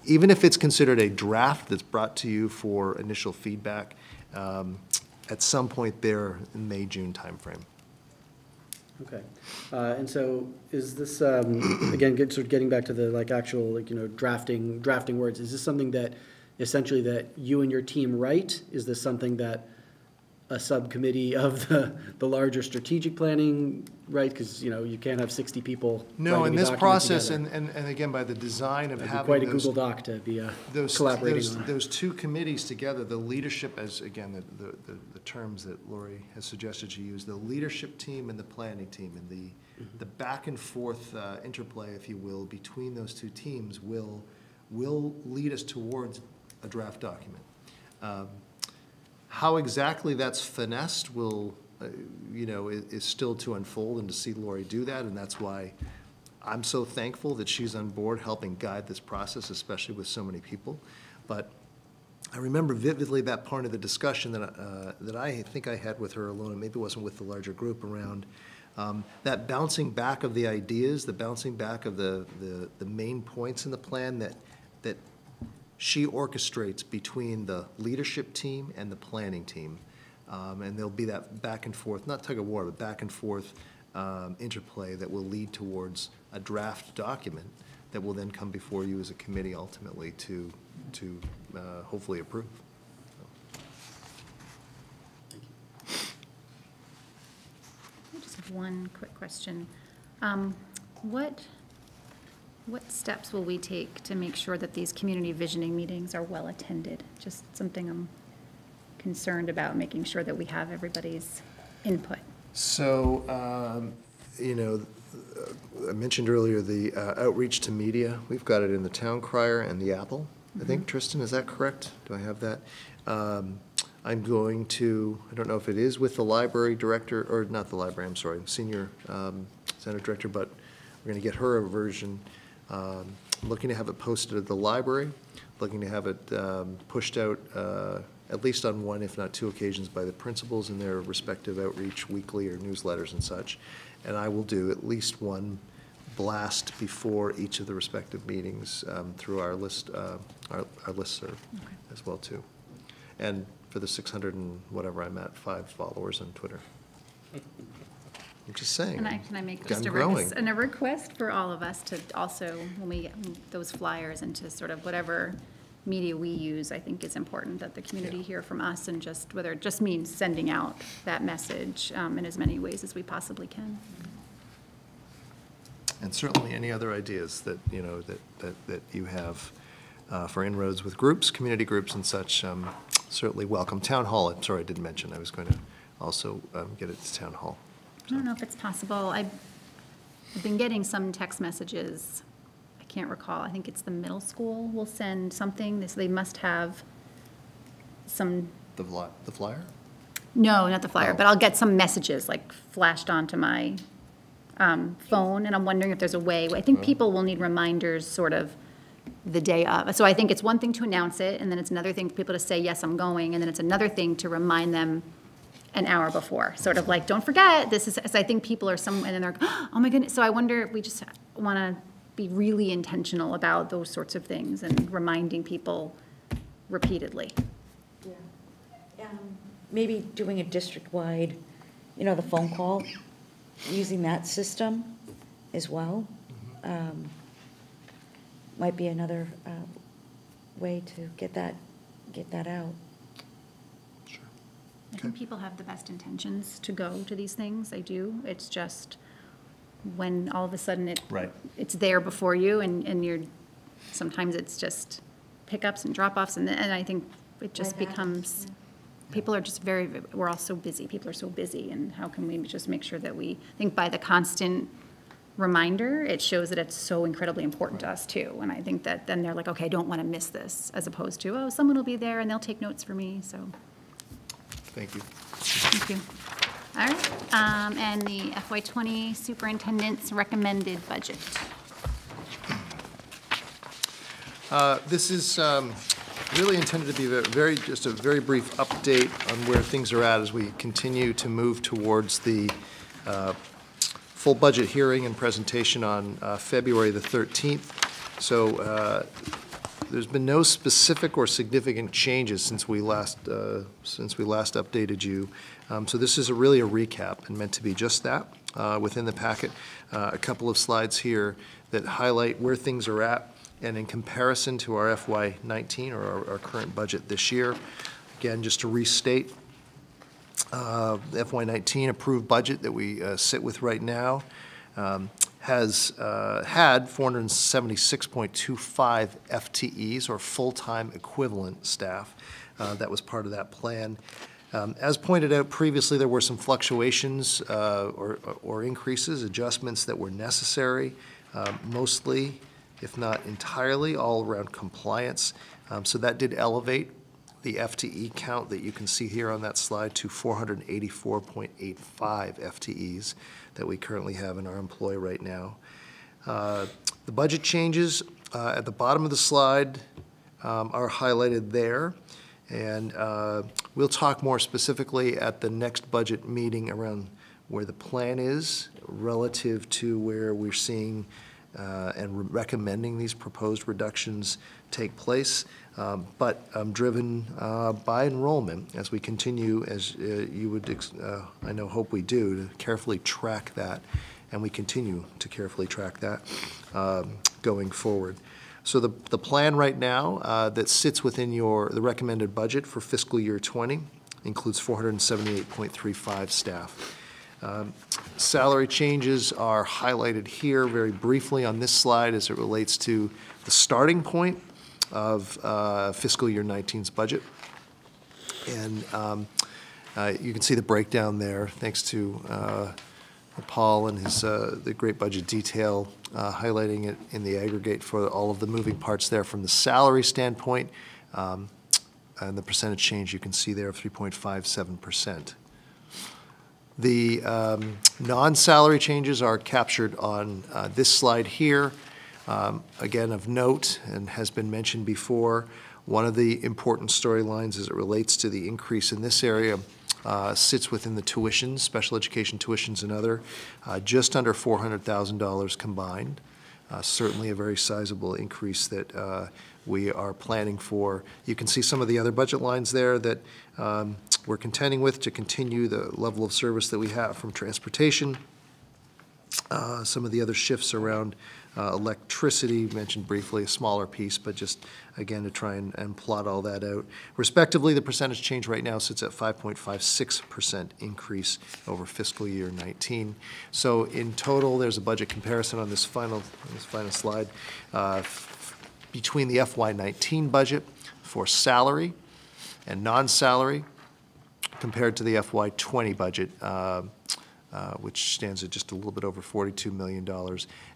even if it's considered a draft that's brought to you for initial feedback, at some point there in May, June timeframe. Okay, and so is this again sort of getting back to the actual drafting words? Is this something that essentially that you and your team write? Is this something that a subcommittee of the larger strategic planning, right? Because you can't have 60 people. No, in this process, and again by the design of having quite a Google Doc to be collaborating on. Those two committees together, the leadership, as again the terms that Lori has suggested she use, the leadership team and the planning team, and the back and forth interplay, if you will, between those two teams will lead us towards a draft document. How exactly that's finessed will, is still to unfold and to see Lori do that, and that's why I'm so thankful that she's on board helping guide this process, especially with so many people. But I remember vividly that part of the discussion that I think I had with her alone, and maybe it wasn't with the larger group, around that bouncing back of the ideas, the bouncing back of the main points in the plan that she orchestrates between the leadership team and the planning team. And there'll be that back and forth, not tug of war, but back and forth interplay that will lead towards a draft document that will then come before you as a committee ultimately to hopefully approve. I just have one quick question. What steps will we take to make sure that these community visioning meetings are well attended? Just something I'm concerned about, making sure that we have everybody's input. So, I mentioned earlier the outreach to media. We've got it in the Town Crier and the Apple. I think, Tristan, is that correct? Do I have that? I'm going to, I don't know if it is with the library director, or not the library, I'm sorry, senior center director, but we're going to get her a version. Looking to have it posted at the library, looking to have it pushed out at least on one, if not two occasions by the principals in their respective outreach weekly or newsletters and such. And I will do at least one blast before each of the respective meetings through our list, our listserv as well too. And for the 600 and whatever I'm at, 5 followers on Twitter. I'm just saying. Can I make just a request for all of us to also, when we get those flyers, and to sort of whatever media we use, I think is important that the community hear from us, and just whether it just means sending out that message in as many ways as we possibly can. And certainly any other ideas that, you know, that you have for inroads with groups, community groups and such, certainly welcome. Town Hall, I'm sorry I didn't mention, I was going to also get it to Town Hall. I don't know if it's possible. I've been getting some text messages. I can't recall. I think it's the middle school will send something. They must have some. The flyer? No, not the flyer, Oh. but I'll get some messages like flashed onto my phone, and I'm wondering if there's a way. I think people will need reminders sort of the day of. So I think it's one thing to announce it, and then it's another thing for people to say, yes, I'm going, and then it's another thing to remind them an hour before, sort of like, don't forget, this is, so I think people are and then they're, oh my goodness. So I wonder if we just want to be really intentional about those sorts of things and reminding people repeatedly. Yeah. Maybe doing a district-wide, you know, the phone call, using that system as well. Might be another way to get that out. I think people have the best intentions to go to these things. They do. It's just when all of a sudden it's there before you, and you're, sometimes it's just pickups and drop-offs, and I think it just becomes, people are just we're all so busy. People are so busy, and how can we just make sure that I think by the constant reminder, it shows that it's so incredibly important to us too. And I think that then they're like, okay, I don't want to miss this, as opposed to, oh, someone will be there and they'll take notes for me, so. Thank you. Thank you. All right, and the FY20 superintendent's recommended budget. This is really intended to be just a very brief update on where things are at as we continue to move towards the full budget hearing and presentation on February the 13th. So there's been no specific or significant changes since we last updated you. So this is really a recap and meant to be just that. Within the packet, a couple of slides here that highlight where things are at and in comparison to our FY19 or our current budget this year. Again, just to restate, the FY19 approved budget that we sit with right now has had 476.25 FTEs, or full-time equivalent staff. That was part of that plan. As pointed out previously, there were some fluctuations or increases, adjustments that were necessary, mostly, if not entirely, all around compliance. So that did elevate the FTE count that you can see here on that slide to 484.85 FTEs that we currently have in our employ right now. The budget changes at the bottom of the slide are highlighted there, and we'll talk more specifically at the next budget meeting around where the plan is relative to where we're seeing and recommending these proposed reductions take place, but driven by enrollment as we continue, as you would, I know, hope we do, to carefully track that, and we continue to carefully track that going forward. So the plan right now that sits within the recommended budget for fiscal year 20 includes 478.35 staff. Salary changes are highlighted here very briefly on this slide as it relates to the starting point of fiscal year 19's budget. And you can see the breakdown there, thanks to Paul and his the great budget detail, highlighting it in the aggregate for all of the moving parts there from the salary standpoint. And the percentage change you can see there of 3.57%. The non-salary changes are captured on this slide here. Again, of note, and has been mentioned before, one of the important storylines as it relates to the increase in this area sits within the tuitions, special education tuitions and other, just under $400,000 combined. Certainly a very sizable increase that we are planning for. You can see some of the other budget lines there that we're contending with to continue the level of service that we have, from transportation some of the other shifts around electricity, mentioned briefly, a smaller piece, but just, again, to try and plot all that out. Respectively, the percentage change right now sits at 5.56% increase over fiscal year 19. So in total, there's a budget comparison on this final slide between the FY19 budget for salary and non-salary compared to the FY20 budget, which stands at just a little bit over $42 million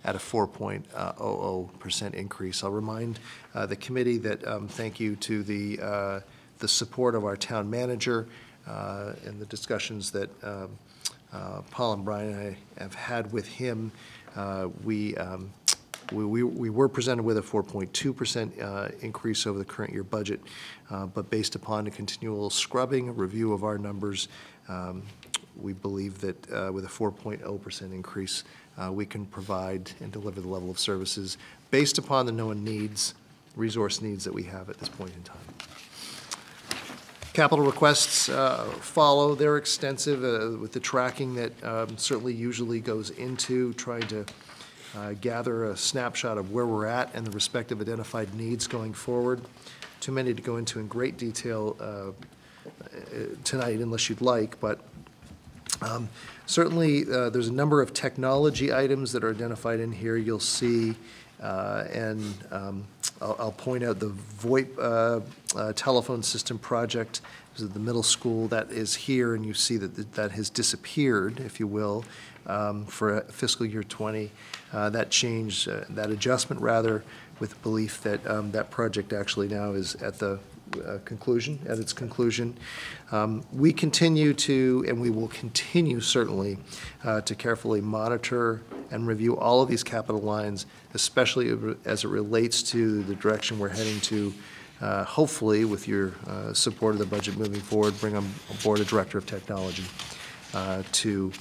at a 4.00% increase. I'll remind the committee that thank you to the support of our town manager and the discussions that Paul and Brian and I have had with him. We were presented with a 4.2% increase over the current year budget, but based upon a continual scrubbing, a review of our numbers, we believe that with a 4.0% increase, we can provide and deliver the level of services based upon the known needs, resource needs that we have at this point in time. Capital requests follow. They're extensive with the tracking that certainly usually goes into trying to gather a snapshot of where we're at and the respective identified needs going forward. Too many to go into in great detail tonight unless you'd like, but certainly there's a number of technology items that are identified in here. You'll see, and I'll point out the VoIP telephone system project. This is the middle school that is here, and you see that has disappeared, if you will, for fiscal year 20. That change, that adjustment rather, with the belief that that project actually now is at the conclusion, at its conclusion. We continue to, and we will continue certainly, to carefully monitor and review all of these capital lines, especially as it relates to the direction we're heading to, hopefully with your support of the budget moving forward, bring on board a director of technology to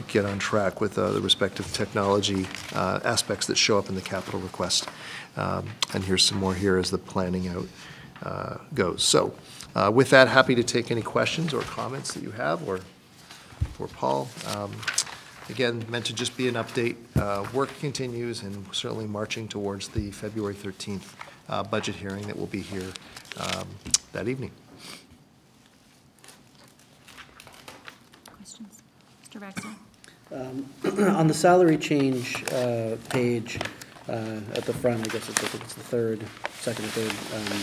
get on track with the respective technology aspects that show up in the capital request. And here's some more here as the planning out goes. So with that, happy to take any questions or comments that you have, or for Paul. Again, meant to just be an update. Work continues, and certainly marching towards the February 13th budget hearing that will be here that evening. Questions? Mr. Baxter? On the salary change page at the front, I guess it's the second or third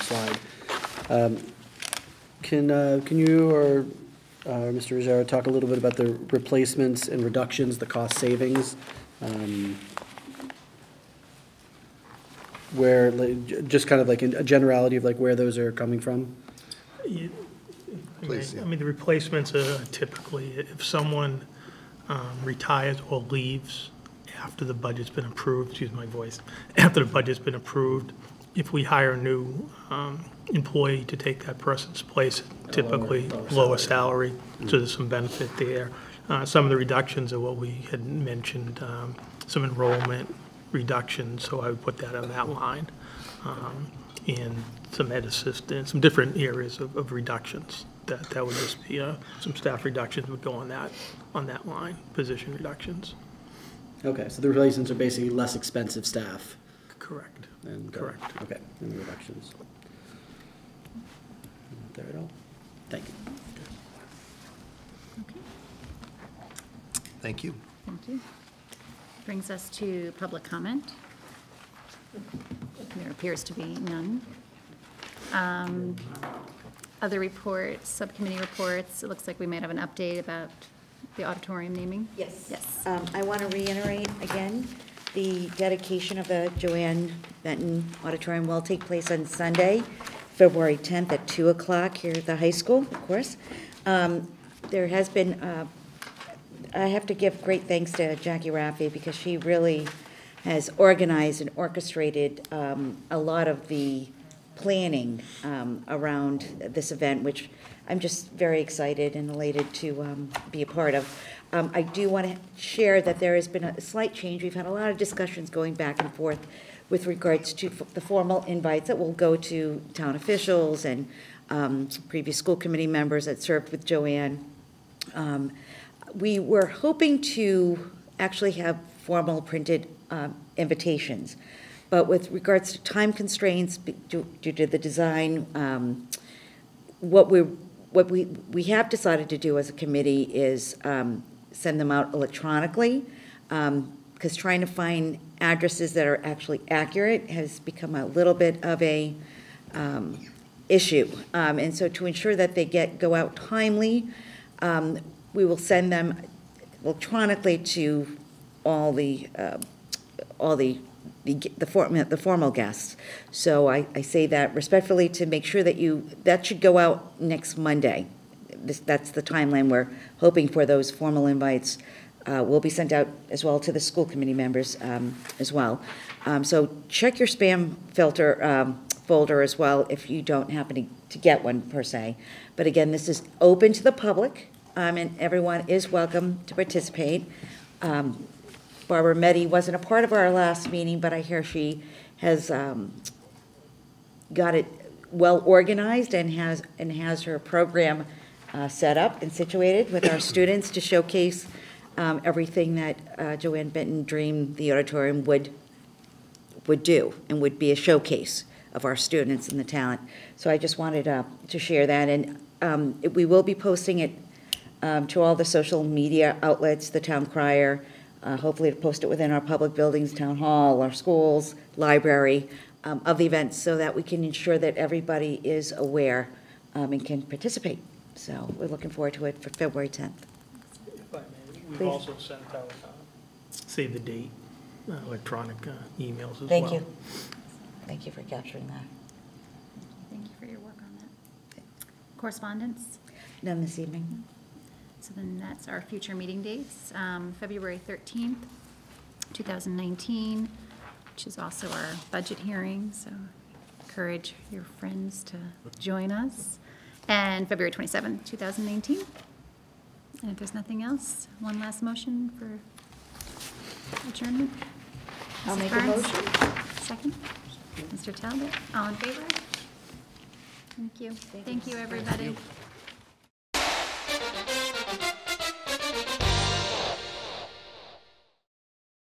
slide. Can you or Mr. Ruggiero talk a little bit about the replacements and reductions, the cost savings? Where, just kind of like a generality of like where those are coming from? Please, yeah. I mean, the replacements are typically if someone retires or leaves after the budget's been approved, excuse my voice, after the budget's been approved, if we hire a new employee to take that person's place, typically lower salary, so there's some benefit there. Some of the reductions are what we had mentioned, some enrollment reductions, so I would put that on that line, and some ed assistance, some different areas of reductions. That would just be some staff reductions would go on that line, position reductions. Okay, so the replacements are basically less expensive staff. Correct. And, correct. Okay, and the reductions. Not there at all. Thank you. Okay. Thank you. Thank you. Brings us to public comment. There appears to be none. Other reports, subcommittee reports, it looks like we might have an update about the auditorium naming. Yes. Yes. I want to reiterate again, the dedication of the Joanne Benton Auditorium will take place on Sunday, February 10th at 2 o'clock here at the high school, of course. There has been, I have to give great thanks to Jackie Raffi because she really has organized and orchestrated a lot of the planning around this event, which I'm just very excited and elated to be a part of. I do want to share that there has been a slight change. We've had a lot of discussions going back and forth with regards to the formal invites that will go to town officials and previous school committee members that served with Joanne. we were hoping to actually have formal printed invitations, but with regards to time constraints due to the design, what we have decided to do as a committee is send them out electronically, because trying to find addresses that are actually accurate has become a little bit of a issue. And so to ensure that they go out timely, we will send them electronically to all the formal guests. So I say that respectfully to make sure that that should go out next Monday. That's the timeline we're hoping for. Those formal invites will be sent out as well to the school committee members as well. So check your spam filter folder as well if you don't happen to get one per se. But again, this is open to the public, and everyone is welcome to participate. Barbara Meddy wasn't a part of our last meeting, but I hear she has got it well organized and has her program set up and situated with our students to showcase everything that Joanne Benton dreamed the auditorium would do and would be a showcase of our students and the talent. So I just wanted to share that, and we will be posting it to all the social media outlets, the town crier, hopefully to post it within our public buildings, town hall, our schools, library, of the events, so that we can ensure that everybody is aware and can participate. So we're looking forward to it for February 10th. If I may, we've Please. also sent out, save the date, electronic emails as well. Thank you. Thank you for capturing that. Thank you for your work on that. Correspondence? None this evening. So then that's our future meeting dates. February 13th, 2019, which is also our budget hearing, so encourage your friends to join us. And February 27th, 2019. And if there's nothing else, one last motion for adjournment. I'll Mrs. make a Burns? motion. Second. Mr. Talbot, all in favor? Thank you. Thank you, everybody.